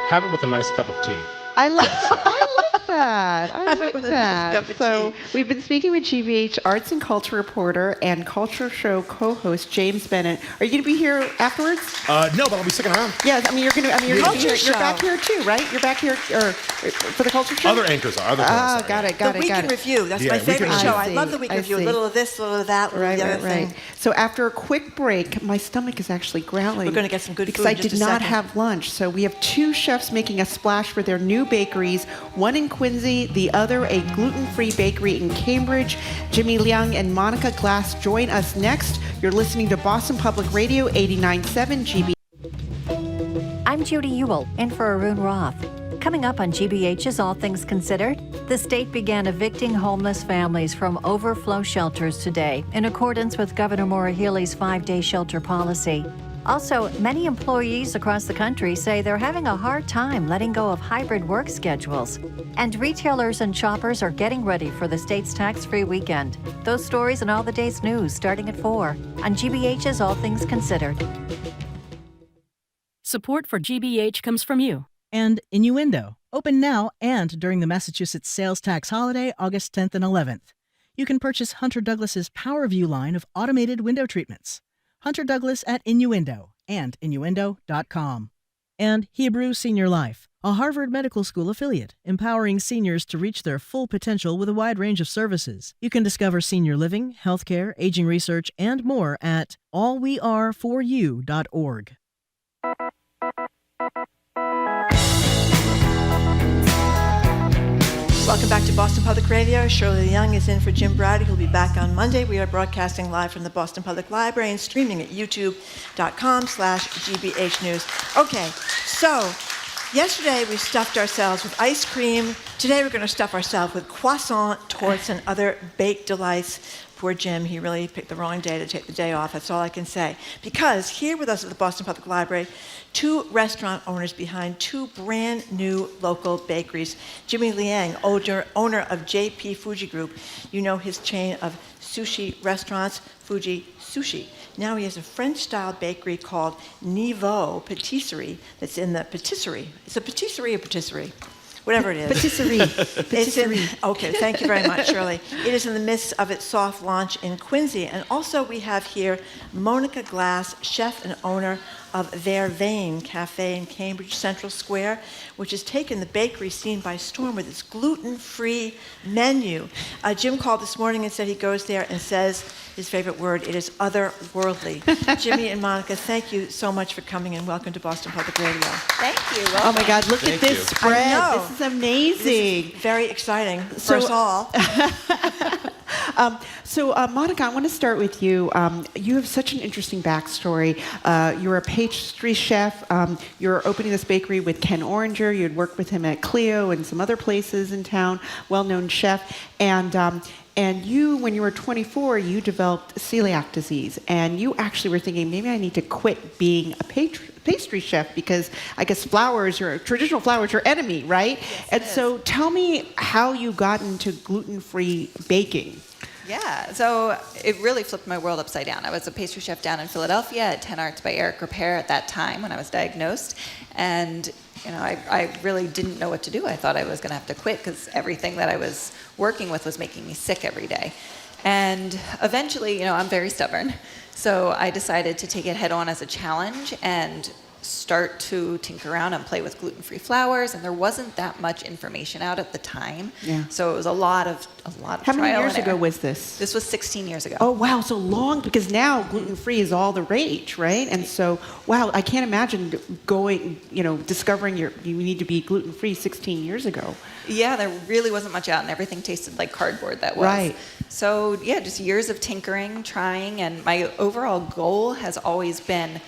Have it with a nice cup of tea. I like that. I like that. So we've been speaking with GBH Arts and Culture reporter and Culture Show co-host James Bennett. Are you going to be here afterwards? No, but I'll be sticking around. Yeah, I mean you're going to. I mean you're Culture here, Show. you're back here too, right? You're back here for the Culture Show. Other anchors are. Got it. The Week in Review. That's my favorite show. I love the Week in Review. A little of this, a little of that, a little of the other thing. So after a quick break, my stomach is actually growling. We're going to get some good food because I in just did a not second. have lunch. So we have two chefs making a splash for their new bakeries. One in Quincy, the other a gluten-free bakery in Cambridge. Jimmy Liang and Monica Glass join us next. You're listening to Boston Public Radio 89.7 GB. I'm Judy Ewell, in for Arun Roth. Coming up on GBH's All Things Considered, the state began evicting homeless families from overflow shelters today, in accordance with Governor Maura Healey's 5-day shelter policy. Also, many employees across the country say they're having a hard time letting go of hybrid work schedules. And retailers and shoppers are getting ready for the state's tax-free weekend. Those stories and all the day's news starting at 4 on GBH's All Things Considered. Support for GBH comes from you. And Innuendo, open now and during the Massachusetts sales tax holiday, August 10th and 11th. You can purchase Hunter Douglas's PowerView line of automated window treatments. Hunter Douglas at Innuendo and innuendo.com. And Hebrew Senior Life, a Harvard Medical School affiliate, empowering seniors to reach their full potential with a wide range of services. You can discover senior living, healthcare, aging research, and more at allweareforyou.org. Welcome back to Boston Public Radio. Shirley Young is in for Jim Browdy, who'll be back on Monday. We are broadcasting live from the Boston Public Library and streaming at youtube.com/GBH News. Okay, so yesterday we stuffed ourselves with ice cream. Today we're going to stuff ourselves with croissant, torts, and other baked delights. Poor Jim, he really picked the wrong day to take the day off. That's all I can say. Because here with us at the Boston Public Library, two restaurant owners behind two brand new local bakeries. Jimmy Liang, owner of JP Fuji Group. You know his chain of sushi restaurants, Fuji Sushi. Now he has a French-style bakery called Niveau Patisserie that's in the patisserie. It's a patisserie or patisserie? Whatever it is. Patisserie. Okay, thank you very much, Shirley. It is in the midst of its soft launch in Quincy. And also we have here Monica Glass, chef and owner of Their Vein Cafe in Cambridge Central Square, which has taken the bakery scene by storm with its gluten-free menu. Jim called this morning and said he goes there and says his favorite word, it is otherworldly. Jimmy and Monica, thank you so much for coming and welcome to Boston Public Radio. Thank you. Oh my God, look at this spread. I know. This is amazing. This is very exciting for us all. Monica, I want to start with you. You have such an interesting backstory. You're a pastry chef. You're opening this bakery with Ken Oranger. You had worked with him at Clio and some other places in town, well-known chef. And you, when you were 24, you developed celiac disease. And you actually were thinking, maybe I need to quit being a pastry chef because I guess traditional flour is your enemy, right? Yes, and so tell me how you got into gluten-free baking. Yeah, so it really flipped my world upside down. I was a pastry chef down in Philadelphia at 10 Arts by Eric Repair at that time when I was diagnosed. And I really didn't know what to do. I thought I was going to have to quit because everything that I was working with was making me sick every day. And eventually, I'm very stubborn. So I decided to take it head on as a challenge and start to tinker around and play with gluten-free flours, and there wasn't that much information out at the time. Yeah. So it was a lot of How many trial years and ago error. was this? This was 16 years ago. Oh, wow, so long, because now gluten-free is all the rage, right? And so, wow, I can't imagine going, discovering you need to be gluten-free 16 years ago. Yeah, there really wasn't much out, and everything tasted like cardboard that was. Right. So, yeah, just years of tinkering, trying, and my overall goal has always been,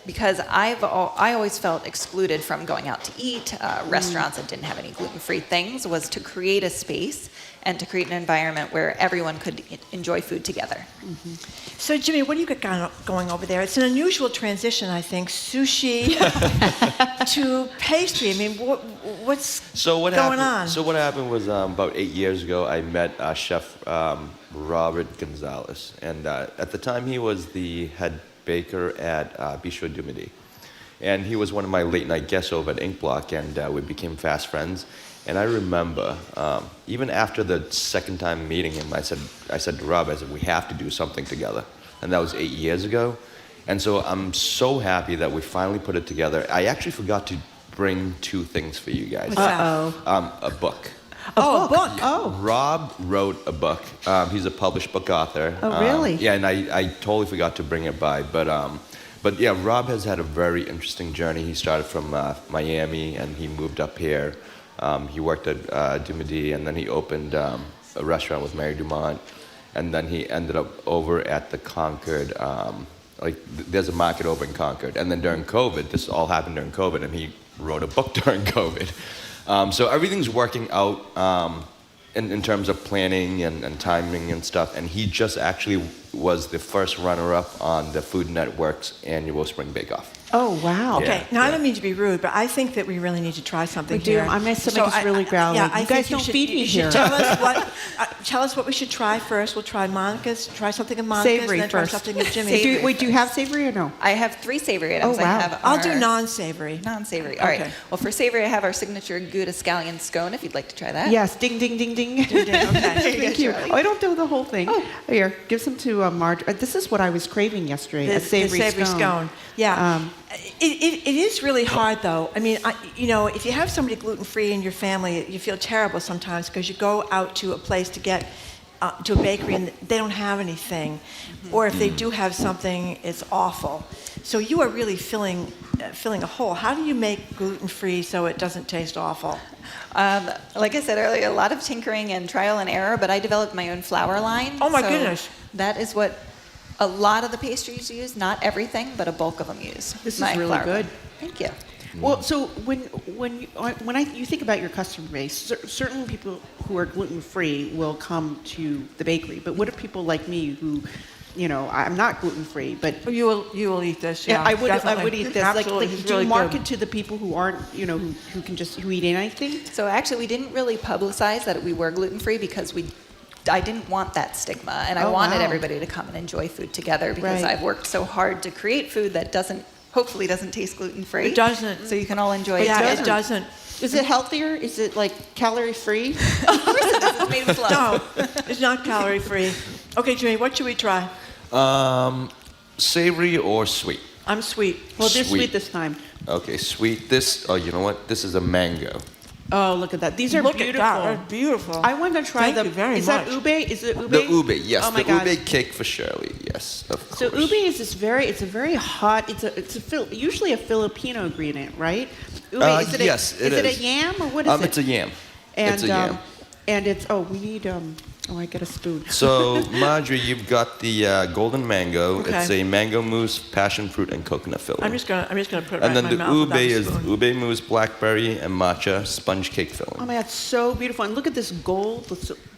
because I always felt excluded from going out to eat, restaurants that didn't have any gluten-free things, was to create a space and to create an environment where everyone could enjoy food together. Mm-hmm. So, Jimmy, what do you got going over there? It's an unusual transition, I think, sushi to pastry. I mean, what's going on? So what happened was about 8 years ago, I met Chef Robert Gonzalez. And at the time, he was the head baker at Bistro du Midi. And he was one of my late-night guests over at Ink Block, and we became fast friends. And I remember, even after the second time meeting him, I said to Rob, we have to do something together. And that was 8 years ago. And so I'm so happy that we finally put it together. I actually forgot to bring two things for you guys. What's that? A book. A book. Oh. Rob wrote a book. He's a published book author. Oh, really? Yeah, and I totally forgot to bring it by. But yeah, Rob has had a very interesting journey. He started from Miami, and he moved up here. He worked at Du Midi, and then he opened a restaurant with Mary Dumont. And then he ended up over at the Concord, there's a market over in Concord. And then during COVID, this all happened during COVID, and he wrote a book during COVID. So everything's working out in terms of planning and timing and stuff. And he just actually was the first runner-up on the Food Network's annual Spring Bake Off. Oh, wow. Okay, now I don't mean to be rude, but I think that we really need to try something We do. here. My stomach is really growling. Yeah, You guys don't feed me here. Tell us what we should try first. We'll try Monica's, try something in Monica's, Savory then first. try something in Jimmy's. Do you have savory or no? I have 3 savory items. Oh, wow. I have I'll do non-savory. Non-savory. All Okay. right. Well, for savory, I have our signature Gouda scallion scone, if you'd like to try that. Yes, ding, ding, ding, ding. Okay. Thank you. Oh, I don't do the whole thing. Here, give some to Marge. This is what I was craving yesterday, a savory scone. Yeah. It is really hard, though. I mean, if you have somebody gluten-free in your family, you feel terrible sometimes because you go out to a place to get to a bakery and they don't have anything, or if they do have something, it's awful. So you are really filling a hole. How do you make gluten-free so it doesn't taste awful? Like I said earlier, a lot of tinkering and trial and error, but I developed my own flour line. Oh my goodness. That is what a lot of the pastries use, not everything, but a bulk of them use. This is my really flour good. line. Thank you. Well, so when you think about your customer base, certain people who are gluten-free will come to the bakery. But what if people like me who, I'm not gluten-free, but you will eat this. Yeah, I would definitely. eat this. Absolutely. Like It's do really you market good. to the people who aren't, who eat anything? So actually, we didn't really publicize that we were gluten-free because I didn't want that stigma, and I wanted everybody to come and enjoy food together because Right. I've worked so hard to create food that hopefully doesn't taste gluten-free. It doesn't. So you can all enjoy it Yeah, together. it doesn't. Is it healthier? Is it like calorie-free? It's made with love. No, it's not calorie-free. Okay, Jimmy, what should we try? Savory or sweet? I'm sweet. Well, they're sweet this time. Okay, sweet. You know what? This is a mango. Oh, look at that. These are Look beautiful. at that. They're beautiful. I want to try Thank you very Is much. that ube? Is it ube? The ube, yes. Oh my the God. ube cake for Shirley, yes, of course. So ube is it's a very hot. Usually a Filipino ingredient, right? Ube, Yes, it is. Is it a yam or what is it? It's a yam. And, it's a yam. And it's we need I get a spoon. So, Marjorie, you've got the golden mango. Okay. It's a mango mousse, passion fruit, and coconut filling. I'm just gonna put it And right then in the my mouth ube without a is spoon. ube mousse, blackberry, and matcha sponge cake filling. Oh my God, so beautiful! And look at this gold.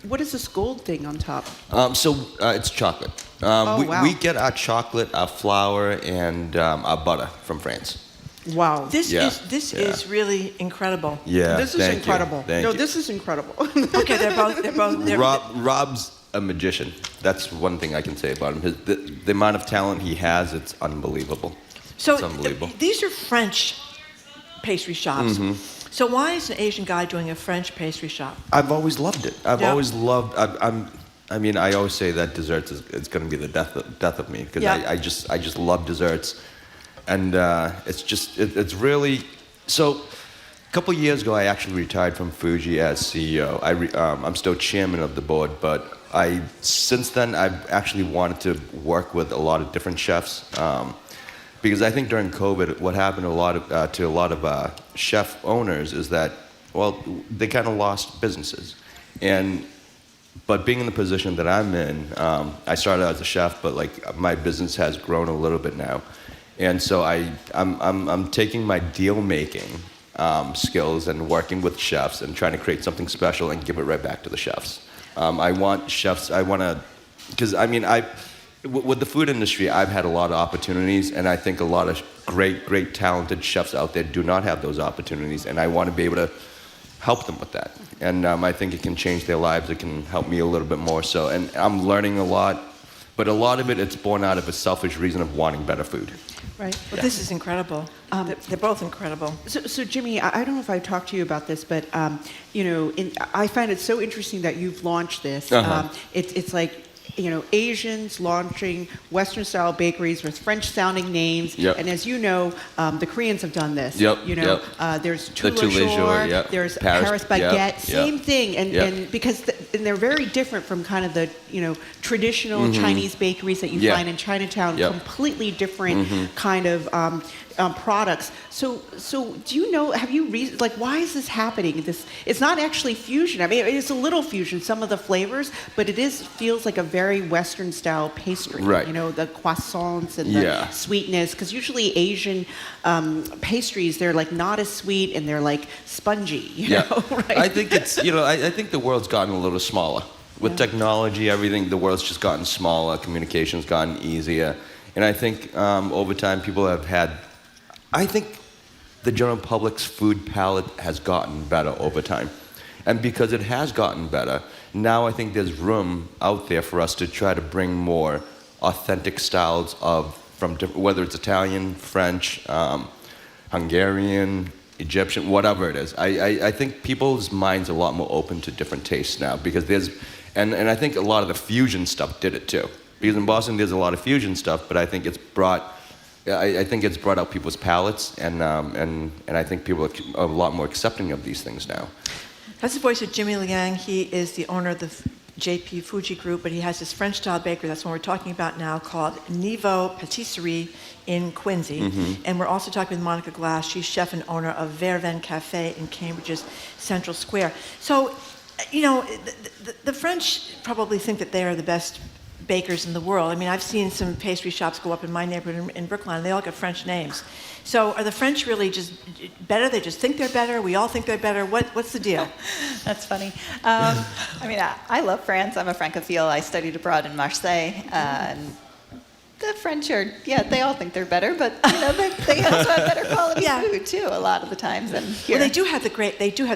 What is this gold thing on top? It's chocolate. Wow. We get our chocolate, our flour, and our butter from France. Wow. This Yeah, is really incredible. Yeah, This is thank you, incredible. thank No, you. this is incredible. Okay, they're both. Rob's a magician. That's one thing I can say about him. The amount of talent he has, it's unbelievable. So it's unbelievable. These are French pastry shops. Mhm. So why is an Asian guy doing a French pastry shop? I've always loved it. I've Yeah. always loved. I always say that desserts is going to be the death of me because Yeah. I just love desserts. and it's really so. A couple years ago, I actually retired from Fuji as CEO. I'm still chairman of the board, but since then I've actually wanted to work with a lot of different chefs, because I think during COVID, what happened to a lot of chef owners is that, well, they kind of lost businesses, but being in the position that I'm in, I started as a chef, but like my business has grown a little bit now, and so I'm taking my deal making skills and working with chefs and trying to create something special and give it right back to the chefs. I want chefs, because I mean, with the food industry, I've had a lot of opportunities, and I think a lot of great talented chefs out there do not have those opportunities, and I want to be able to help them with that. And I think it can change their lives. It can help me a little bit more so, and I'm learning a lot, but a lot of it's born out of a selfish reason of wanting better food. Right. Well, this is incredible. They're both incredible. So Jimmy, I don't know if I've talked to you about this, but I find it so interesting that you've launched this. It's like, Asians launching Western-style bakeries with French-sounding names. Yep. And as you know, the Koreans have done this. Yep. There's The Toulon, yep. there's Paris Baguette, yep. same thing. And because they're very different from kind of the traditional Chinese bakeries that you find in Chinatown. Yep. Completely different kind of products. So do you know? Have you why is this happening? It's not actually fusion. I mean, it's a little fusion, some of the flavors, but it feels like a very Western style pastry. Right. The croissants and the sweetness. Because usually Asian pastries, they're like not as sweet and they're like spongy. You know, right? I think it's I think the world's gotten a little smaller with technology. Everything, the world's just gotten smaller. Communication's gotten easier, and I think over time people have had. I think the general public's food palate has gotten better over time. And because it has gotten better, now I think there's room out there for us to try to bring more authentic styles from whether it's Italian, French, Hungarian, Egyptian, whatever it is. I think people's minds are a lot more open to different tastes now because and I think a lot of the fusion stuff did it too. Because in Boston there's a lot of fusion stuff, but I think it's brought out people's palates, and I think people are a lot more accepting of these things now. That's the voice of Jimmy Liang. He is the owner of the JP Fuji Group, but he has this French-style bakery, that's what we're talking about now, called Niveau Patisserie in Quincy. And we're also talking with Monica Glass. She's chef and owner of Verven Cafe in Cambridge's Central Square. So, the French probably think that they are the best bakers in the world. I mean, I've seen some pastry shops go up in my neighborhood in Brookline, and they all got French names. So are the French really just better? They just think they're better? We all think they're better? What's the deal? That's funny. I love France. I'm a Francophile. I studied abroad in Marseille. And the French they all think they're better, but they also have better quality food too a lot of the times than here. Well, they do have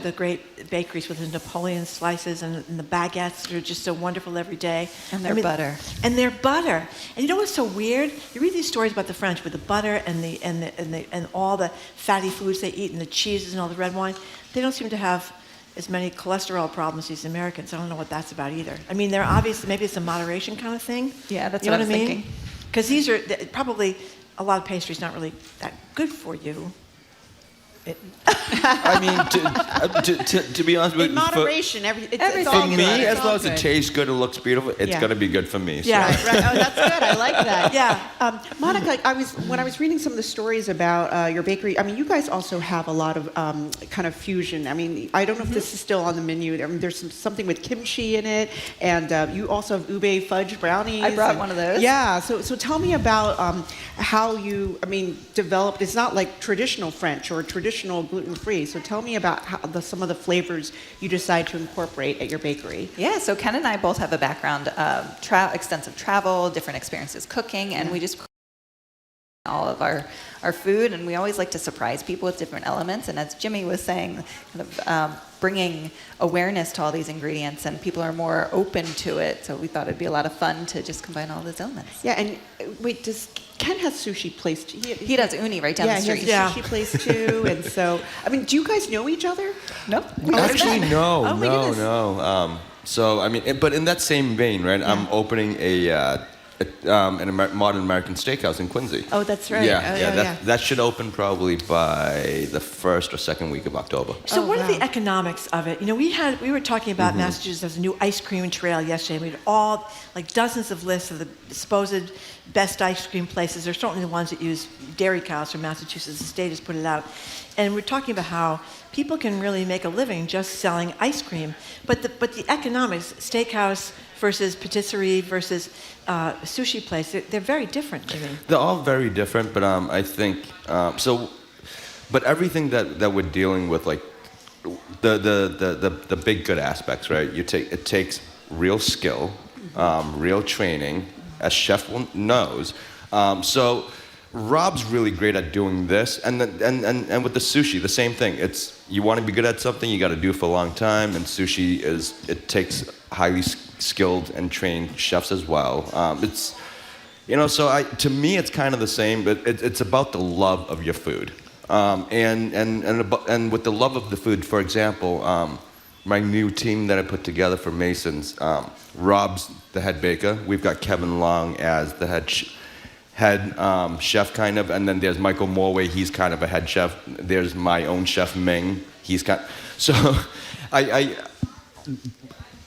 the great bakeries with the Napoleon slices and the baguettes that are just so wonderful every day. And their butter. And their butter. And you know what's so weird? You read these stories about the French with the butter and all the fatty foods they eat and the cheeses and all the red wine. They don't seem to have as many cholesterol problems as Americans. I don't know what that's about either. I mean, they're obviously, maybe it's a moderation kind of thing. Yeah, that's what I was thinking. Because these are probably a lot of pastries not really that good for you. I mean, to be honest with you, in moderation, everything. For me, as long as it tastes good, it looks beautiful, it's going to be good for me. So. Yeah, right. Oh, that's good. I like that. Yeah, Monica, when I was reading some of the stories about your bakery, I mean, you guys also have a lot of kind of fusion. I mean, I don't know if this is still on the menu. I mean, there's something with kimchi in it, and you also have ube fudge brownies. I brought one of those. Yeah. So tell me about how you, developed. It's not like traditional French or traditional gluten-free. So tell me about some of the flavors you decide to incorporate at your bakery. Yeah, so Ken and I both have a background of extensive travel, different experiences cooking, and we just all of our food, and we always like to surprise people with different elements. And as Jimmy was saying, kind of bringing awareness to all these ingredients, and people are more open to it. So we thought it'd be a lot of fun to just combine all those elements. Yeah, and wait, Ken has sushi place too? He does Uni right down the street. He has a sushi place too, and so do you guys know each other? Nope. Actually, no. So but in that same vein, right? I'm opening modern American steakhouse in Quincy. Oh, that's right. That should open probably by the first or second week of October. So what are the economics of it? You know, we were talking about Massachusetts as a new ice cream trail yesterday. We had all, like, dozens of lists of the supposed best ice cream places. They're certainly the ones that use dairy cows from Massachusetts. The state has put it out. And we're talking about how people can really make a living just selling ice cream. But the economics, steakhouse versus patisserie versus sushi place, they're very different. I mean. They're all very different, but I think so. But everything that we're dealing with, like the big good aspects, right? It takes real skill, real training, as chef knows. So Rob's really great at doing this, and with the sushi, the same thing. It's you want to be good at something, you got to do it for a long time, and sushi it takes highly skilled and trained chefs as well. It's so to me it's kind of the same, but it's about the love of your food, and with the love of the food. For example, my new team that I put together for Masons, Rob's the head baker. We've got Kevin Long as the head chef kind of, and then there's Michael Morway, he's kind of a head chef. There's my own chef Ming, so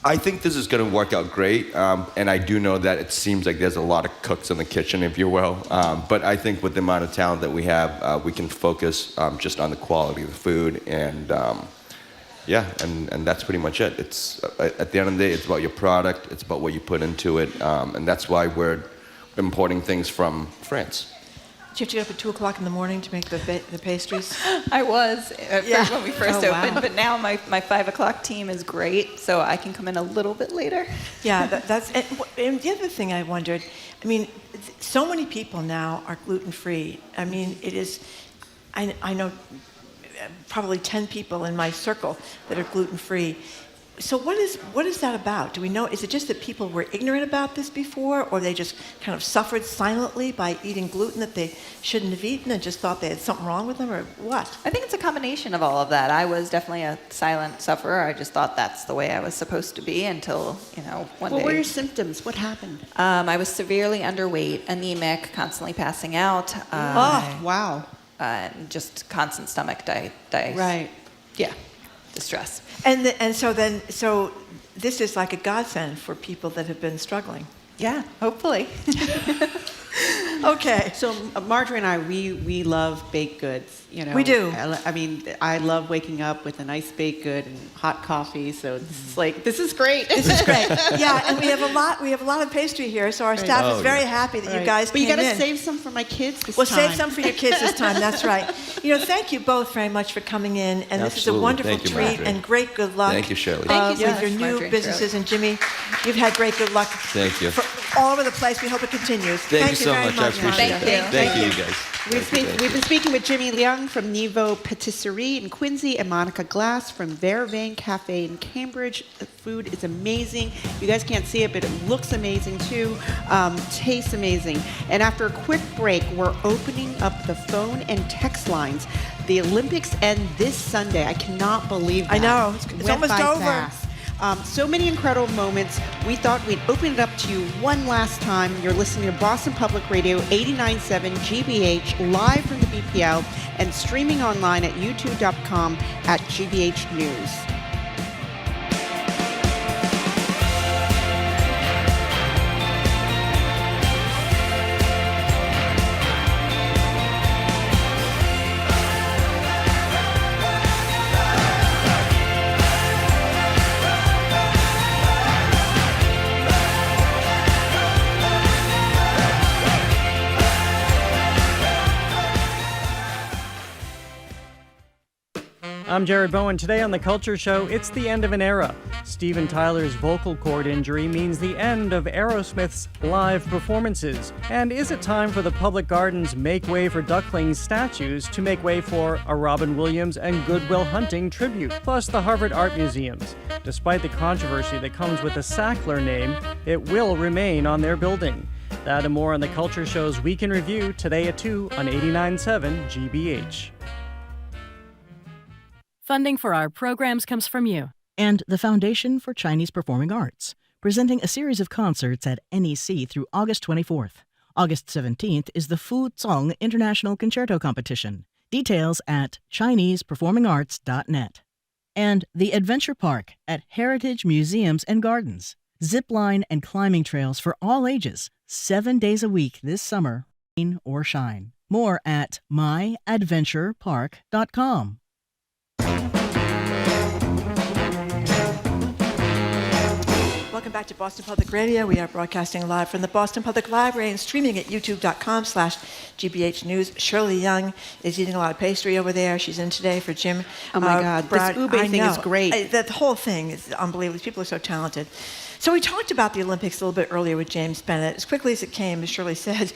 I think this is going to work out great, and I do know that it seems like there's a lot of cooks in the kitchen, if you will, but I think with the amount of talent that we have, we can focus just on the quality of the food, and and that's pretty much it. It's at the end of the day, it's about your product, it's about what you put into it, and that's why we're importing things from France. Do you have to get up at 2 o'clock in the morning to make the pastries? I was when we first opened, but now my 5 o'clock team is great, so I can come in a little bit later. Yeah, that's and the other thing I wondered, I mean, so many people now are gluten-free. I mean, it is, I know probably 10 people in my circle that are gluten-free. So what is that about? Do we know? Is it just that people were ignorant about this before, or they just kind of suffered silently by eating gluten that they shouldn't have eaten and just thought they had something wrong with them, or what? I think it's a combination of all of that. I was definitely a silent sufferer. I just thought that's the way I was supposed to be until, one day. What were your symptoms? What happened? I was severely underweight, anemic, constantly passing out. Wow. And just constant stomach Right. Yeah. Distress. So this is like a godsend for people that have been struggling. Yeah, hopefully. Okay. So Marjorie and I, we love baked goods. We do. I mean, I love waking up with a nice baked good and hot coffee. So this is great. This is great. Yeah, and we have a lot of pastry here, so our staff is very happy that you guys came in. But you got to save some for my kids this time. Well, save some for your kids this time. That's right. Thank you both very much for coming in, and this is a wonderful treat and great good luck. Thank you, Shirley. Thank you so with your much, new Marjorie, businesses, and Jimmy, you've had great good luck. Thank you. All over the place. We hope it continues. Thank you so very much. I appreciate that. Thank you, you guys. We've been speaking with Jimmy Leung from Niveau Patisserie in Quincy and Monica Glass from Vervain Cafe in Cambridge. The food is amazing. You guys can't see it, but it looks amazing too. Tastes amazing. And after a quick break, we're opening up the phone and text lines. The Olympics end this Sunday. I cannot believe that. I know. It's almost over. Fast. So many incredible moments. We thought we'd open it up to you one last time. You're listening to Boston Public Radio 89.7 GBH, live from the BPL and streaming online at youtube.com at GBH News. I'm Jared Bowen. Today on The Culture Show, it's the end of an era. Steven Tyler's vocal cord injury means the end of Aerosmith's live performances. And is it time for the Public Gardens Make Way for Ducklings statues to make way for a Robin Williams and Good Will Hunting tribute, plus the Harvard Art Museums? Despite the controversy that comes with the Sackler name, it will remain on their building. That and more on The Culture Show's Week in Review today at 2 on 89.7 GBH. Funding for our programs comes from you and the Foundation for Chinese Performing Arts, presenting a series of concerts at NEC through August 24th. August 17th is the Fu Zong International Concerto Competition. Details at ChinesePerformingArts.net. And the Adventure Park at Heritage Museums and Gardens. Zip line and climbing trails for all ages, 7 days a week this summer, rain or shine. More at myadventurepark.com. Welcome back to Boston Public Radio. We are broadcasting live from the Boston Public Library and streaming at youtube.com/GBH News. Shirley Young is eating a lot of pastry over there. She's in today for Jim. Oh my God, Brad. this ube thing is great. The whole thing is unbelievable. People are so talented. So we talked about the Olympics a little bit earlier with James Bennett. As quickly as it came, as Shirley said,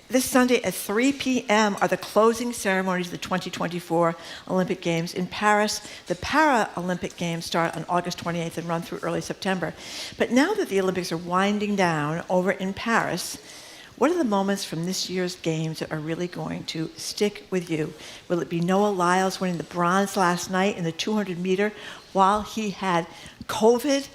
this Sunday at 3 p.m. are the closing ceremonies of the 2024 Olympic Games in Paris. The Paralympic Games start on August 28th and run through early September. But now that the Olympics are winding down over in Paris, what are the moments from this year's Games that are really going to stick with you? Will it be Noah Lyles winning the bronze last night in the 200-meter while he had COVID?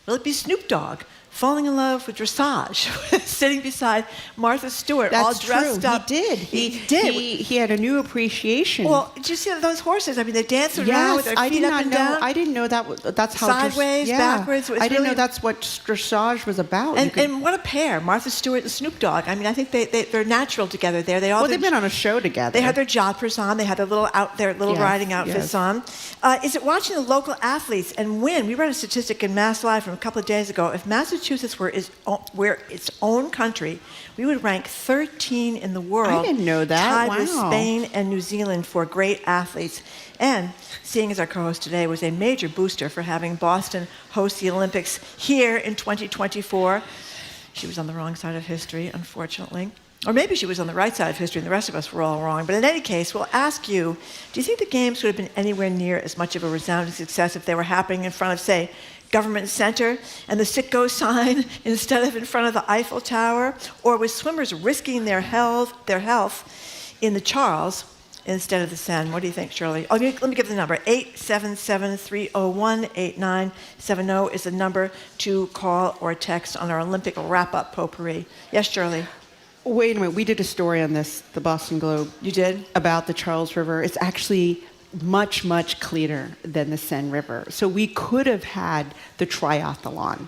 Will it be Snoop Dogg falling in love with dressage, sitting beside Martha Stewart, all dressed up? He did. He had a new appreciation. Well, did you see those horses? I mean, they danced around with their feet up and down. I didn't know that's how sideways, backwards. I didn't know that's what dressage was about. And what a pair, Martha Stewart and Snoop Dogg. I mean, I think they're natural together there. They've been on a show together. They had their jodhpurs on. They had their little riding outfits on. Is it watching the local athletes and win? We read a statistic in Mass Live from a couple of days ago. If Massachusetts were its own country, we would rank 13 in the world. I didn't know that. Tied with Spain and New Zealand for great athletes. And seeing as our co-host today was a major booster for having Boston host the Olympics here in 2024. She was on the wrong side of history, unfortunately. Or maybe she was on the right side of history and the rest of us were all wrong. But in any case, we'll ask you, do you think the Games would have been anywhere near as much of a resounding success if they were happening in front of, say, Government Center and the Sit Go sign instead of in front of the Eiffel Tower? Or with swimmers risking their health in the Charles instead of the Seine? What do you think, Shirley? Let me give the number. 877-301-8970 is the number to call or text on our Olympic wrap-up potpourri. Yes, Shirley? Wait a minute. We did a story on this, the Boston Globe. You did? About the Charles River. It's actually much, much cleaner than the Seine River. So we could have had the triathlon,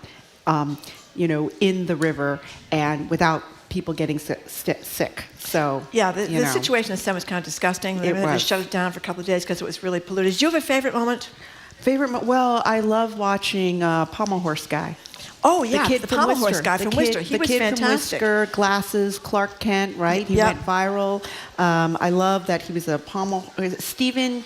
in the river and without people getting sick. So yeah, the situation in the Seine was kind of disgusting. They shut it down for a couple of days because it was really polluted. Did you have a favorite moment? Well, I love watching Pommel Horse Guy. Oh, yeah, the kid the from Pommel Worcester. Horse guy from Worcester. He was fantastic. From Worcester, glasses, Clark Kent, right? He went viral. I love that he was a Stephen.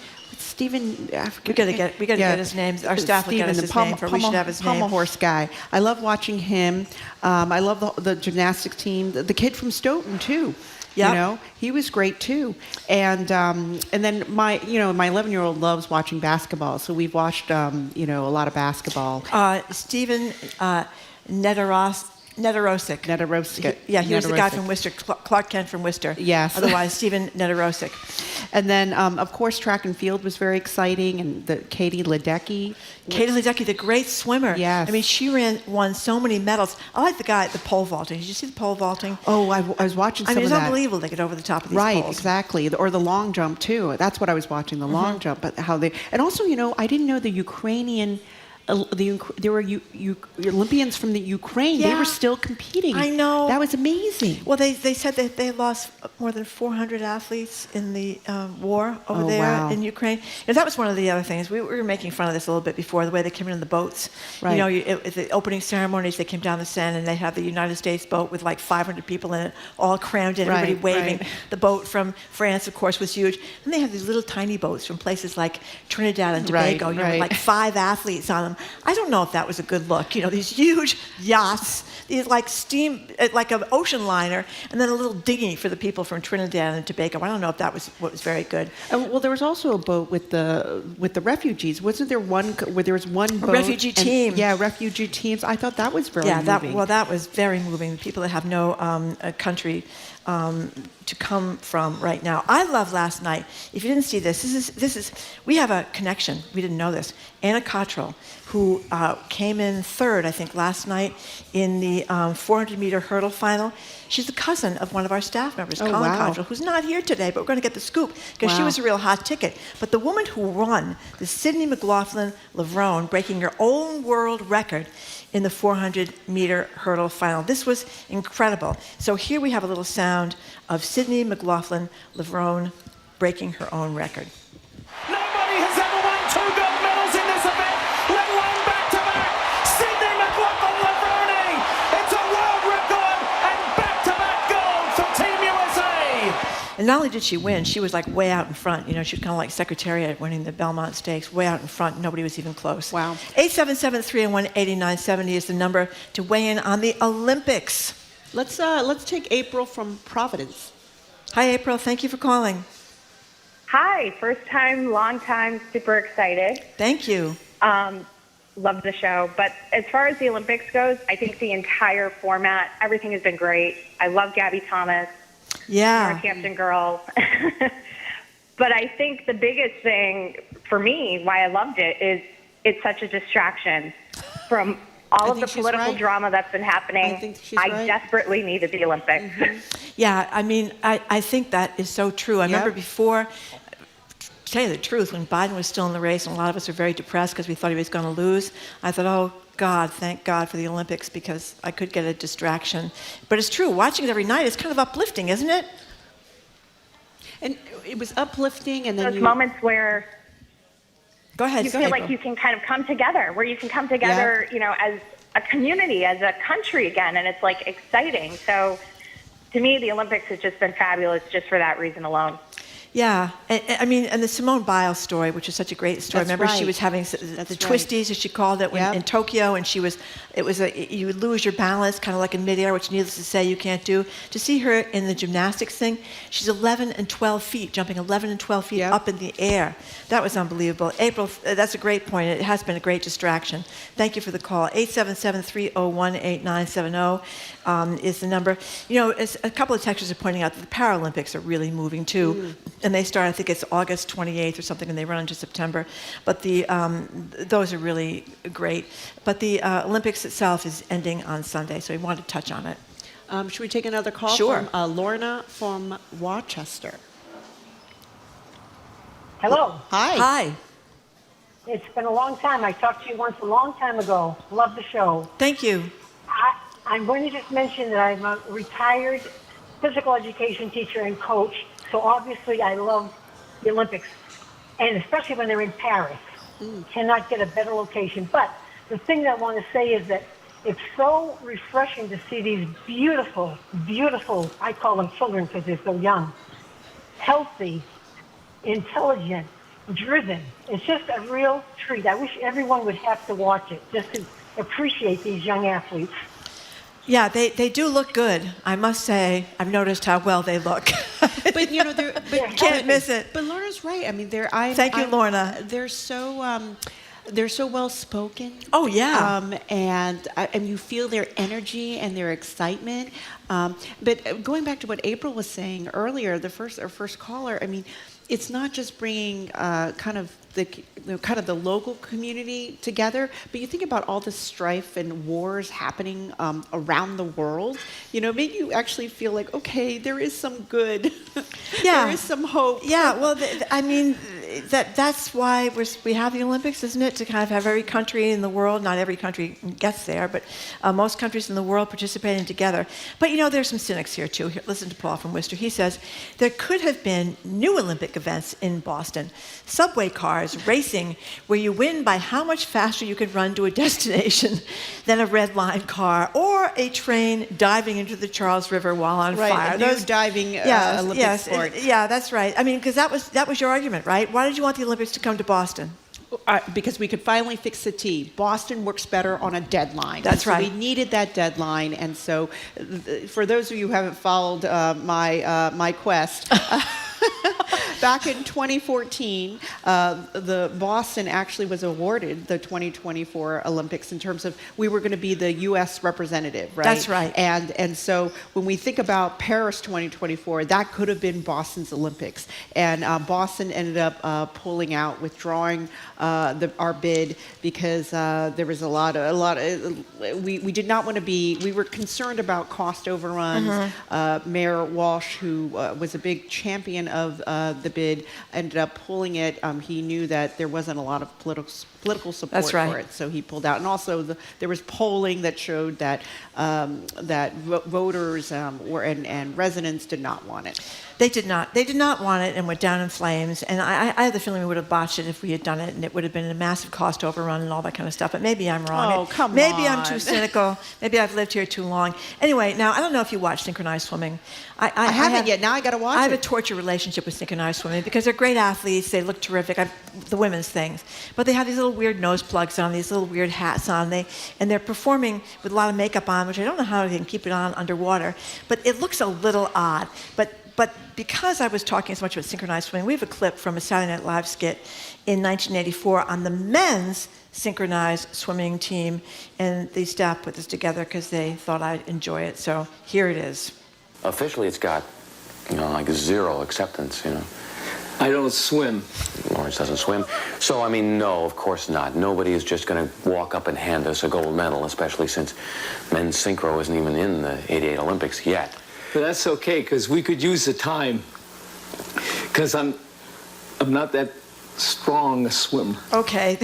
We gotta get his name. Our staff will get us his name. We should have his name. Pommel Horse guy. I love watching him. I love the gymnastics team. The kid from Stoughton too. Yep. You know, he was great too. And then my 11-year-old loves watching basketball. So we've watched a lot of basketball. Stephen Nedorosik. He was the guy from Worcester, Clark Kent from Worcester. Yes. Otherwise, Stephen Nedorosik. And then, of course, track and field was very exciting, and Katie Ledecky. Katie Ledecky, the great swimmer. Yes. I mean, she won so many medals. I like the guy at the pole vaulting. Did you see the pole vaulting? Oh, I was watching some of that. It's unbelievable they get over the top of these poles. Right, exactly. Or the long jump, too. That's what I was watching, the long jump. But and also, I didn't know the Ukrainian... there were Olympians from the Ukraine. Yeah. They were still competing. I know. That was amazing. Well, they said that they lost more than 400 athletes in the war over there in Ukraine. And that was one of the other things. We were making fun of this a little bit before, the way they came in the boats. Right. At the opening ceremonies, they came down the Seine, and they had the United States boat with like 500 people in it, all crammed in, everybody waving. Right. The boat from France, of course, was huge. And they have these little tiny boats from places like Trinidad and Tobago, with like 5 athletes on them. I don't know if that was a good look. These huge yachts, these like like an ocean liner, and then a little dinghy for the people from Trinidad and Tobago. I don't know if that was what was very good. Well, there was also a boat with the refugees. Wasn't there one where there was one boat? A refugee team. Yeah, refugee teams. I thought that was very moving. That was very moving. The people that have no country to come from right now. I love last night. If you didn't see this is we have a connection. We didn't know this. Anna Cottrell, who came in third, I think, last night in the 400-meter hurdle final. She's the cousin of one of our staff members, Colin Cottrell, who's not here today, but we're going to get the scoop because she was a real hot ticket. But the woman who won the Sydney McLaughlin-Levrone, breaking her own world record in the 400-meter hurdle final. This was incredible. So here we have a little sound of Sydney McLaughlin-Levrone breaking her own record. Nobody has ever won 2 gold medals in this event, let alone back-to-back. Sydney McLaughlin-Levrone, it's a world record and back-to-back gold for Team USA. And not only did she win, she was like way out in front. You know, she was kind of like Secretariat winning the Belmont Stakes, way out in front. Nobody was even close. Wow. 877-301-8970 is the number to weigh in on the Olympics. Let's take April from Providence. Hi, April. Thank you for calling. Hi, first time, long time, super excited. Thank you. Love the show. But as far as the Olympics goes, I think the entire format, everything has been great. I love Gabby Thomas. Yeah. You're a Captain Girl. But I think the biggest thing for me, why I loved it, is it's such a distraction from all of the political drama that's been happening. I desperately needed the Olympics. Mm-hmm. Yeah, I mean, I think that is so true. I remember before, to tell you the truth, when Biden was still in the race and a lot of us were very depressed because we thought he was going to lose, I thought, oh, God, thank God for the Olympics because I could get a distraction. But it's true, watching it every night is kind of uplifting, isn't it? And it was uplifting, and then those moments where go ahead, you feel like you can kind of come together, where you can come together, you know, as a community, as a country again, and it's like exciting. So to me, the Olympics has just been fabulous just for that reason alone. Yeah, I mean, and the Simone Biles story, which is such a great story. Remember, she was having the twisties, as she called it, in Tokyo, and you would lose your balance, kind of like in midair, which needless to say you can't do. To see her in the gymnastics thing, she's 11 and 12 feet, jumping 11 and 12 feet up in the air. That was unbelievable. April, that's a great point. It has been a great distraction. Thank you for the call. 877-301-8970 is the number. You know, as a couple of texters are pointing out that the Paralympics are really moving too. And they start, I think it's August 28th or something, and they run into September. But those are really great. But the Olympics itself is ending on Sunday, so we wanted to touch on it. Should we take another call? Sure. From Lorna from Rochester. Hello. Hi. Hi. It's been a long time. I talked to you once a long time ago. Love the show. Thank you. I'm going to just mention that I'm a retired physical education teacher and coach. So obviously I love the Olympics, and especially when they're in Paris. Cannot get a better location. But the thing that I want to say is that it's so refreshing to see these beautiful, beautiful, I call them children because they're so young, healthy, intelligent, driven. It's just a real treat. I wish everyone would have to watch it just to appreciate these young athletes. Yeah, they do look good. I must say, I've noticed how well they look. But you know, can't miss it. But Lorna's right. I mean, Thank you, Lorna. They're so well spoken. Oh yeah. And you feel their energy and their excitement. But going back to what April was saying earlier, our first caller. I mean, it's not just bringing kind of the local community together, but you think about all the strife and wars happening around the world. You know, make you actually feel like, okay, there is some good. Yeah. There is some hope. Yeah. Well, I mean, that's why we have the Olympics, isn't it? To kind of have every country in the world. Not every country gets there, but most countries in the world participating together. But you know, there's some cynics here too. Listen to Paul from Worcester. He says there could have been new Olympic events in Boston. Subway cars racing where you win by how much faster you could run to a destination than a red line car, or a train diving into the Charles River while on fire. A new diving Olympic sport. Yeah, that's right. I mean, because that was your argument, right? Why did you want the Olympics to come to Boston? Because we could finally fix the T. Boston works better on a deadline. That's right. We needed that deadline, and so for those of you who haven't followed my quest, Back in 2014, the Boston actually was awarded the 2024 Olympics in terms of we were going to be the U.S. representative, right? That's right. And so when we think about Paris 2024, that could have been Boston's Olympics. And Boston ended up pulling out, withdrawing our bid because there was a lot of we did not want to be. We were concerned about cost overruns. Mayor Walsh, who was a big champion of the bid, ended up pulling it. He knew that there wasn't a lot of political support That's right. for it, so he pulled out. And also, there was polling that showed that voters and residents did not want it. They did not. They did not want it and went down in flames. And I had the feeling we would have botched it if we had done it, and it would have been a massive cost overrun and all that kind of stuff. But maybe I'm wrong. Oh, come maybe on. I'm too cynical. Maybe I've lived here too long. Anyway, now I don't know if you watch synchronized swimming. I haven't yet. Now I got to watch it. I have a torture relationship with synchronized swimming because they're great athletes. They look terrific. The women's things, but they have these little weird nose plugs on, these little weird hats on. And they're performing with a lot of makeup on, which I don't know how they can keep it on underwater. But it looks a little odd. But because I was talking so much about synchronized swimming, we have a clip from a Saturday Night Live skit in 1984 on the men's synchronized swimming team, and the staff put this together because they thought I'd enjoy it. So here it is. Officially, it's got, like zero acceptance, I don't swim. Lawrence doesn't swim. So, no, of course not. Nobody is just going to walk up and hand us a gold medal, especially since men's synchro isn't even in the '88 Olympics yet. But that's okay, because we could use the time. Because I'm not that strong a swimmer. Okay.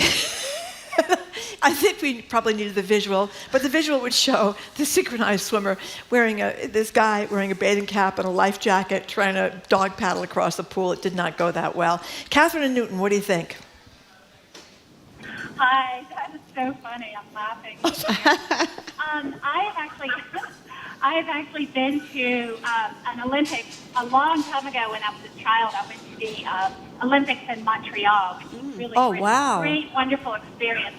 I think we probably needed the visual, but the visual would show the synchronized swimmer this guy wearing a bathing cap and a life jacket trying to dog paddle across the pool. It did not go that well. Catherine and Newton, what do you think? Hi, that is so funny. I'm laughing. I have actually been to an Olympics a long time ago when I was a child. I went to the Olympics in Montreal, which was really great, wonderful experience.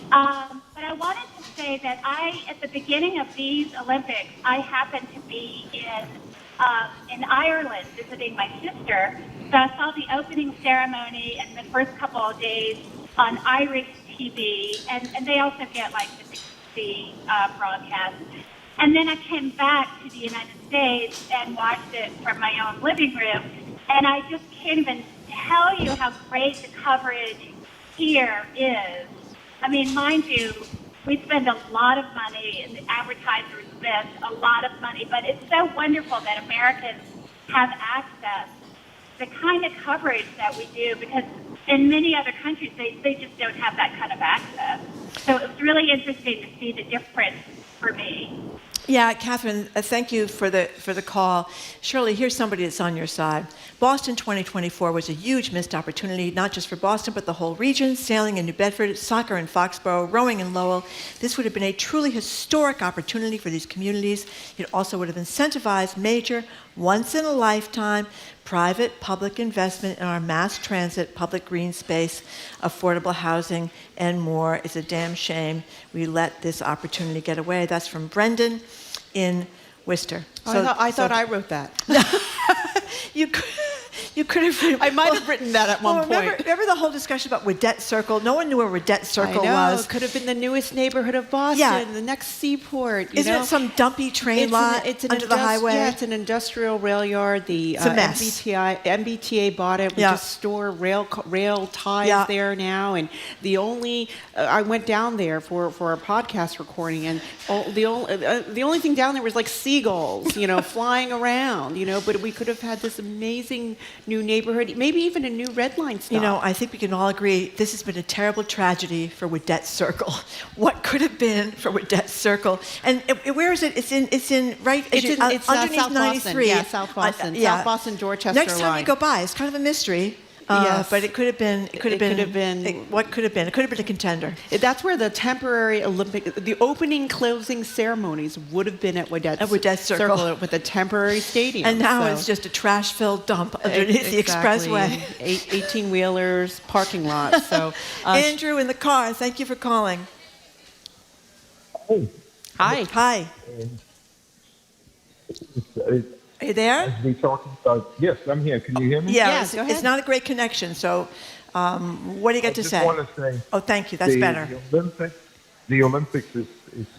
But I wanted to say that at the beginning of these Olympics, I happened to be in Ireland visiting my sister. So I saw the opening ceremony and the first couple of days on Irish TV, and they also get like the 60 broadcast. And then I came back to the United States and watched it from my own living room. And I just can't even tell you how great the coverage here is. Mind you, we spend a lot of money, and the advertisers spend a lot of money, but it's so wonderful that Americans have access to the kind of coverage that we do, because in many other countries, they just don't have that kind of access. So it was really interesting to see the difference for me. Yeah, Catherine, thank you for the call. Shirley, here's somebody that's on your side. Boston 2024 was a huge missed opportunity, not just for Boston, but the whole region. Sailing in New Bedford, soccer in Foxborough, rowing in Lowell. This would have been a truly historic opportunity for these communities. It also would have incentivized major, once-in-a-lifetime, private-public investment in our mass transit, public green space, affordable housing, and more. It's a damn shame we let this opportunity get away. That's from Brendan in Worcester. I thought I wrote that. You could have written. I might have written that at one point. Remember the whole discussion about Widette Circle? No one knew where Widette Circle was. It could have been the newest neighborhood of Boston, the next seaport. Isn't it some dumpy train lot under the highway? Yeah, it's an industrial rail yard. It's a mess. MBTA bought it. We just store rail ties there now. And I went down there for a podcast recording, and the only thing down there was like seagulls, flying around. But we could have had this amazing new neighborhood, maybe even a new Red Line stop. I think we can all agree this has been a terrible tragedy for Widette Circle. What could have been for Widette Circle? And where is it? It's underneath South 93. Boston. South Boston. South Boston, Dorchester Next time line. you go by, it's kind of a mystery. Yes. But it could have been. What could have been? It could have been a contender. That's where the temporary the opening, closing ceremonies would have been at Widette Circle with a temporary stadium. And now it's just a trash-filled dump underneath the expressway. 18-wheelers, parking lot. So, Andrew in the car, thank you for calling. Hi. Hi. Are you there? As we talking about, yes, I'm here. Can you hear me? Yeah, it's not a great connection. So, what do you got to say? I just want to say. Oh, thank you. That's better. The Olympics is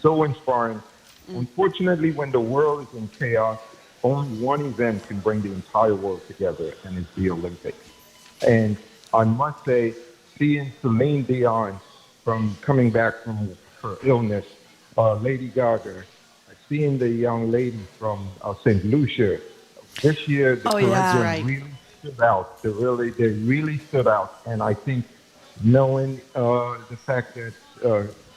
so inspiring. Unfortunately, when the world is in chaos, only one event can bring the entire world together, and it's the Olympics. And I must say, seeing Celine Dion from coming back from her illness, Lady Gaga, seeing the young lady from St. Lucia, this year the Caribbean really stood out. They really stood out. And I think knowing the fact that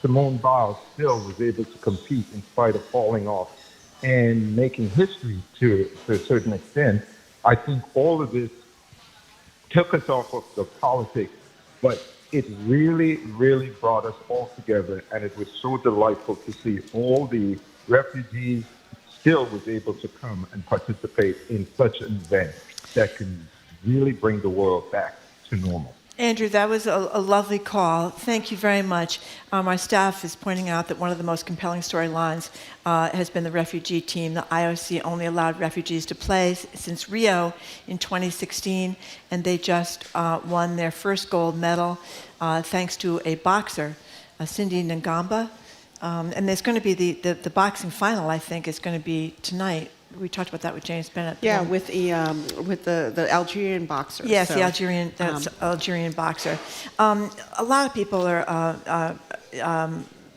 Simone Biles still was able to compete in spite of falling off and making history to a certain extent, I think all of this took us off of the politics, but it really, really brought us all together, and it was so delightful to see all the refugees still was able to come and participate in such an event that can really bring the world back to normal. Andrew, that was a lovely call. Thank you very much. Our staff is pointing out that one of the most compelling storylines has been the refugee team. The IOC only allowed refugees to play since Rio in 2016, and they just won their first gold medal thanks to a boxer, Cindy Ngamba. And there's going to be the boxing final, I think, is going to be tonight. We talked about that with James Bennett. Yeah, with the Algerian boxer. Yes, so, the Algerian boxer. A lot of people are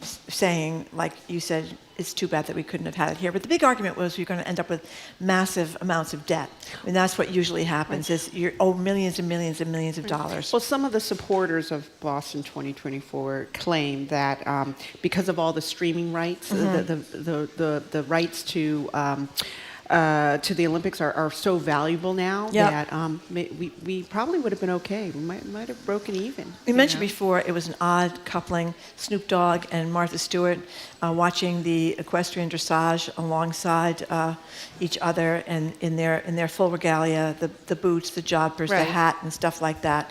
saying, like you said, it's too bad that we couldn't have had it here. But the big argument was you're going to end up with massive amounts of debt. I mean, that's what usually happens, is you owe millions and millions and millions of dollars. Well, some of the supporters of Boston 2024 claim that because of all the streaming rights, the rights to the Olympics are so valuable now that we probably would have been okay. We might have broken even. We mentioned before it was an odd coupling, Snoop Dogg and Martha Stewart, watching the equestrian dressage alongside each other and in their full regalia, the boots, the joggers, the hat, and stuff like that.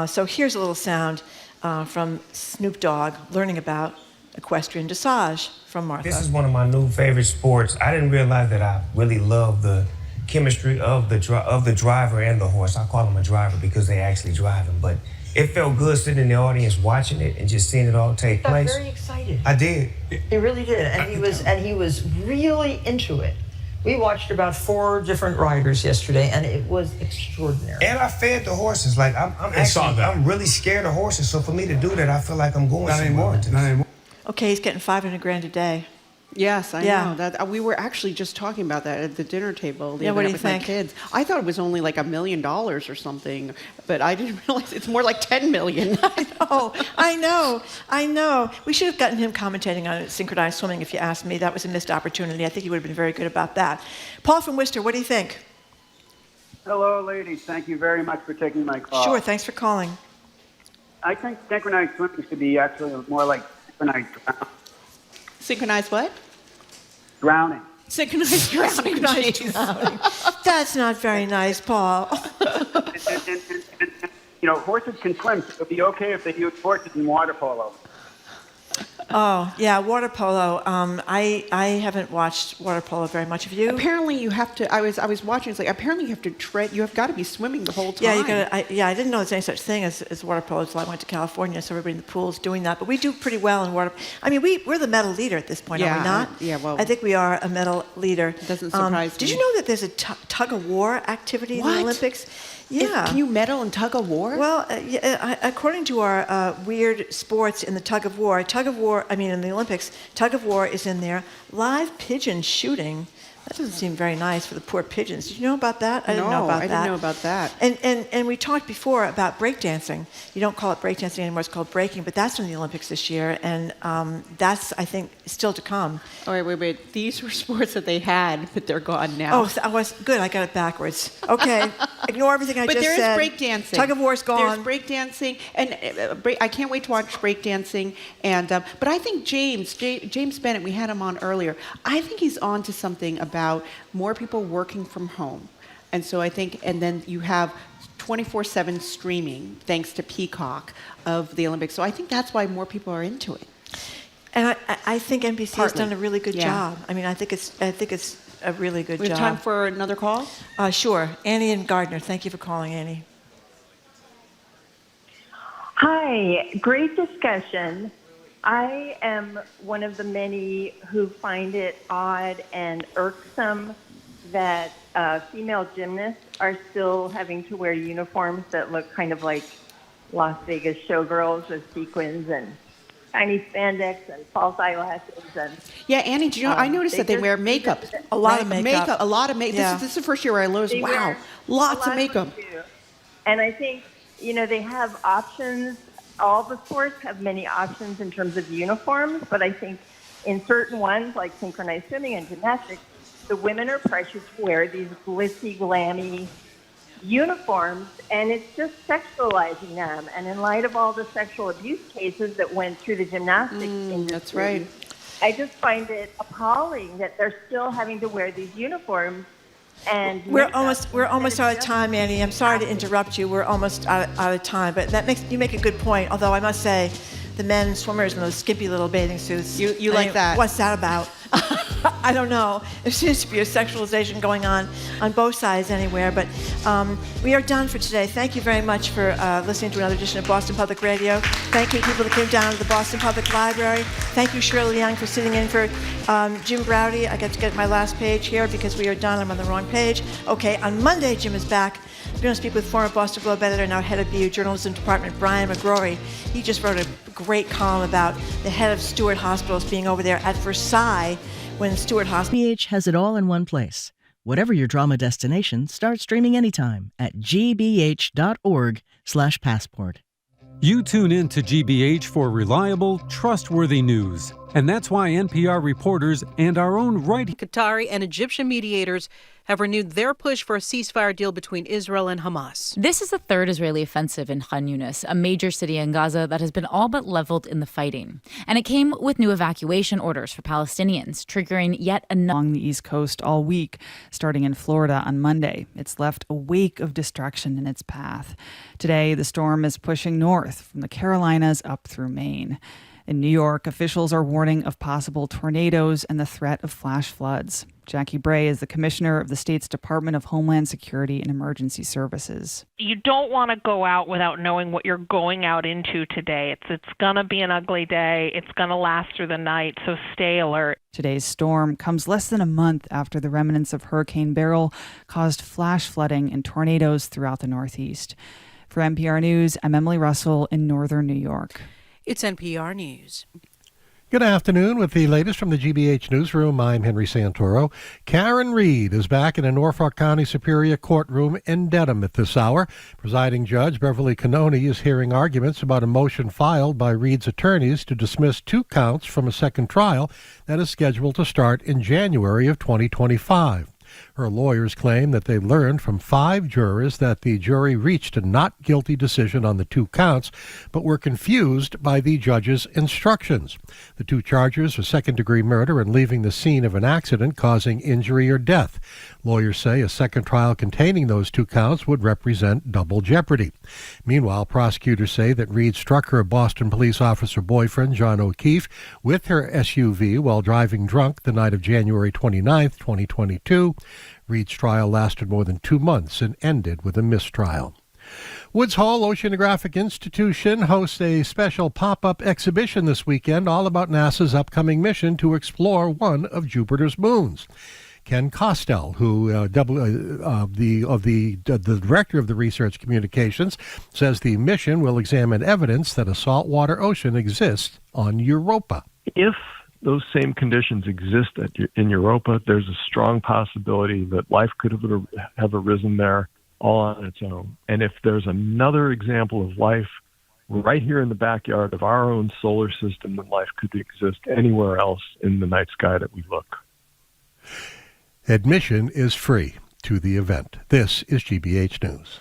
So here's a little sound from Snoop Dogg learning about equestrian dressage from Martha. This is one of my new favorite sports. I didn't realize that I really love the chemistry of the driver and the horse. I call him a driver because they actually drive him, but it felt good sitting in the audience watching it and just seeing it all take place. Very excited. I did. He really did, and he was really into it. We watched about 4 different riders yesterday, and it was extraordinary. And I fed the horses. Like I'm really scared of horses, so for me to do that, I feel like I'm going somewhere. Not anymore. Okay, he's getting $500,000 a day. Yes, I know. That we were actually just talking about that at the dinner table the other night with my kids. I thought it was only like $1 million or something, but I didn't realize it's more like $10 million. I know. We should have gotten him commentating on synchronized swimming, if you ask me. That was a missed opportunity. I think he would have been very good about that. Paul from Worcester, what do you think? Hello, ladies. Thank you very much for taking my call. Sure, thanks for calling. I think synchronized swimming should be actually more like synchronized drowning. Synchronized what? Drowning. Synchronized drowning. Synchronized drowning. That's not very nice, Paul. and, horses can swim, so it would be okay if they use horses in water polo. Oh, yeah, water polo. I haven't watched water polo very much. Have you? Apparently you have to, I was watching, it's like, apparently you have to tread, you have got to be swimming the whole time. Yeah, you got to, I didn't know there's any such thing as water polo until I went to California, so everybody in the pool's doing that. But we do pretty well in water. I mean, we're the medal leader at this point, are we not? Yeah, well. I think we are a medal leader. Doesn't surprise me. Did you know that there's a tug-of-war activity in the Olympics? Yeah. Can you medal in tug-of-war? Well, according to our weird sports in the tug-of-war, in the Olympics, tug-of-war is in there. Live pigeon shooting. That doesn't seem very nice for the poor pigeons. Did you know about that? I didn't know about that. And we talked before about breakdancing. You don't call it breakdancing anymore, it's called breaking, but that's in the Olympics this year, and that's, I think, still to come. Oh, wait. These were sports that they had, but they're gone now. Oh, good, I got it backwards. Okay, ignore everything I just said. But there is breakdancing. Tug-of-war's gone. There's breakdancing, and I can't wait to watch breakdancing. And but I think James Bennett, we had him on earlier, I think he's on to something about more people working from home. And so I think, and then you have 24/7 streaming, thanks to Peacock, of the Olympics. So I think that's why more people are into it. And I think NBC has done a really good job. I mean, I think it's a really good We job. have time for another call? Sure. Annie and Gardner, thank you for calling, Annie. Hi, great discussion. I am one of the many who find it odd and irksome that female gymnasts are still having to wear uniforms that look kind of like Las Vegas showgirls with sequins and tiny spandex and false eyelashes. And Yeah, Annie, do you know, I noticed that they wear makeup. A lot of makeup. A lot of makeup. Yeah. This is the first year where I noticed, They wow, wear lots a of lot makeup. them too. And I think, they have options. All the sports have many options in terms of uniforms, but I think in certain ones, like synchronized swimming and gymnastics, the women are pressured to wear these glitzy, glammy uniforms, and it's just sexualizing them. And in light of all the sexual abuse cases that went through the gymnastics industry, that's right. I just find it appalling that they're still having to wear these uniforms. And We're almost out of time, Annie. I'm sorry to interrupt you. We're almost out of time, but you make a good point. Although I must say, the men swimmers in those skimpy little bathing suits. You like that? What's that about? I don't know. There seems to be a sexualization going on both sides anywhere. But we are done for today. Thank you very much for listening to another edition of Boston Public Radio. Thank you, people that came down to the Boston Public Library. Thank you, Shirley Young, for sitting in for Jim Browdy. I got to get my last page here because we are done. I'm on the wrong page. Okay, on Monday, Jim is back. We're going to speak with former Boston Globe editor, now head of BU Journalism Department, Brian McGrory. He just wrote a great column about the head of Stewart Hospitals being over there at Versailles when Stewart Hospital. GBH has it all in one place. Whatever your drama destination, start streaming anytime at gbh.org/passport. You tune in to GBH for reliable, trustworthy news. And that's why NPR reporters and our own writing Qatari and Egyptian mediators have renewed their push for a ceasefire deal between Israel and Hamas. This is the third Israeli offensive in Khan Yunis, a major city in Gaza that has been all but leveled in the fighting. And it came with new evacuation orders for Palestinians, triggering yet another. Along the East Coast all week, starting in Florida on Monday. It's left a wake of destruction in its path. Today, the storm is pushing north from the Carolinas up through Maine. In New York, officials are warning of possible tornadoes and the threat of flash floods. Jackie Bray is the commissioner of the state's Department of Homeland Security and Emergency Services. You don't want to go out without knowing what you're going out into today. It's going to be an ugly day. It's going to last through the night, so stay alert. Today's storm comes less than a month after the remnants of Hurricane Beryl caused flash flooding and tornadoes throughout the Northeast. For NPR News, I'm Emily Russell in northern New York. It's NPR News. Good afternoon. With the latest from the GBH Newsroom, I'm Henry Santoro. Karen Reed is back in a Norfolk County Superior Courtroom in Dedham at this hour. Presiding Judge Beverly Cannoni is hearing arguments about a motion filed by Reed's attorneys to dismiss 2 counts from a second trial that is scheduled to start in January of 2025. Her lawyers claim that they learned from 5 jurors that the jury reached a not guilty decision on the 2 counts, but were confused by the judge's instructions. The 2 charges are second-degree murder and leaving the scene of an accident causing injury or death. Lawyers say a second trial containing those 2 counts would represent double jeopardy. Meanwhile, prosecutors say that Reed struck her Boston police officer boyfriend, John O'Keefe, with her SUV while driving drunk the night of January 29, 2022. Reed's trial lasted more than 2 months and ended with a mistrial. Woods Hole Oceanographic Institution hosts a special pop-up exhibition this weekend all about NASA's upcoming mission to explore one of Jupiter's moons. Ken Costell, who the director of the research communications, says the mission will examine evidence that a saltwater ocean exists on Europa. If those same conditions exist in Europa, there's a strong possibility that life could have arisen there all on its own. And if there's another example of life right here in the backyard of our own solar system, then life could exist anywhere else in the night sky that we look. Admission is free to the event. This is GBH News.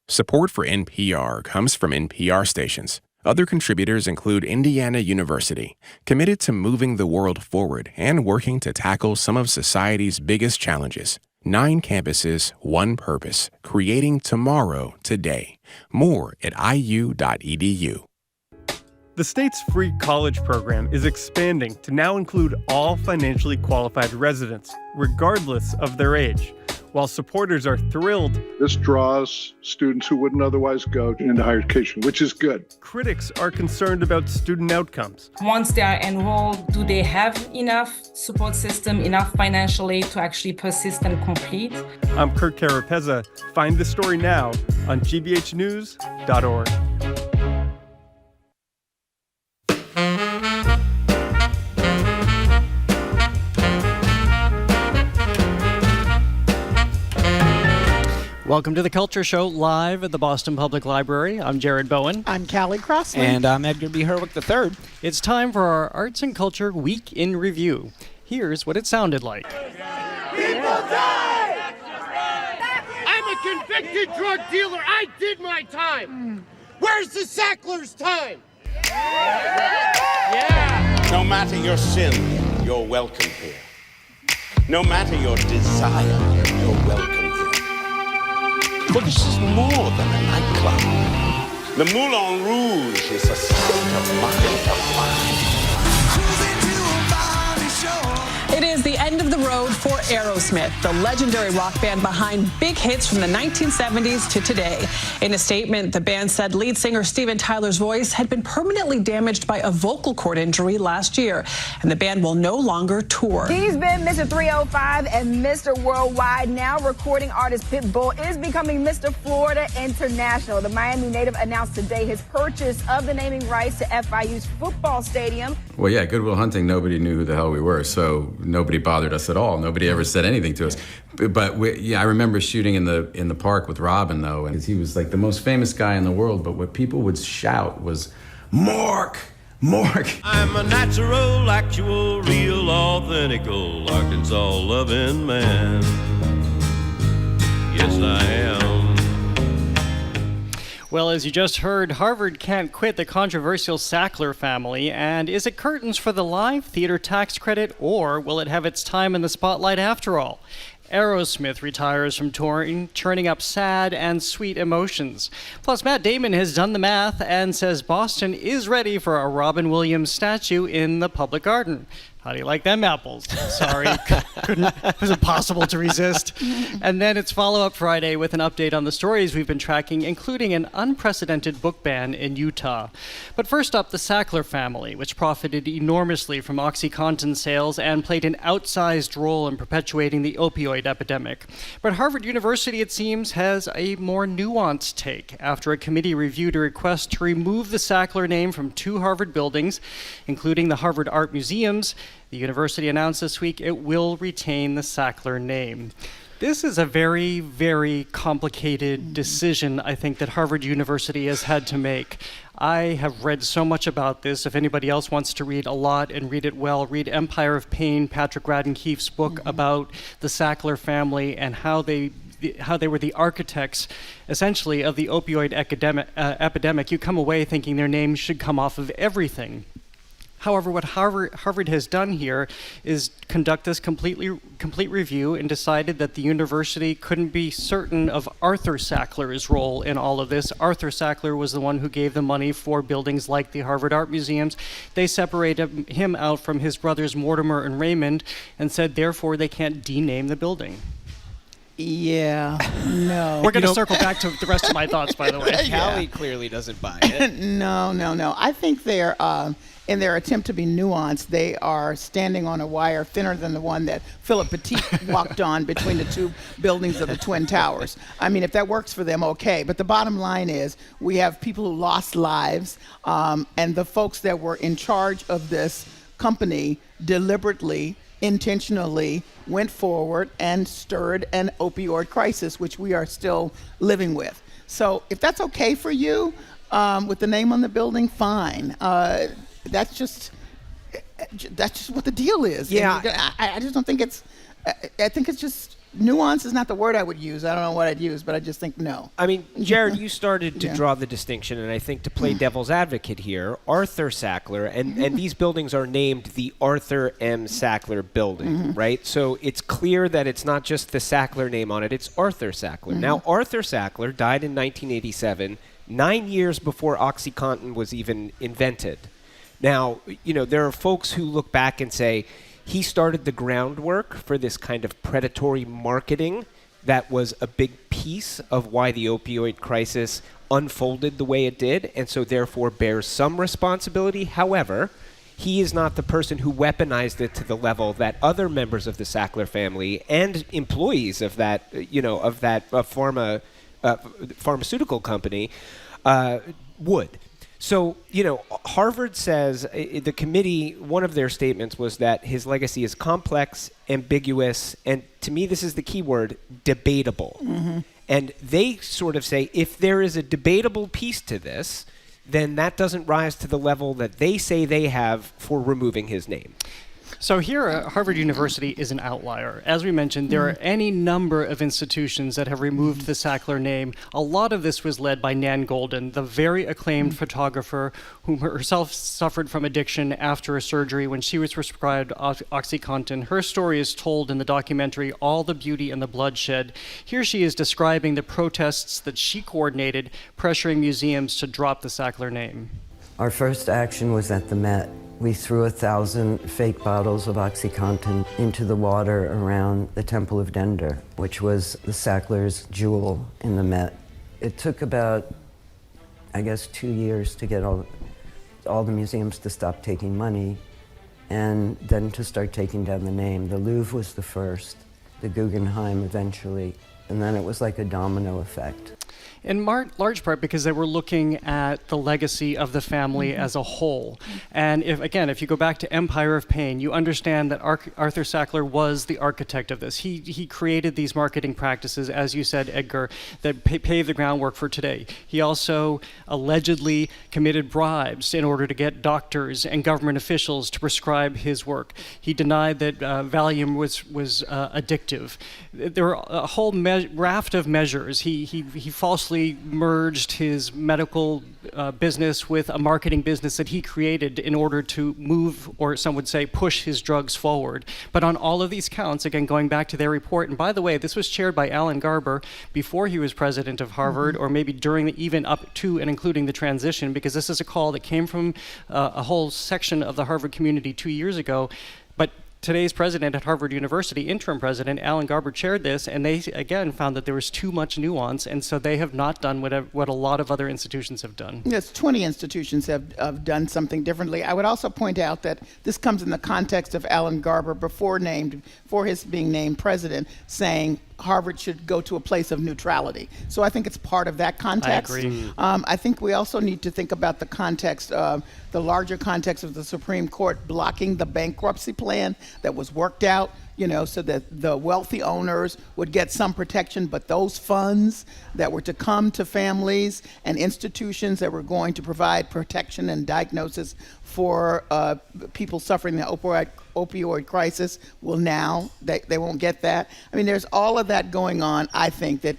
Support for NPR comes from NPR stations. Other contributors include Indiana University, committed to moving the world forward and working to tackle some of society's biggest challenges. 9 campuses, 1 purpose, creating tomorrow today. More at iu.edu. The state's free college program is expanding to now include all financially qualified residents, regardless of their age. While supporters are thrilled, this draws students who wouldn't otherwise go into higher education, which is good. Critics are concerned about student outcomes. Once they are enrolled, do they have enough support system, enough financial aid to actually persist and complete? I'm Kurt Carapezza. Find the story now on gbhnews.org. Welcome to the Culture Show, live at the Boston Public Library. I'm Jared Bowen. I'm Callie Crossley. And I'm Edgar B. Herwick III. It's time for our Arts and Culture Week in Review. Here's what it sounded like. People die! I'm a convicted drug dealer. I did my time. Where's the Sackler's time? Yeah! No matter your sin, you're welcome here. No matter your desire, you're welcome here. For this is more than a nightclub. The Moulin Rouge is a state of mind. It is the end of the road for Aerosmith, the legendary rock band behind big hits from the 1970s to today. In a statement, the band said lead singer Steven Tyler's voice had been permanently damaged by a vocal cord injury last year, and the band will no longer tour. He's been Mr. 305 and Mr. Worldwide. Now recording artist Pitbull is becoming Mr. Florida International. The Miami native announced today his purchase of the naming rights to FIU's football stadium. Well, yeah, Good Will Hunting, nobody knew who the hell we were, so nobody bothered us at all. Nobody ever said anything to us. But I remember shooting in the park with Robin, though, and he was like the most famous guy in the world, but what people would shout was, "Mork! Mork!" I'm a natural, actual, real, authentical, Arkansas loving man. Yes, I am. Well, as you just heard, Harvard can't quit the controversial Sackler family. And is it curtains for the live theater tax credit, or will it have its time in the spotlight after all? Aerosmith retires from touring, churning up sad and sweet emotions. Plus, Matt Damon has done the math and says Boston is ready for a Robin Williams statue in the public garden. How do you like them apples? Sorry, it was impossible to resist. And then it's Follow-Up Friday with an update on the stories we've been tracking, including an unprecedented book ban in Utah. But first up, the Sackler family, which profited enormously from OxyContin sales and played an outsized role in perpetuating the opioid epidemic. But Harvard University, it seems, has a more nuanced take after a committee reviewed a request to remove the Sackler name from 2 Harvard buildings, including the Harvard Art Museums. The university announced this week it will retain the Sackler name. This is a very, very complicated decision, I think, that Harvard University has had to make. I have read so much about this. If anybody else wants to read a lot and read it well, read Empire of Pain, Patrick Radden Keefe's book about the Sackler family and how they were the architects, essentially, of the opioid epidemic. You come away thinking their name should come off of everything. However, what Harvard has done here is conduct this complete review and decided that the university couldn't be certain of Arthur Sackler's role in all of this. Arthur Sackler was the one who gave the money for buildings like the Harvard Art Museums. They separated him out from his brothers Mortimer and Raymond and said, therefore, they can't dename the building. Yeah, no. We're going to circle back to the rest of my thoughts, by the way. Callie clearly doesn't buy it. No. I think they're, in their attempt to be nuanced, they are standing on a wire thinner than the one that Philip Petit walked on between the 2 buildings of the Twin Towers. I mean, if that works for them, okay. But the bottom line is we have people who lost lives, and the folks that were in charge of this company deliberately, intentionally went forward and stirred an opioid crisis, which we are still living with. So if that's okay for you, with the name on the building, fine. That's just what the deal is. Yeah. I just don't think it's, I think it's just, nuance is not the word I would use. I don't know what I'd use, but I just think no. I mean, Jared, you started to draw the distinction, and I think to play devil's advocate here, Arthur Sackler, and these buildings are named the Arthur M. Sackler Building, right? So it's clear that it's not just the Sackler name on it, it's Arthur Sackler. Now, Arthur Sackler died in 1987, 9 years before OxyContin was even invented. Now, there are folks who look back and say, he started the groundwork for this kind of predatory marketing that was a big piece of why the opioid crisis unfolded the way it did, and so therefore bears some responsibility. However, he is not the person who weaponized it to the level that other members of the Sackler family and employees of that, pharmaceutical company would. So, Harvard says, the committee, one of their statements was that his legacy is complex, ambiguous, and to me this is the key word, debatable. Mm-hmm. And they sort of say, if there is a debatable piece to this, then that doesn't rise to the level that they say they have for removing his name. So here, Harvard University is an outlier. As we mentioned, there are any number of institutions that have removed the Sackler name. A lot of this was led by Nan Goldin, the very acclaimed photographer who herself suffered from addiction after a surgery when she was prescribed OxyContin. Her story is told in the documentary All the Beauty and the Bloodshed. Here she is describing the protests that she coordinated, pressuring museums to drop the Sackler name. Our first action was at the Met. We threw 1,000 fake bottles of OxyContin into the water around the Temple of Dender, which was the Sacklers' jewel in the Met. It took about, 2 years to get all the museums to stop taking money and then to start taking down the name. The Louvre was the first, the Guggenheim eventually, and then it was like a domino effect. In large part because they were looking at the legacy of the family as a whole. And if you go back to Empire of Pain, you understand that Arthur Sackler was the architect of this. He created these marketing practices, as you said, Edgar, that paved the groundwork for today. He also allegedly committed bribes in order to get doctors and government officials to prescribe his work. He denied that Valium was addictive. There were a whole raft of measures. He falsely merged his medical business with a marketing business that he created in order to move, or some would say push, his drugs forward. But on all of these counts, again, going back to their report, and by the way, this was chaired by Alan Garber before he was president of Harvard, or maybe during even up to and including the transition, because this is a call that came from a whole section of the Harvard community 2 years ago. But today's president at Harvard University, interim president, Alan Garber, chaired this, and they, again, found that there was too much nuance, and so they have not done what a lot of other institutions have done. Yes, 20 institutions have done something differently. I would also point out that this comes in the context of Alan Garber, before his being named president, saying Harvard should go to a place of neutrality. So I think it's part of that context. I agree. I think we also need to think about the larger context of the Supreme Court blocking the bankruptcy plan that was worked out, so that the wealthy owners would get some protection, but those funds that were to come to families and institutions that were going to provide protection and diagnosis for people suffering the opioid crisis they won't get that. I mean, there's all of that going on, I think, that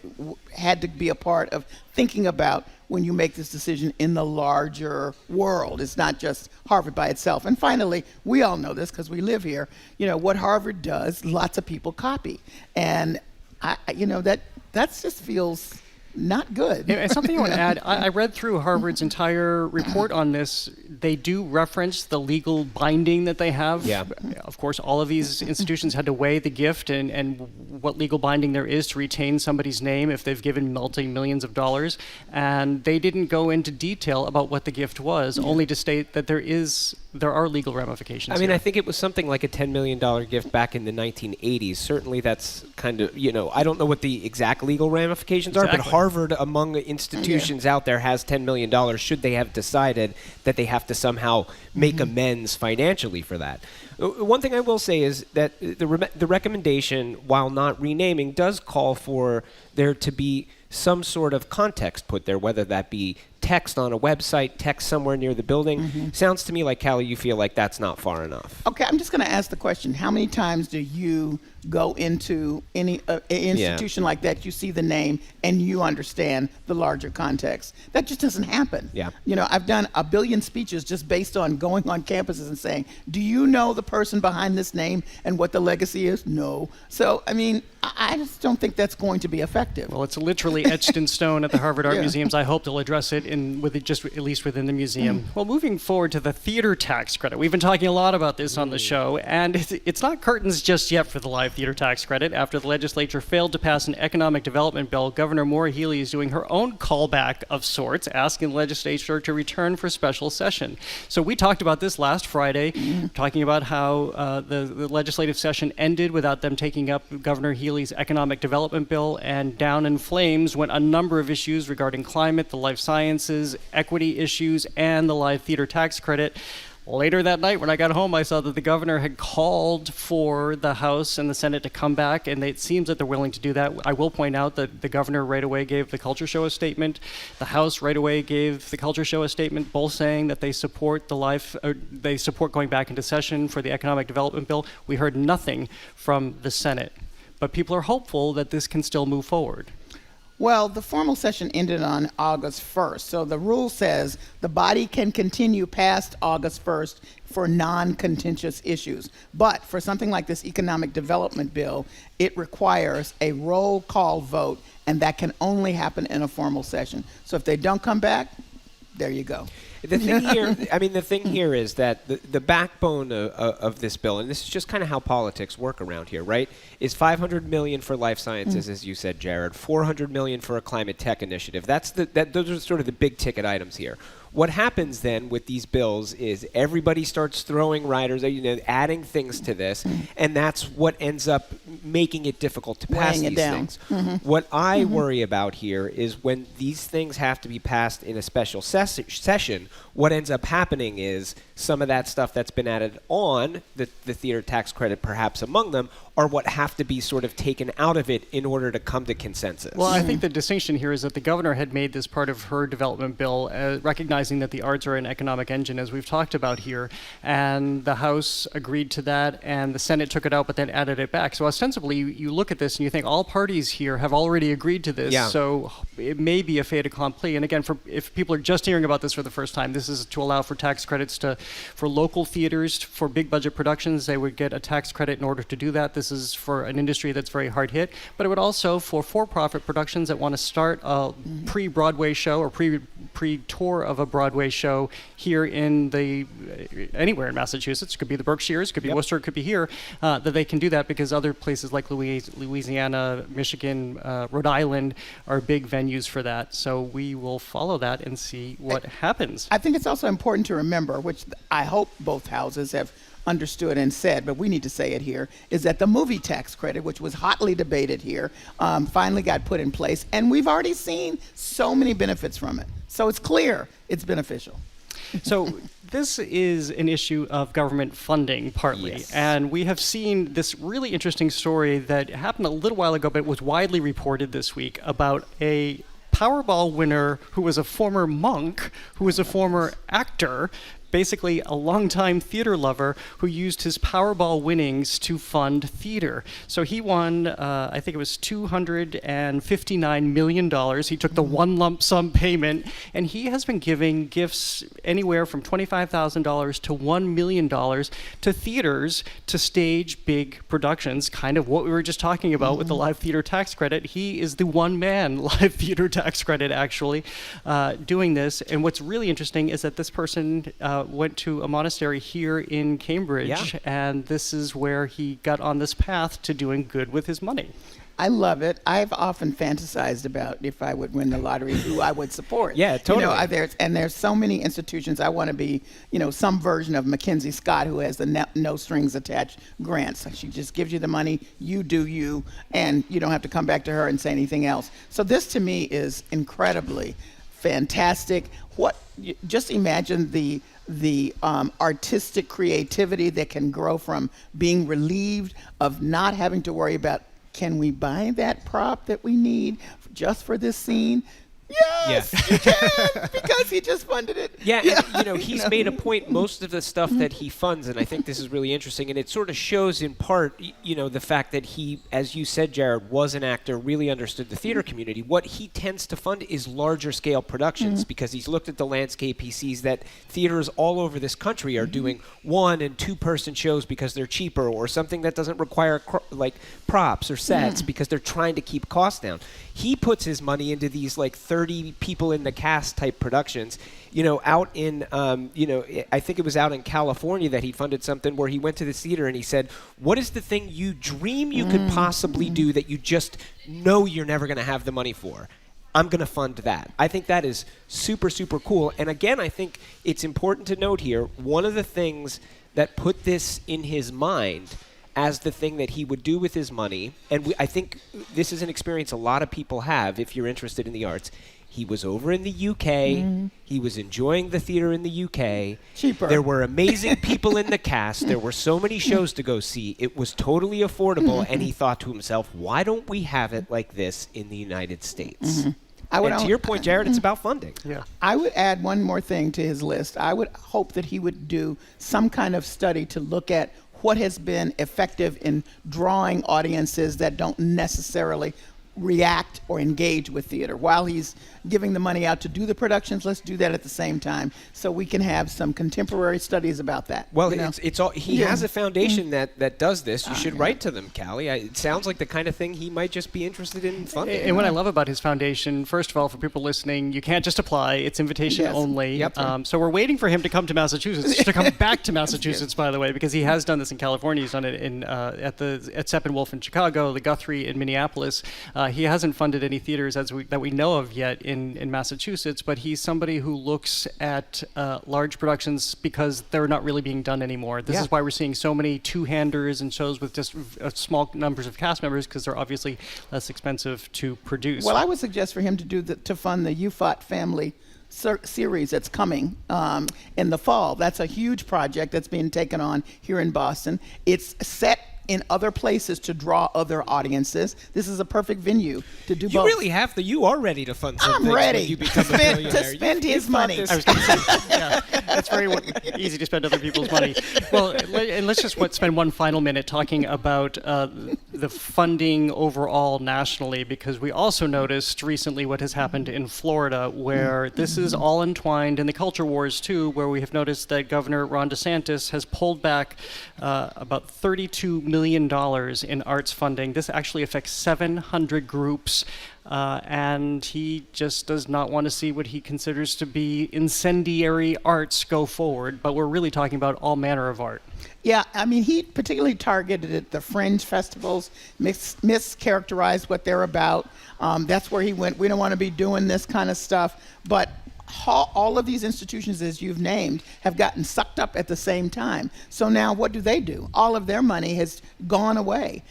had to be a part of thinking about when you make this decision in the larger world. It's not just Harvard by itself. And finally, we all know this because we live here, what Harvard does, lots of people copy. And, that just feels not good. And something I want to add, I read through Harvard's entire report on this. They do reference the legal binding that they have. Yeah. Of course, all of these institutions had to weigh the gift and what legal binding there is to retain somebody's name if they've given multi-millions of dollars. And they didn't go into detail about what the gift was, only to state that there are legal ramifications. I mean, here. I think it was something like a $10 million gift back in the 1980s. Certainly that's kind of, I don't know what the exact legal ramifications are, but Harvard, among institutions out there, has $10 million should they have decided that they have to somehow make amends financially for that. One thing I will say is that the recommendation, while not renaming, does call for there to be some sort of context put there, whether that be text on a website, text somewhere near the building. Sounds to me like, Callie, you feel like that's not far enough. Okay, I'm just going to ask the question. How many times do you go into any institution like that, you see the name and you understand the larger context. That just doesn't happen. Yeah. You know, I've done a billion speeches just based on going on campuses and saying, do you know the person behind this name and what the legacy is? No. So, I mean, I just don't think that's going to be effective. Well, it's literally etched in stone at the Harvard Art Yeah. Museums. I hope they'll address it just at least within the museum. Well, moving forward to the theater tax credit. We've been talking a lot about this on the show, and it's not curtains just yet for the live theater tax credit. After the legislature failed to pass an economic development bill, Governor Maura Healey is doing her own callback of sorts, asking the legislature to return for special session. So we talked about this last Friday, talking about how the legislative session ended without them taking up Governor Healey's economic development bill, and down in flames went a number of issues regarding climate, the life sciences, equity issues, and the live theater tax credit. Later that night, when I got home, I saw that the governor had called for the House and the Senate to come back, and it seems that they're willing to do that. I will point out that the governor right away gave the Culture Show a statement. The House right away gave the Culture Show a statement, both saying that they support they support going back into session for the economic development bill. We heard nothing from the Senate, but people are hopeful that this can still move forward. Well, the formal session ended on August 1st, so the rule says the body can continue past August 1st for non-contentious issues. But for something like this economic development bill, it requires a roll call vote, and that can only happen in a formal session. So if they don't come back, there you go. The thing here is that the backbone of this bill, and this is just kind of how politics work around here, right, is $500 million for life sciences, as you said, Jared, $400 million for a climate tech initiative. Those are sort of the big ticket items here. What happens then with these bills is everybody starts throwing riders, adding things to this, and that's what ends up making it difficult to pass these things. What I worry about here is when these things have to be passed in a special session, what ends up happening is some of that stuff that's been added on, the theater tax credit perhaps among them, are what have to be sort of taken out of it in order to come to consensus. Well, I think the distinction here is that the governor had made this part of her development bill, recognizing that the arts are an economic engine, as we've talked about here, and the House agreed to that, and the Senate took it out, but then added it back. So ostensibly, you look at this and you think all parties here have already agreed to this, so it may be a fait accompli. And again, if people are just hearing about this for the first time, this is to allow for tax credits for local theaters, for big budget productions. They would get a tax credit in order to do that. This is for an industry that's very hard hit, but it would also for-profit productions that want to start a pre-Broadway show or pre-tour of a Broadway show here in anywhere in Massachusetts. It could be the Berkshires, it could be Worcester, it could be here, that they can do that because other places like Louisiana, Michigan, Rhode Island are big venues for that. So we will follow that and see what happens. I think it's also important to remember, which I hope both houses have understood and said, but we need to say it here, is that the movie tax credit, which was hotly debated here, finally got put in place, and we've already seen so many benefits from it. So it's clear it's beneficial. So this is an issue of government funding, partly. And we have seen this really interesting story that happened a little while ago, but was widely reported this week about a Powerball winner who was a former monk, who was a former actor, basically a longtime theater lover who used his Powerball winnings to fund theater. So he won, I think it was $259 million. He took the one lump sum payment, and he has been giving gifts anywhere from $25,000 to $1 million to theaters to stage big productions, kind of what we were just talking about with the live theater tax credit. He is the one-man live theater tax credit, actually, doing this. And what's really interesting is that this person went to a monastery here in Cambridge, and this is where he got on this path to doing good with his money. I love it. I've often fantasized about if I would win the lottery, who I would support. Yeah, totally. There's so many institutions. I want to be, some version of Mackenzie Scott, who has the no strings attached grants. She just gives you the money, you do you, and you don't have to come back to her and say anything else. So this to me is incredibly fantastic. Just imagine the artistic creativity that can grow from being relieved of not having to worry about, can we buy that prop that we need just for this scene? Yes, you can, because he just funded it. Yeah, and, he's made a point, most of the stuff that he funds, and I think this is really interesting, and it sort of shows in part, the fact that he, as you said, Jared, was an actor, really understood the theater community. What he tends to fund is larger scale productions because he's looked at the landscape. He sees that theaters all over this country are doing 1- and 2-person shows because they're cheaper, or something that doesn't require props or sets because they're trying to keep costs down. He puts his money into these 30 people in the cast type productions. Out in, I think it was out in California that he funded something where he went to the theater and he said, what is the thing you dream you could possibly do that you just know you're never going to have the money for? I'm going to fund that. I think that is super, super cool. And again, I think it's important to note here, one of the things that put this in his mind as the thing that he would do with his money, and I think this is an experience a lot of people have if you're interested in the arts. He was over in the UK. He was enjoying the theater in the UK. Cheaper. There were amazing people in the cast. There were so many shows to go see. It was totally affordable, and he thought to himself, why don't we have it like this in the United States? And to your point, Jared, it's about funding. Yeah. I would add one more thing to his list. I would hope that he would do some kind of study to look at what has been effective in drawing audiences that don't necessarily react or engage with theater. While he's giving the money out to do the productions, let's do that at the same time so we can have some contemporary studies about that. Well, it's all he has a foundation that does this. You should write to them, Callie. It sounds like the kind of thing he might just be interested in funding. And what I love about his foundation, first of all, for people listening, you can't just apply. It's invitation only. Yep. So we're waiting for him to come to Massachusetts, to come back to Massachusetts, by the way, because he has done this in California. He's done it at Steppenwolf in Chicago, the Guthrie in Minneapolis. He hasn't funded any theaters that we know of yet in Massachusetts, but he's somebody who looks at large productions because they're not really being done anymore. This is why we're seeing so many two-handers and shows with just small numbers of cast members, because they're obviously less expensive to produce. Well, I would suggest for him to fund the UFOT family series that's coming in the fall. That's a huge project that's being taken on here in Boston. It's set in other places to draw other audiences. This is a perfect venue to do both. You really have you are ready to fund some I'm things ready when you become a billionaire. to spend his money. I was going to say, yeah, that's very easy to spend other people's money. Well, and let's just spend one final minute talking about the funding overall nationally, because we also noticed recently what has happened in Florida, where this is all entwined in the culture wars too, where we have noticed that Governor Ron DeSantis has pulled back about $32 million in arts funding. This actually affects 700 groups, and he just does not want to see what he considers to be incendiary arts go forward, but we're really talking about all manner of art. Yeah, I mean, he particularly targeted the fringe festivals, mischaracterized what they're about. That's where he went, we don't want to be doing this kind of stuff, but all of these institutions, as you've named, have gotten sucked up at the same time. So now what do? All of their money has gone away.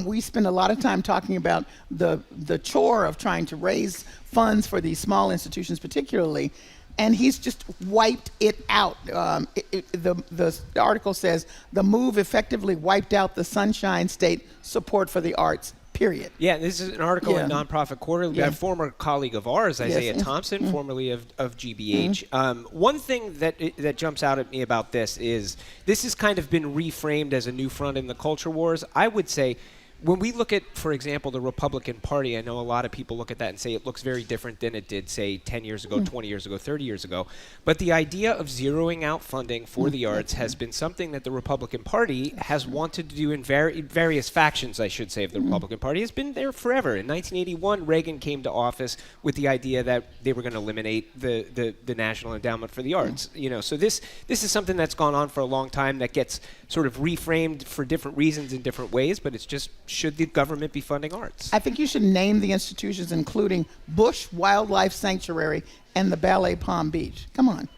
We spend a lot of time talking about the chore of trying to raise funds for these small institutions particularly, and he's just wiped it out. The article says, the move effectively wiped out the Sunshine State support for the arts. Period. Yeah, this is an article in Nonprofit Quarterly by a former colleague of ours, Isaiah Thompson, formerly of GBH. One thing that jumps out at me about this has kind of been reframed as a new front in the culture wars. I would say, when we look at, for example, the Republican Party, I know a lot of people look at that and say it looks very different than it did, say, 10 years ago, 20 years ago, 30 years ago. But the idea of zeroing out funding for the arts has been something that the Republican Party has wanted to do in various factions, I should say, of the Republican Party. Has been there forever. In 1981, Reagan came to office with the idea that they were going to eliminate the National Endowment for the Arts. So this is something that's gone on for a long time that gets sort of reframed for different reasons in different ways, but it's just, should the government be funding arts? I think you should name the institutions, including Bush Wildlife Sanctuary and the Ballet Palm Beach. Come on.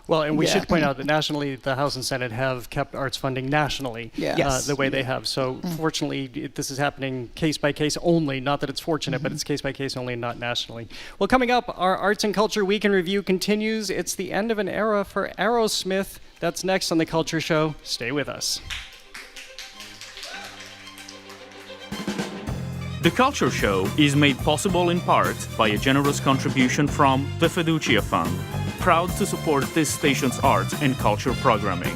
Well, and we should point out that nationally, the House and Senate have kept arts funding nationally the way they have. So fortunately, this is happening case by case only. Not that it's fortunate, but it's case by case only, not nationally. Well, coming up, our Arts and Culture Week in Review continues. It's the end of an era for Aerosmith. That's next on The Culture Show. Stay with us. The Culture Show is made possible in part by a generous contribution from the Fiducia Fund, proud to support this station's arts and culture programming.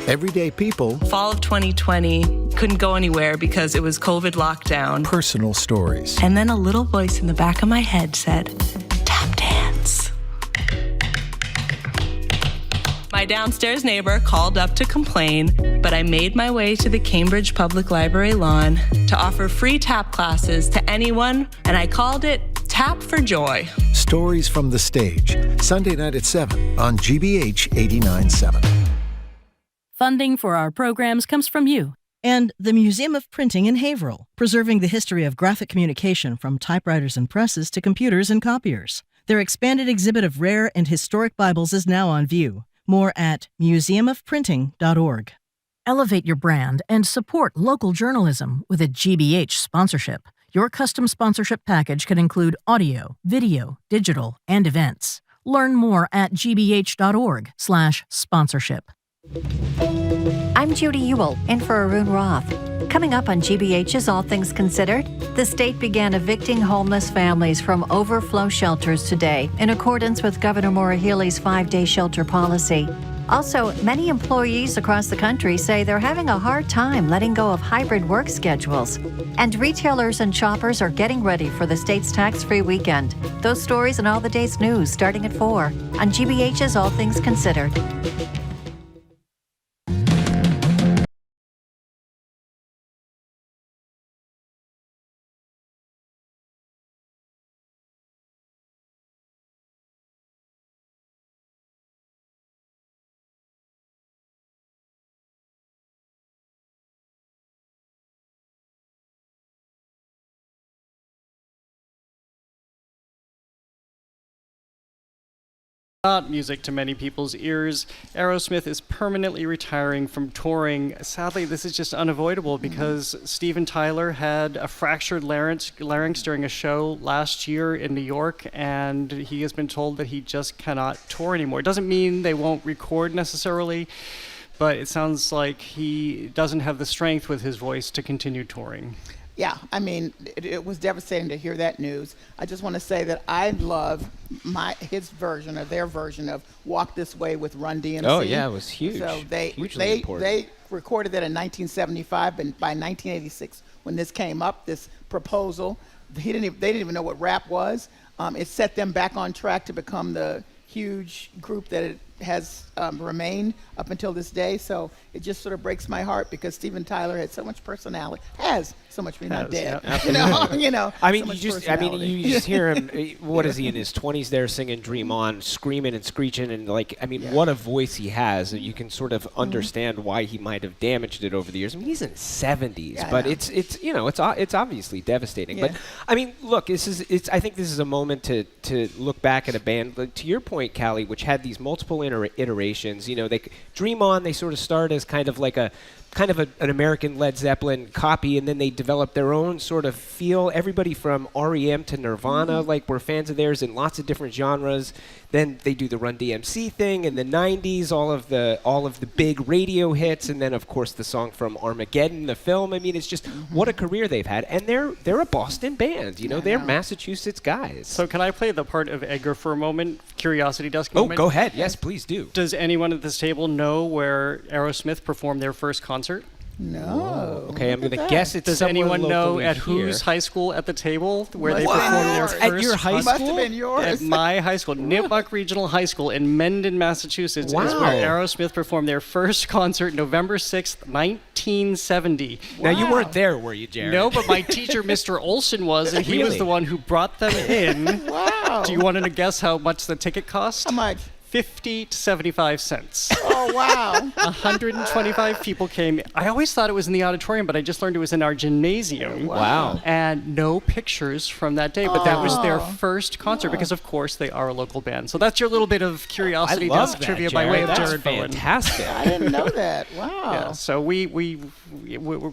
Everyday people. Fall of 2020, couldn't go anywhere because it was COVID lockdown. Personal stories. And then a little voice in the back of my head said, tap dance. My downstairs neighbor called up to complain, but I made my way to the Cambridge Public Library lawn to offer free tap classes to anyone, and I called it Tap for Joy. Stories from the Stage, Sunday night at 7 on GBH 89.7. Funding for our programs comes from you. And the Museum of Printing in Haverhill, preserving the history of graphic communication from typewriters and presses to computers and copiers. Their expanded exhibit of rare and historic Bibles is now on view. More at museumofprinting.org. Elevate your brand and support local journalism with a GBH sponsorship. Your custom sponsorship package can include audio, video, digital, and events. Learn more at gbh.org/sponsorship. I'm Judy Ewell, in for Arun Roth. Coming up on GBH's All Things Considered, the state began evicting homeless families from overflow shelters today in accordance with Governor Maura Healey's 5-day shelter policy. Also, many employees across the country say they're having a hard time letting go of hybrid work schedules. And retailers and shoppers are getting ready for the state's tax-free weekend. Those stories and all the day's news starting at 4 on GBH's All Things Considered. Not music to many people's ears. Aerosmith is permanently retiring from touring. Sadly, this is just unavoidable because Steven Tyler had a fractured larynx during a show last year in New York, and he has been told that he just cannot tour anymore. It doesn't mean they won't record necessarily, but it sounds like he doesn't have the strength with his voice to continue touring. Yeah, I mean, it was devastating to hear that news. I just want to say that I love his version or their version of "Walk This Way" with Run DMC. Oh yeah, it was huge. So they recorded that in 1975, and by 1986, when this came up, this proposal, they didn't even know what rap was. It set them back on track to become the huge group that it has remained up until this day. So it just sort of breaks my heart because Steven Tyler had so much personality. He's not dead. Yeah, you know. I mean, you just hear him. What is he in his 20s? There singing "Dream On," screaming and screeching, and what a voice he has. You can sort of understand why he might have damaged it over the years. I mean, he's in his 70s, but it's obviously devastating. Yeah. But I mean, look, I think this is a moment to look back at a band. Like, to your point, Callie, which had these multiple iterations. They Dream On. They sort of started as kind of an American Led Zeppelin copy, and then they developed their own sort of feel. Everybody from REM to Nirvana, were fans of theirs in lots of different genres. Then they do the Run DMC thing in the 90s, all of the big radio hits, and then of course the song from Armageddon, the film. I mean, it's just what a career they've had, and they're a Boston band. They're Massachusetts guys. So can I play the part of Edgar for a moment? Curiosity desk moment. Oh, go ahead. Yes, please do. Does anyone at this table know where Aerosmith performed their first concert? No. Okay, I'm going to guess it's Does somewhere anyone know locally at here. whose high school at the table where they performed their first At your high concert? school? Must have been yours. At my high school, Nipmuc Regional High School in Mendon, Massachusetts, is Wow. where Aerosmith performed their first concert November 6th, 1970. Now, you weren't there, were you, Jared? No, but my teacher, Mr. Olson, was, and he was Really? the one who brought them in. Wow. Do you want to guess how much the ticket cost? How much? 50 to 75 cents. Oh, wow. 125 people came. I always thought it was in the auditorium, but I just learned it was in our gymnasium. Wow. And no pictures from that day, but that was their first concert because, of course, they are a local band. So that's your little bit of curiosity I love desk that, trivia by way of Jared. Jared That's Bowen. fantastic. I didn't know that. Wow. Yeah, so we're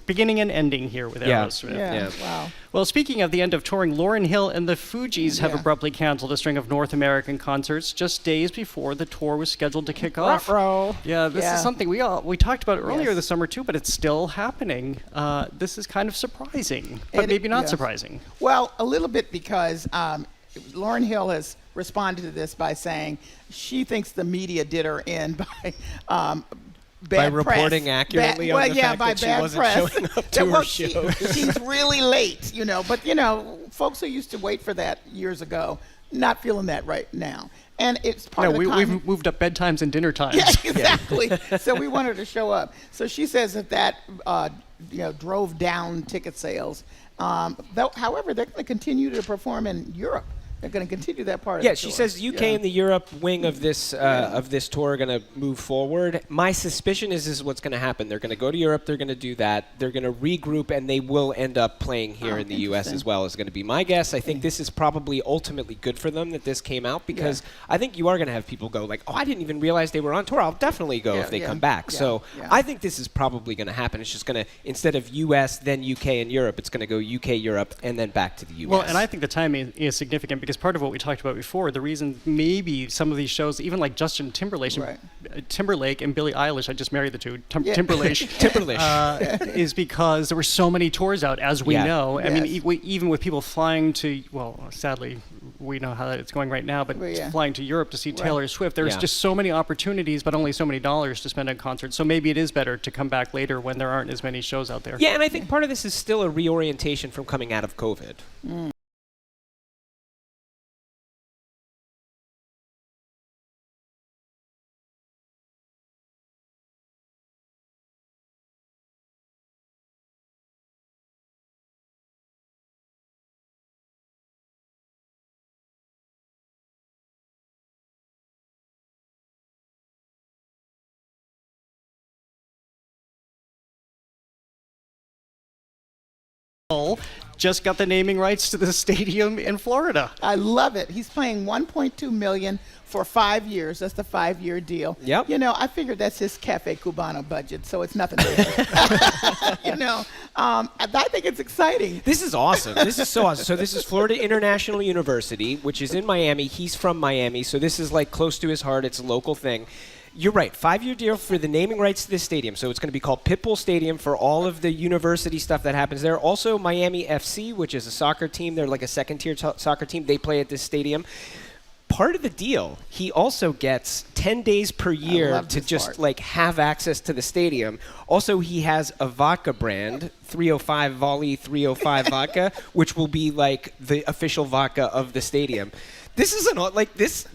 beginning and ending here with Aerosmith. Yeah. Wow. Well, speaking of the end of touring, Lauryn Hill and the Fugees have abruptly canceled a string of North American concerts just days before the tour was scheduled to kick off. Ruh-roh. Yeah, this Yeah. is something we talked about earlier Yes. this summer too, but it's still happening. This is kind of surprising, but maybe not surprising. Well, a little bit because Lauryn Hill has responded to this by saying she thinks the media did her in by bad press. reporting accurately on the fact by that she bad wasn't press. showing up to her shows. She's really late, But folks who used to wait for that years ago, not feeling that right now. And it's part of the we've moved up bedtimes and dinner times. Yeah, exactly. So we want her to show up. So she says that drove down ticket sales. However, they're going to continue to perform in Europe. They're going to continue that part of the tour. She says UK and the Europe wing of this tour are going to move forward. My suspicion is what's going to happen. They're going to go to Europe. They're going to do that. They're going to regroup, and they will end up playing here in the U.S. as well, is going to be my guess. I think this is probably ultimately good for them that this came out because I think you are going to have people go like, oh, I didn't even realize they were on tour. I'll definitely go if they come back. So I think this is probably going to happen. It's just going to, instead of U.S., then UK and Europe, it's going to go UK, Europe, and then back to the U.S. Well, and I think the timing is significant because part of what we talked about before, the reason maybe some of these shows, even like Justin Timberlake and Billie Eilish, I just married the two, Timberlake, is because there were so many tours out, as we know. I mean, even with people flying to, well, sadly, we know how it's going right now, but flying to Europe to see Taylor Swift, there's just so many opportunities, but only so many dollars to spend on concerts. So maybe it is better to come back later when there aren't as many shows out there. Yeah, and I think part of this is still a reorientation from coming out of COVID. Just got the naming rights to the stadium in Florida. I love it. He's paying $1.2 million for 5 years. That's the 5-year deal. Yep. I figured that's his Cafe Cubano budget, so it's nothing big. I think it's exciting. This is awesome. This is so awesome. So this is Florida International University, which is in Miami. He's from Miami, so this is like close to his heart. It's a local thing. You're right. 5-year deal for the naming rights to this stadium. So it's going to be called Pitbull Stadium for all of the university stuff that happens there. Also, Miami FC, which is a soccer team. They're like a second-tier soccer team. They play at this stadium. Part of the deal, he also gets 10 days per year to just like have access to the stadium. Also, he has a vodka brand, 305 Volley 305 vodka, which will be like the official vodka of the stadium. This is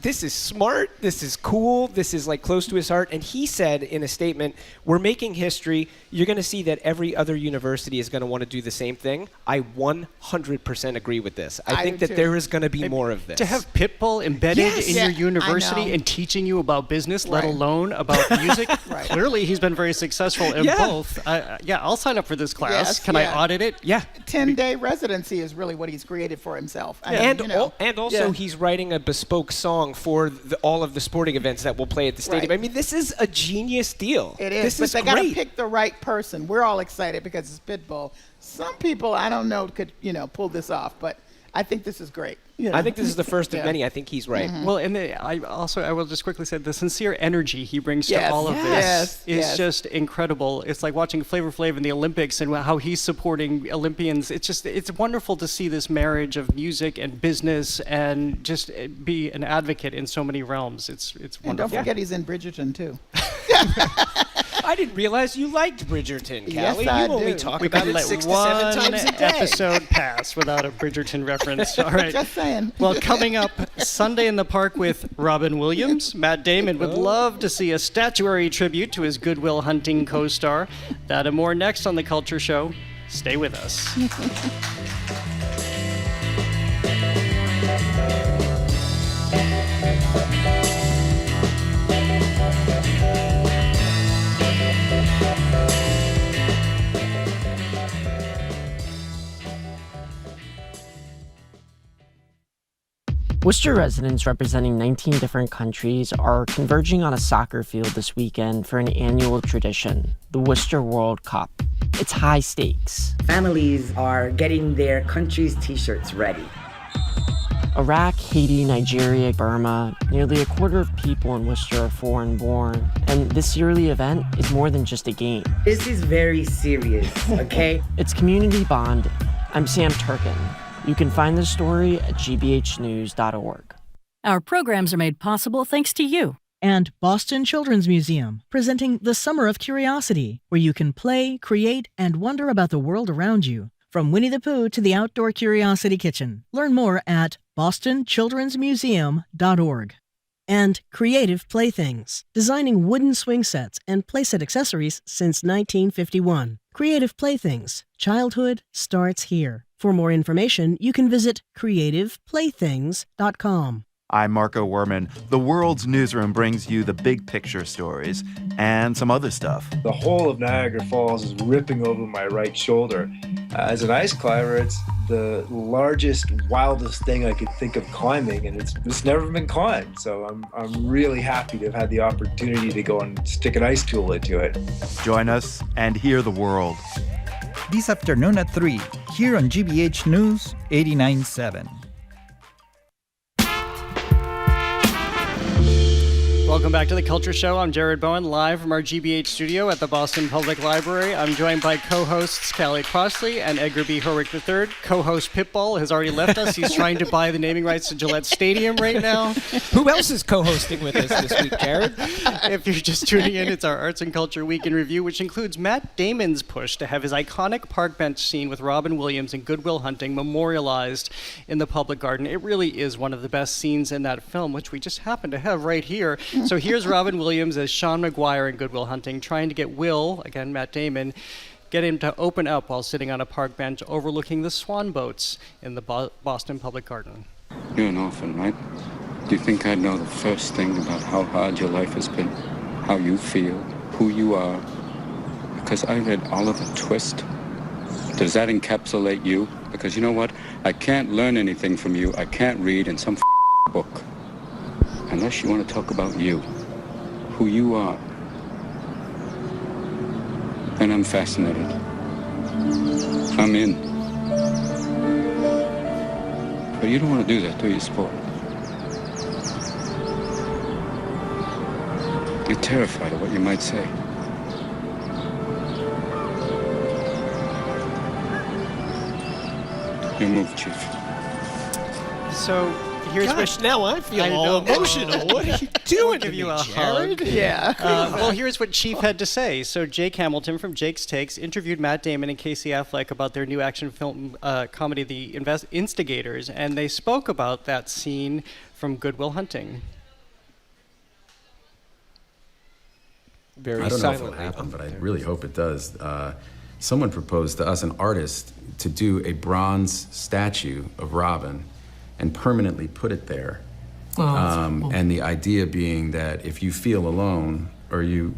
this is smart. This is cool. This is like close to his heart. And he said in a statement, "We're making history. You're going to see that every other university is going to want to do the same thing." I 100% agree with this. I think that there is going to be more of this. To have Pitbull embedded in your university and teaching you about business, let alone about music, clearly he's been very successful in both. I'll sign up for this class. Can I audit it? Yeah. 10-day residency is really what he's created for himself. And also he's writing a bespoke song for all of the sporting events that will play at the stadium. I mean, this is a genius deal. It is. This but is they great. got to pick the right person. We're all excited because it's Pitbull. Some people, I don't know, could pull this off, but I think this is great. I think this is the first of many. I think he's right. Mm-hmm. Well, and I will just quickly say the sincere energy he brings to all of this is just incredible. It's like watching Flavor Flav in the Olympics and how he's supporting Olympians. It's wonderful to see this marriage of music and business and just be an advocate in so many realms. It's wonderful. And don't forget he's in Bridgerton too. I didn't realize you liked Bridgerton, Callie. Yes, I you only do. talk We about couldn't it let 6 to one 7 times a day. episode pass without a Bridgerton reference. All right. Just saying. Well, coming up Sunday in the Park with Robin Williams, Matt Damon would love to see a statuary tribute to his Good Will Hunting co-star. That and more next on The Culture Show. Stay with us. Worcester residents representing 19 different countries are converging on a soccer field this weekend for an annual tradition, the Worcester World Cup. It's high stakes. Families are getting their country's t-shirts ready. Iraq, Haiti, Nigeria, Burma, nearly a quarter of people in Worcester are foreign-born, and this yearly event is more than just a game. This is very serious, okay? It's community bonding. I'm Sam Turkin. You can find this story at gbhnews.org. Our programs are made possible thanks to you. And Boston Children's Museum, presenting The Summer of Curiosity, where you can play, create, and wonder about the world around you. From Winnie the Pooh to the Outdoor Curiosity Kitchen. Learn more at bostonchildrensmuseum.org. And Creative Playthings, designing wooden swing sets and playset accessories since 1951. Creative Playthings, childhood starts here. For more information, you can visit creativeplaythings.com. I'm Marco Werman. The World's Newsroom brings you the big picture stories and some other stuff. The whole of Niagara Falls is ripping over my right shoulder. As an ice climber, it's the largest, wildest thing I could think of climbing, and it's never been climbed. So I'm really happy to have had the opportunity to go and stick an ice tool into it. Join us and hear the world. This afternoon at 3, here on GBH News 89.7. Welcome back to The Culture Show. I'm Jared Bowen, live from our GBH studio at the Boston Public Library. I'm joined by co-hosts Callie Crossley and Edgar B. Horwick III. Co-host Pitbull has already left us. He's trying to buy the naming rights to Gillette Stadium right now. Who else is co-hosting with us this week, Jared? If you're just tuning in, it's our Arts and Culture Week in Review, which includes Matt Damon's push to have his iconic park bench scene with Robin Williams and Good Will Hunting memorialized in the public garden. It really is one of the best scenes in that film, which we just happen to have right here. So here's Robin Williams as Sean McGuire in Good Will Hunting, trying to get Will, again Matt Damon, get him to open up while sitting on a park bench overlooking the swan boats in the Boston Public Garden. You're an orphan, right? Do you think I'd know the first thing about how hard your life has been? How you feel? Who you are? Because I read Oliver Twist. Does that encapsulate you? Because you know what? I can't learn anything from you. I can't read in some book. Unless you want to talk about you, who you are. And I'm fascinated. I'm in. But you don't want to do that, do you, sport? You're terrified of what you might say. Your move, Chief. So here's Gosh, now I feel all emotional. What are you doing? Give you a Jared? hug. Yeah. Well, here's what Chief had to say. So Jake Hamilton from Jake's Takes interviewed Matt Damon and Casey Affleck about their new action film comedy, The Instigators, and they spoke about that scene from Good Will Hunting. Very I don't know if it'll silently. happen, but I really hope it does. Someone proposed to us, an artist, to do a bronze statue of Robin and permanently put it there. And the idea being that if you feel alone, or you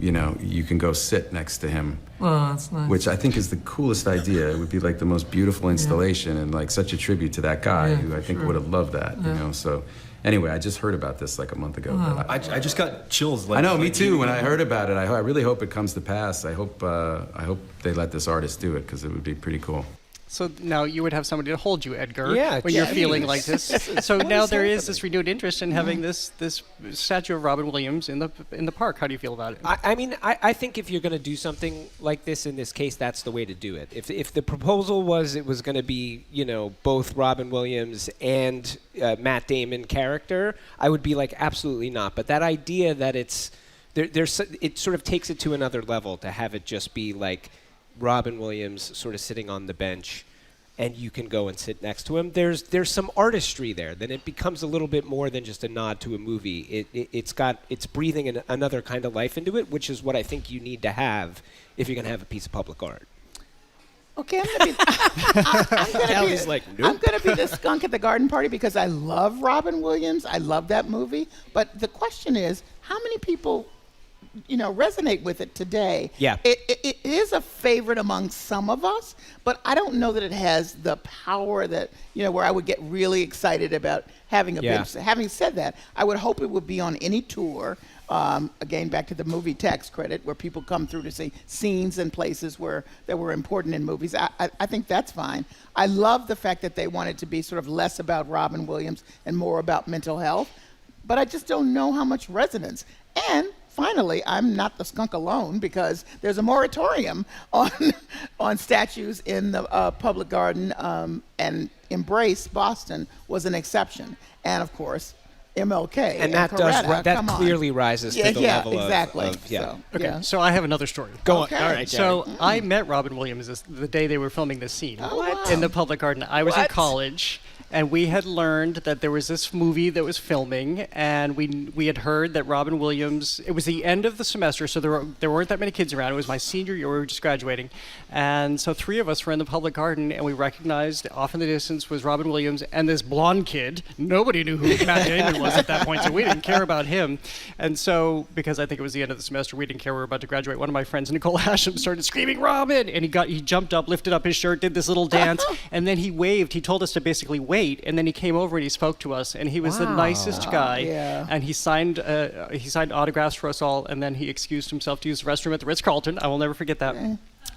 can go sit next to him. Oh, that's nice. Which I think is the coolest idea. It would be like the most beautiful installation and like such a tribute to that guy who I think would have loved that, you know. So anyway, I just heard about this like a month ago. But I just got chills. I know, me too. When I heard about it, I really hope it comes to pass. I hope they let this artist do it because it would be pretty cool. So now you would have somebody to hold you, Edgar, Yeah, when you're geez. feeling like this. So What now is there is happening? this renewed interest in having this statue of Robin Williams in the park. How do you feel about it? I mean, I think if you're going to do something like this in this case, that's the way to do it. If the proposal was it was going to be, both Robin Williams and Matt Damon character, I would be like, absolutely not. But that idea that it sort of takes it to another level to have it just be like Robin Williams sort of sitting on the bench and you can go and sit next to him. There's some artistry there. Then it becomes a little bit more than just a nod to a movie. It's breathing another kind of life into it, which is what I think you need to have if you're going to have a piece of public art. Okay, I'm gonna be the skunk at the garden party because I love Robin Williams. I love that movie. But the question is, how many people resonate with it today. Yeah. It is a favorite among some of us, but I don't know that it has the power that, where I would get really excited about having a binge. Having said that, I would hope it would be on any tour. Again, back to the movie tax credit, where people come through to see scenes and places that were important in movies. I think that's fine. I love the fact that they wanted to be sort of less about Robin Williams and more about mental health, but I just don't know how much resonance. And finally, I'm not the skunk alone, because there's a moratorium on statues in the public garden, and Embrace Boston was an exception. And of course, MLK. And that clearly rises to the level exactly. Okay, so I have another story. Go on. All right, so I met Robin Williams the day they were filming this scene in the public garden. I was in college, and we had learned that there was this movie that was filming, and we had heard that Robin Williams, it was the end of the semester, so there weren't that many kids around. It was my senior year, we were just graduating. And so 3 of us were in the public garden, and we recognized off in the distance was Robin Williams and this blonde kid. Nobody knew who Matt Damon was at that point, so we didn't care about him. And so, because I think it was the end of the semester, we didn't care, we were about to graduate. One of my friends, Nicole Hashem, started screaming, "Robin!" And he jumped up, lifted up his shirt, did this little dance, and then he waved. He told us to basically wait, and then he came over and he spoke to us, and he was the nicest guy. And he signed autographs for us all, and then he excused himself to use the restroom at the Ritz-Carlton. I will never forget that.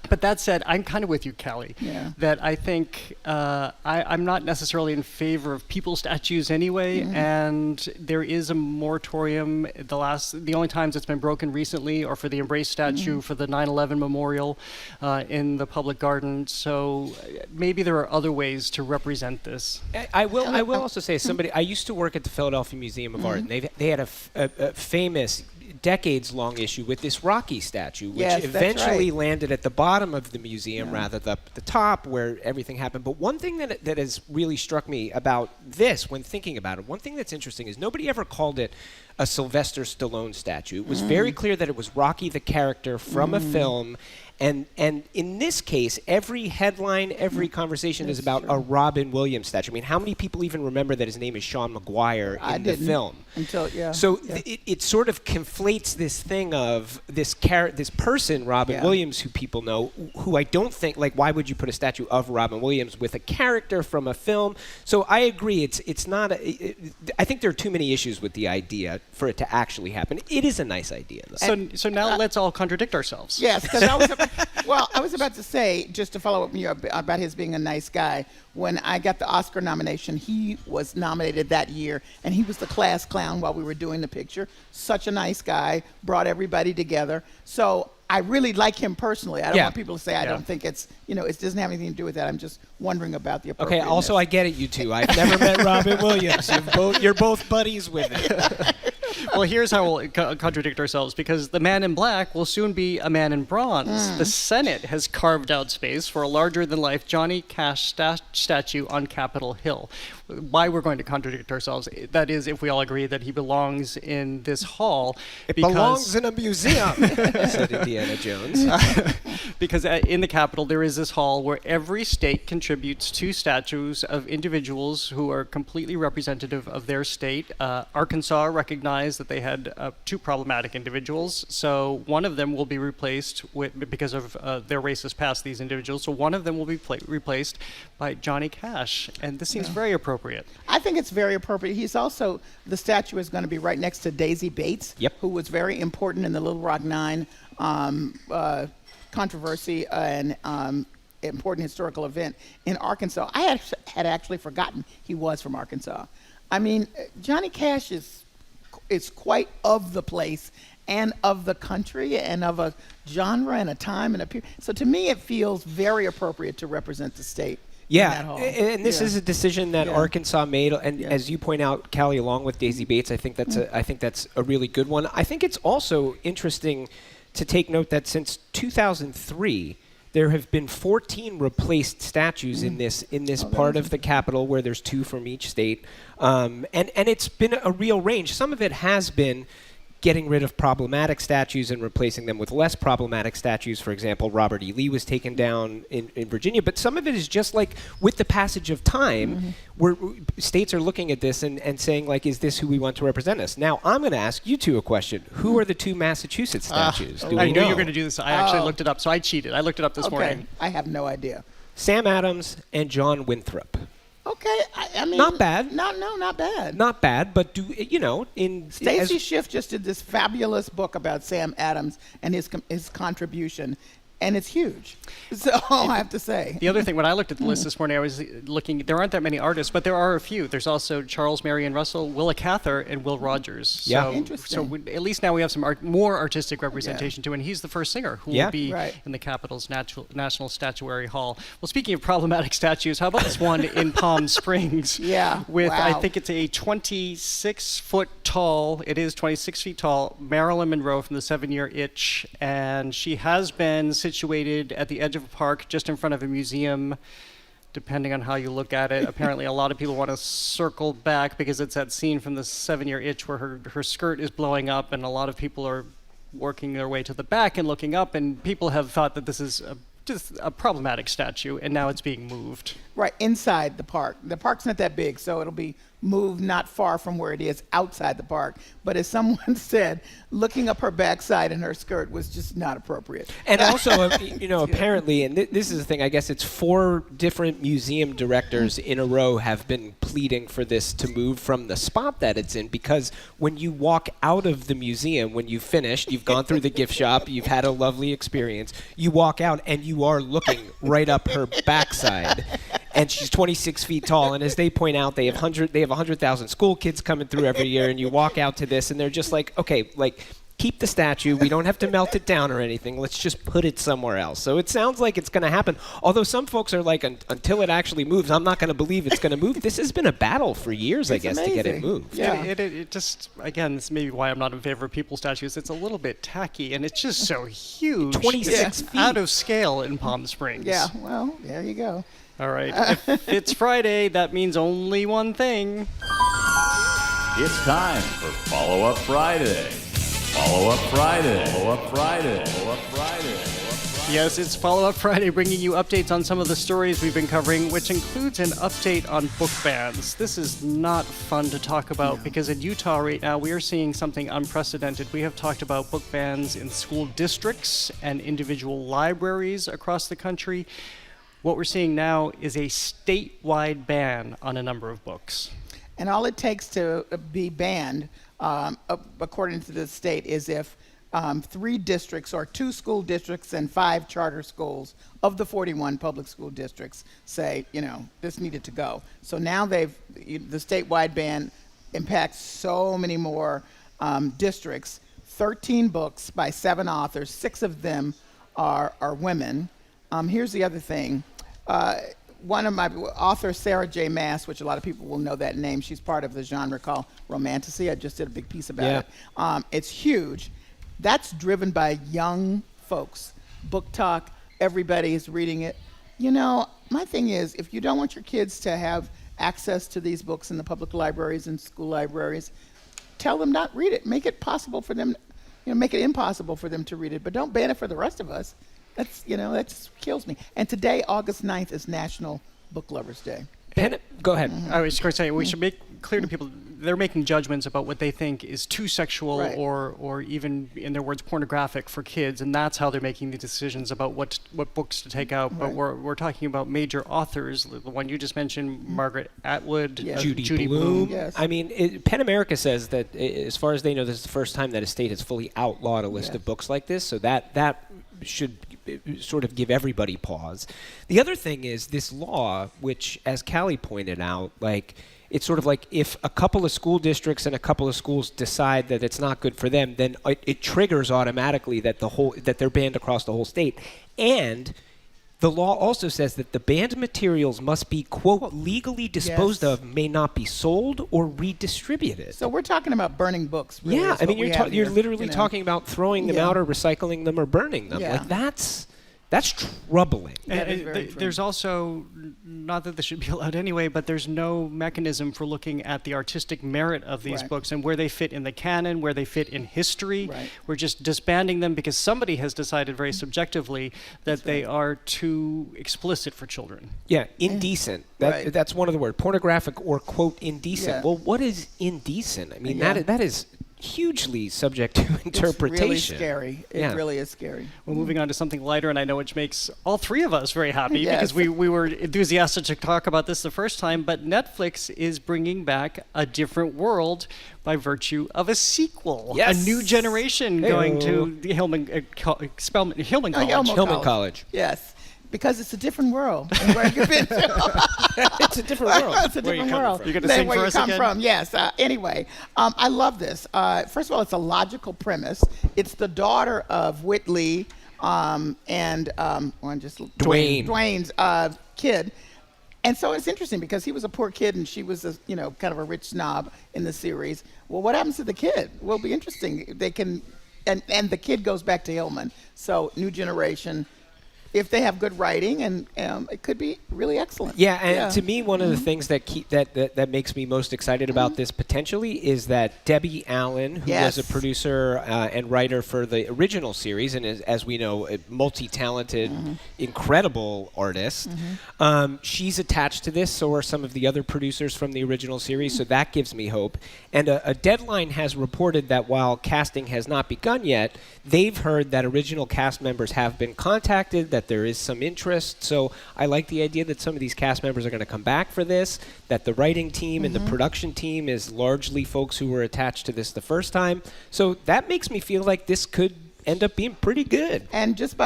But that said, I'm kind of with you, Callie, that I think I'm not necessarily in favor of people statues anyway, and there is a moratorium. The only times it's been broken recently are for the Embrace statue, for the 9/11 memorial in the public garden. So maybe there are other ways to represent this. I will also say, I used to work at the Philadelphia Museum of Art, and they had a famous decades-long issue with this Rocky statue, which eventually landed at the bottom of the museum rather than the top where everything happened. But one thing that has really struck me about this when thinking about it, one thing that's interesting is nobody ever called it a Sylvester Stallone statue. It was very clear that it was Rocky the character from a film. And in this case, every headline, every conversation is about a Robin Williams statue. I mean, how many people even remember that his name is Sean McGuire in the film? It sort of conflates this thing of this person, Robin Williams, who people know, who I don't think, why would you put a statue of Robin Williams with a character from a film? So I agree, it's not, I think there are too many issues with the idea for it to actually happen. It is a nice idea, though. So now let's all contradict ourselves. Yes, because I was about to say, just to follow up about his being a nice guy, when I got the Oscar nomination, he was nominated that year, and he was the class clown while we were doing the picture. Such a nice guy, brought everybody together. So I really like him personally. I don't want people to say I don't think it's, it doesn't have anything to do with that. I'm just wondering about the appropriateness. Okay, also I get it, you two. I've never met Robin Williams. You're both buddies with it. Well, here's how we'll contradict ourselves, because the man in black will soon be a man in bronze. The Senate has carved out space for a larger-than-life Johnny Cash statue on Capitol Hill. Why we're going to contradict ourselves, that is, if we all agree that he belongs in this hall. It belongs in a museum, said Indiana Jones. Because in the Capitol, there is this hall where every state contributes 2 statues of individuals who are completely representative of their state. Arkansas recognized that they had 2 problematic individuals, so one of them will be replaced because of their racist past, these individuals, so one of them will be replaced by Johnny Cash, and this seems very appropriate. I think it's very appropriate. He's also, the statue is going to be right next to Daisy Bates, who was very important in the Little Rock Nine controversy and important historical event in Arkansas. I had actually forgotten he was from Arkansas. I mean, Johnny Cash is quite of the place and of the country and of a genre and a time and a period. So to me, it feels very appropriate to represent the state. Yeah, and this is a decision that Arkansas made, and as you point out, Callie, along with Daisy Bates, I think that's a really good one. I think it's also interesting to take note that since 2003, there have been 14 replaced statues in this part of the Capitol, where there's 2 from each state, and it's been a real range. Some of it has been getting rid of problematic statues and replacing them with less problematic statues. For example, Robert E. Lee was taken down in Virginia. But some of it is just like with the passage of time, where states are looking at this and saying, like, is this who we want to represent us? Now, I'm going to ask you two a question. Who are the two Massachusetts statues? I knew you were going to do this. I actually looked it up, so I cheated. I looked it up this morning. I have no idea. Sam Adams and John Winthrop. Okay, I mean, not bad. No, not bad. Not bad, but Stacy Schiff just did this fabulous book about Sam Adams and his contribution, and it's huge. So I have to say. The other thing, when I looked at the list this morning, I was looking. There aren't that many artists, but there are a few. There's also Charles Marion Russell, Willa Cather, and Will Rogers. Yeah, interesting. So at least now we have some more artistic representation too, and he's the first singer who will be in the Capitol's National Statuary Hall. Well, speaking of problematic statues, how about this one in Palm Springs? With I think it's a 26-foot tall. It is 26 feet tall. Marilyn Monroe from the 7-Year Itch, and she has been situated at the edge of a park just in front of a museum, depending on how you look at it. Apparently a lot of people want to circle back because it's that scene from the 7-Year Itch where her skirt is blowing up, and a lot of people are working their way to the back and looking up, and people have thought that this is just a problematic statue, and now it's being moved. Right, inside the park. The park's not that big, so it'll be moved not far from where it is outside the park. But as someone said, looking up her backside and her skirt was just not appropriate. And also, apparently, and this is the thing, I guess it's 4 different museum directors in a row have been pleading for this to move from the spot that it's in, because when you walk out of the museum, when you've finished, you've gone through the gift shop, you've had a lovely experience, you walk out and you are looking right up her backside. And she's 26 feet tall, and as they point out, they have 100,000 school kids coming through every year, and you walk out to this, and they're just like, okay, like, keep the statue. We don't have to melt it down or anything. Let's just put it somewhere else. So it sounds like it's going to happen. Although some folks are like, until it actually moves, I'm not going to believe it's going to move. This has been a battle for years, I guess, to get it moved. Yeah, it just, again, this may be why I'm not in favor of people statues. It's a little bit tacky, and it's just so huge. 26 feet. Out of scale in Palm Springs. Yeah, well, there you go. All right. If it's Friday, that means only one thing. It's time for Follow-Up Friday. Follow-Up Friday. Follow-Up Friday. Follow-Up Friday. Yes, it's Follow-Up Friday, bringing you updates on some of the stories we've been covering, which includes an update on book bans. This is not fun to talk about because in Utah right now, we are seeing something unprecedented. We have talked about book bans in school districts and individual libraries across the country. What we're seeing now is a statewide ban on a number of books. And all it takes to be banned, according to the state, is if 3 districts or 2 school districts and 5 charter schools of the 41 public school districts say, this needed to go. So now the statewide ban impacts so many more districts. 13 books by 7 authors, 6 of them are women. Here's the other thing. One of my authors, Sarah J. Maas, which a lot of people will know that name. She's part of the genre called Romantasy. I just did a big piece about it. It's huge. That's driven by young folks. Book Talk, everybody is reading it. My thing is, if you don't want your kids to have access to these books in the public libraries and school libraries, tell them not read it. Make it possible for them, make it impossible for them to read it, but don't ban it for the rest of us. That's, that just kills me. And today, August 9th, is National Book Lovers Day. Go ahead. I was just going to say, we should make clear to people, they're making judgments about what they think is too sexual or even, in their words, pornographic for kids, and that's how they're making the decisions about what books to take out. But we're talking about major authors, the one you just mentioned, Margaret Atwood, Judy Blume. Yes. I mean, PEN America says that, as far as they know, this is the first time that a state has fully outlawed a list of books like this, so that should sort of give everybody pause. The other thing is this law, which, as Callie pointed out, it's sort of like if a couple of school districts and a couple of schools decide that it's not good for them, then it triggers automatically that they're banned across the whole state. And the law also says that the banned materials must be, quote, legally disposed of, may not be sold or redistributed. So we're talking about burning books, really. Yeah, I mean, you're literally talking about throwing them out or recycling them or burning them. Yeah. Like, that's That's troubling. There's also, not that this should be allowed anyway, but there's no mechanism for looking at the artistic merit of these books and where they fit in the canon, where they fit in history. We're just disbanding them because somebody has decided very subjectively that they are too explicit for children. Yeah, indecent. That's one of the words. Pornographic or, quote, indecent. Yeah. Well, what is indecent? I mean, that is hugely subject to interpretation. It's really scary. It really is scary. Well, moving on to something lighter, and I know which makes all three of us very happy because we were enthusiastic to talk about this the first time, but Netflix is bringing back A Different World by virtue of a sequel. Yes. A new generation going to the Hillman College. Hillman College. Yes. Because it's a different world than where you've been to. It's a different world. It's a different world You're going to than sing where for you us come again? from. Yes. Anyway, I love this. First of all, it's a logical premise. It's the daughter of Whitley and Dwayne's kid. And so it's interesting because he was a poor kid and she was kind of a rich snob in the series. Well, what happens to the kid? Will be interesting. They can, and the kid goes back to Hillman. So new generation. If they have good writing, and it could be really excellent. Yeah, and to me, one of the things that makes me most excited about this potentially is that Debbie Allen, who was a producer and writer for the original series, and is, as we know, a multi-talented, incredible artist, she's attached to this. So are some of the other producers from the original series. So that gives me hope. And a Deadline has reported that while casting has not begun yet, they've heard that original cast members have been contacted, that there is some interest. So I like the idea that some of these cast members are going to come back for this, that the writing team and the production team is largely folks who were attached to this the first time. So that makes me feel like this could end up being pretty good. And just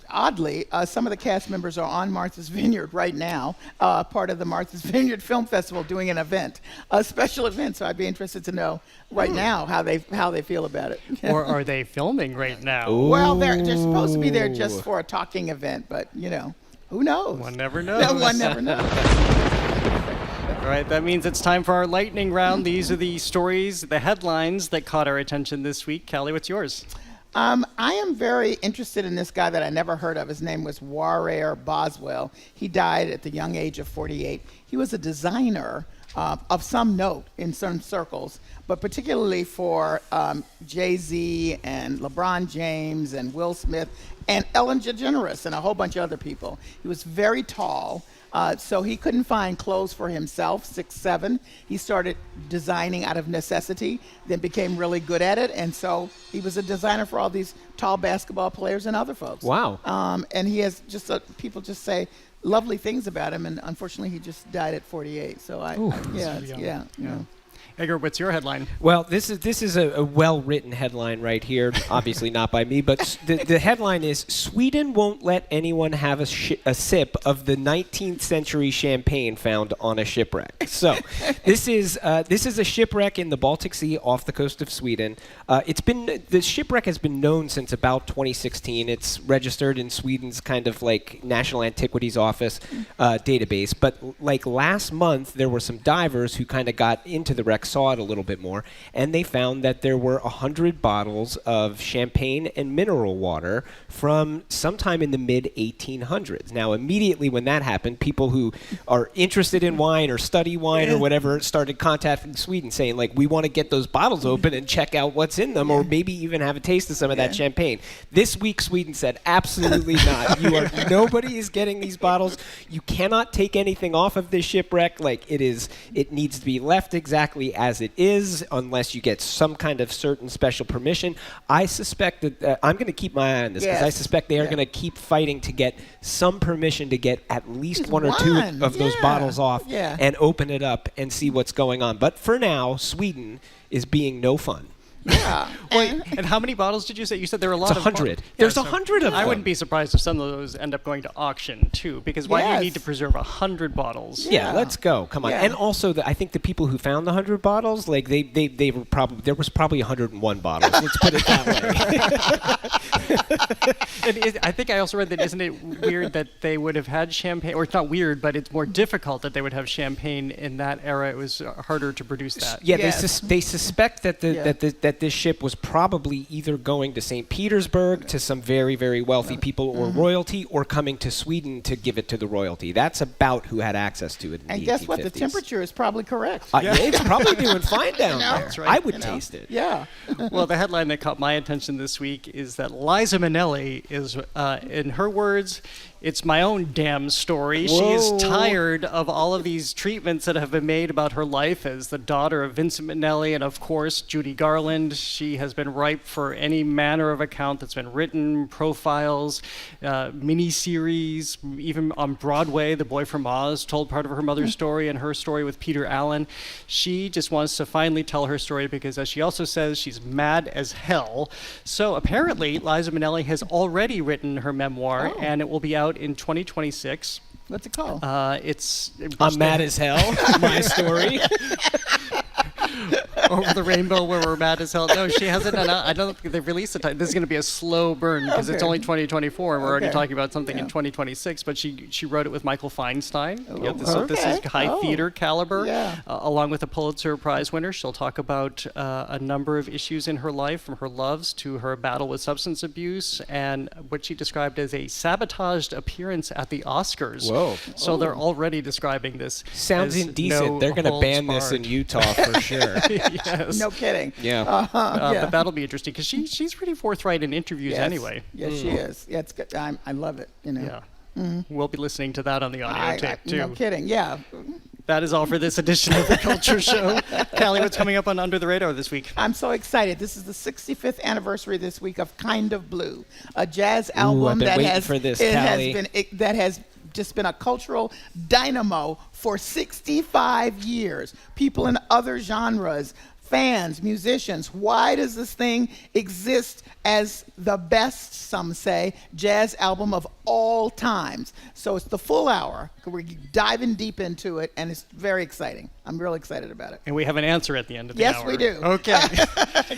oddly, some of the cast members are on Martha's Vineyard right now, part of the Martha's Vineyard Film Festival, doing an event, a special event. So I'd be interested to know right now how they feel about it. Or are they filming right now? Well, they're supposed to be there just for a talking event, but who knows? One never knows. One never knows. All right, that means it's time for our lightning round. These are the stories, the headlines that caught our attention this week. Callie, what's yours? I am very interested in this guy that I never heard of. His name was Warare Boswell. He died at the young age of 48. He was a designer of some note in some circles, but particularly for Jay-Z and LeBron James and Will Smith and Ellen DeGeneres and a whole bunch of other people. He was very tall. So he couldn't find clothes for himself, 6'7". He started designing out of necessity, then became really good at it. And so he was a designer for all these tall basketball players and other folks. Wow. And he has people just say lovely things about him. And unfortunately, he just died at 48. So yeah. Edgar, what's your headline? Well, this is a well-written headline right here. Obviously not by me, but the headline is Sweden won't let anyone have a sip of the 19th century champagne found on a shipwreck. So this is a shipwreck in the Baltic Sea off the coast of Sweden. The shipwreck has been known since about 2016. It's registered in Sweden's kind of like National Antiquities Office database. But like last month, there were some divers who kind of got into the wreck, saw it a little bit more, and they found that there were 100 bottles of champagne and mineral water from sometime in the mid-1800s. Now, immediately when that happened, people who are interested in wine or study wine or whatever started contacting Sweden saying, like, we want to get those bottles open and check out what's in them, or maybe even have a taste of some of that champagne. This week, Sweden said, absolutely not. Nobody is getting these bottles. You cannot take anything off of this shipwreck. Like, it needs to be left exactly as it is, unless you get some kind of certain special permission. I suspect that I'm going to keep my eye on this because I suspect they are going to keep fighting to get some permission to get at least one or two of those bottles off and open it up and see what's going on. But for now, Sweden is being no fun. Yeah. Wait, and how many bottles did you say? You said there were a lot It's 100. There's 100 of them. I wouldn't be surprised if some of those end up going to auction too, because why do you need to preserve 100 bottles? Yeah, let's go. Come on. And also, I think the people who found the 100 bottles, like there was probably 101 bottles. Let's put it that way. I think I also read that isn't it weird that they would have had champagne, or it's not weird, but it's more difficult that they would have champagne in that era. It was harder to produce that. Yeah, they suspect that that this ship was probably either going to St. Petersburg to some very, very wealthy people or royalty, or coming to Sweden to give it to the royalty. That's about who had access to it in And the guess what? The 1850s. temperature is probably correct. Yeah, it's probably doing fine down there. That's right. I would taste it. Yeah. Well, the headline that caught my attention this week is that Liza Minnelli is, in her words, it's my own damn story. She is tired of all of these treatments that have been made about her life as the daughter of Vincent Minnelli and, of course, Judy Garland. She has been ripe for any manner of account that's been written, profiles, miniseries, even on Broadway. The Boy from Oz told part of her mother's story and her story with Peter Allen. She just wants to finally tell her story because, as she also says, she's mad as hell. So apparently, Liza Minnelli has already written her memoir, and it will be out in 2026. What's it called? It's I'm mad as hell. My story. Over the Rainbow, where we're mad as hell. No, she hasn't. I don't think they've released the time. This is going to be a slow burn because it's only 2024, and we're already talking about something in 2026. But she wrote it with Michael Feinstein. So this is high theater caliber, along with a Pulitzer Prize winner. She'll talk about a number of issues in her life, from her loves to her battle with substance abuse, and what she described as a sabotaged appearance at the Oscars. Whoa! So they're already describing this. Sounds as indecent. They're going to ban this in Utah for sure. Yes. No kidding. Yeah. But that'll be interesting because she's pretty forthright in interviews anyway. Yes, she is. Yeah, it's good. I love it. You know. Yeah. We'll be listening to that on the audio tape too. No kidding. Yeah. That is all for this edition of The Culture Show. Callie, what's coming up on Under the Radar this week? I'm so excited. This is the 65th anniversary this week of Kind of Blue, a jazz album that has just been a cultural dynamo for 65 years. People in other genres, fans, musicians. Why does this thing exist as the best, some say, jazz album of all times? So it's the full hour. We're diving deep into it, and it's very exciting. I'm real excited about it. And we have an answer at the end of the hour. Yes, we do. Okay.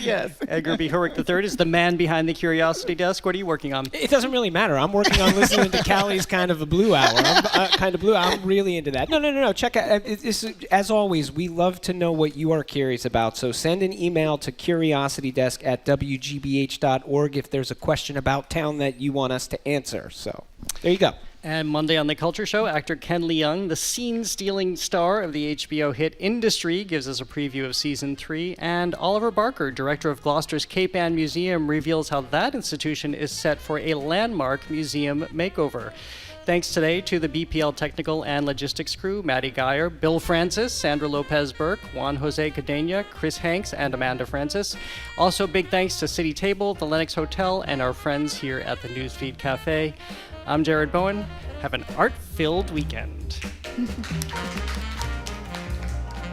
Yes. Edgar B. Hurwick III is the man behind the Curiosity Desk. What are you working on? It doesn't really matter. I'm working on listening to Callie's Kind of a Blue Hour. I'm really into that. No. Check out. As always, we love to know what you are curious about. So send an email to curiositydesk@wgbh.org if there's a question about town that you want us to answer. So there you go. And Monday on The Culture Show, actor Ken Leung, the scene-stealing star of the HBO hit Industry, gives us a preview of Season 3. And Oliver Barker, director of Gloucester's Cape Ann Museum, reveals how that institution is set for a landmark museum makeover. Thanks today to the BPL technical and logistics crew, Maddie Geyer, Bill Francis, Sandra Lopez-Burke, Juan Jose Cadena, Chris Hanks, and Amanda Francis. Also, big thanks to City Table, the Lennox Hotel, and our friends here at the Newsfeed Cafe. I'm Jared Bowen. Have an art-filled weekend.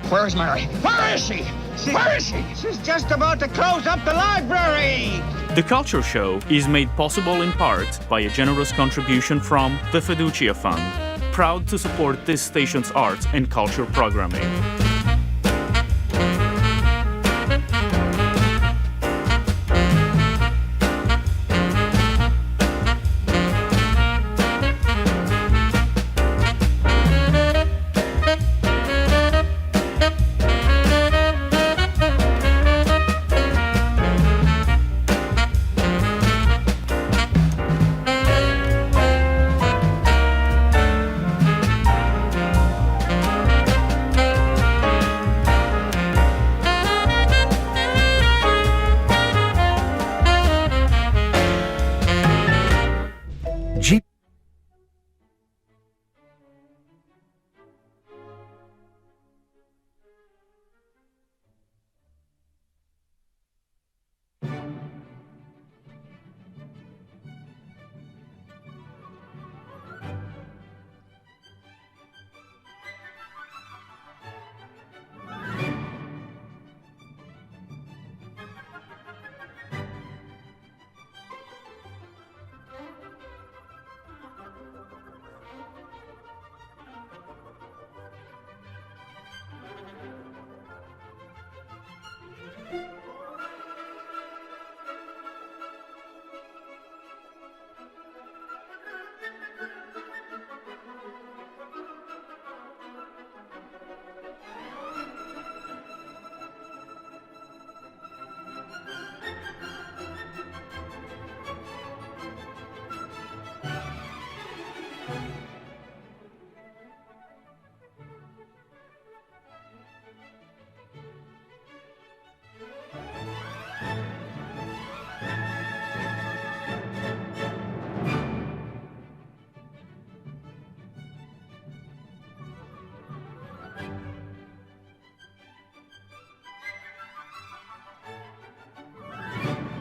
Where is Mary? Where is she? Where is she? She's just about to close up the library. The Culture Show is made possible in part by a generous contribution from the Fiducia Fund, proud to support this station's arts and culture programming.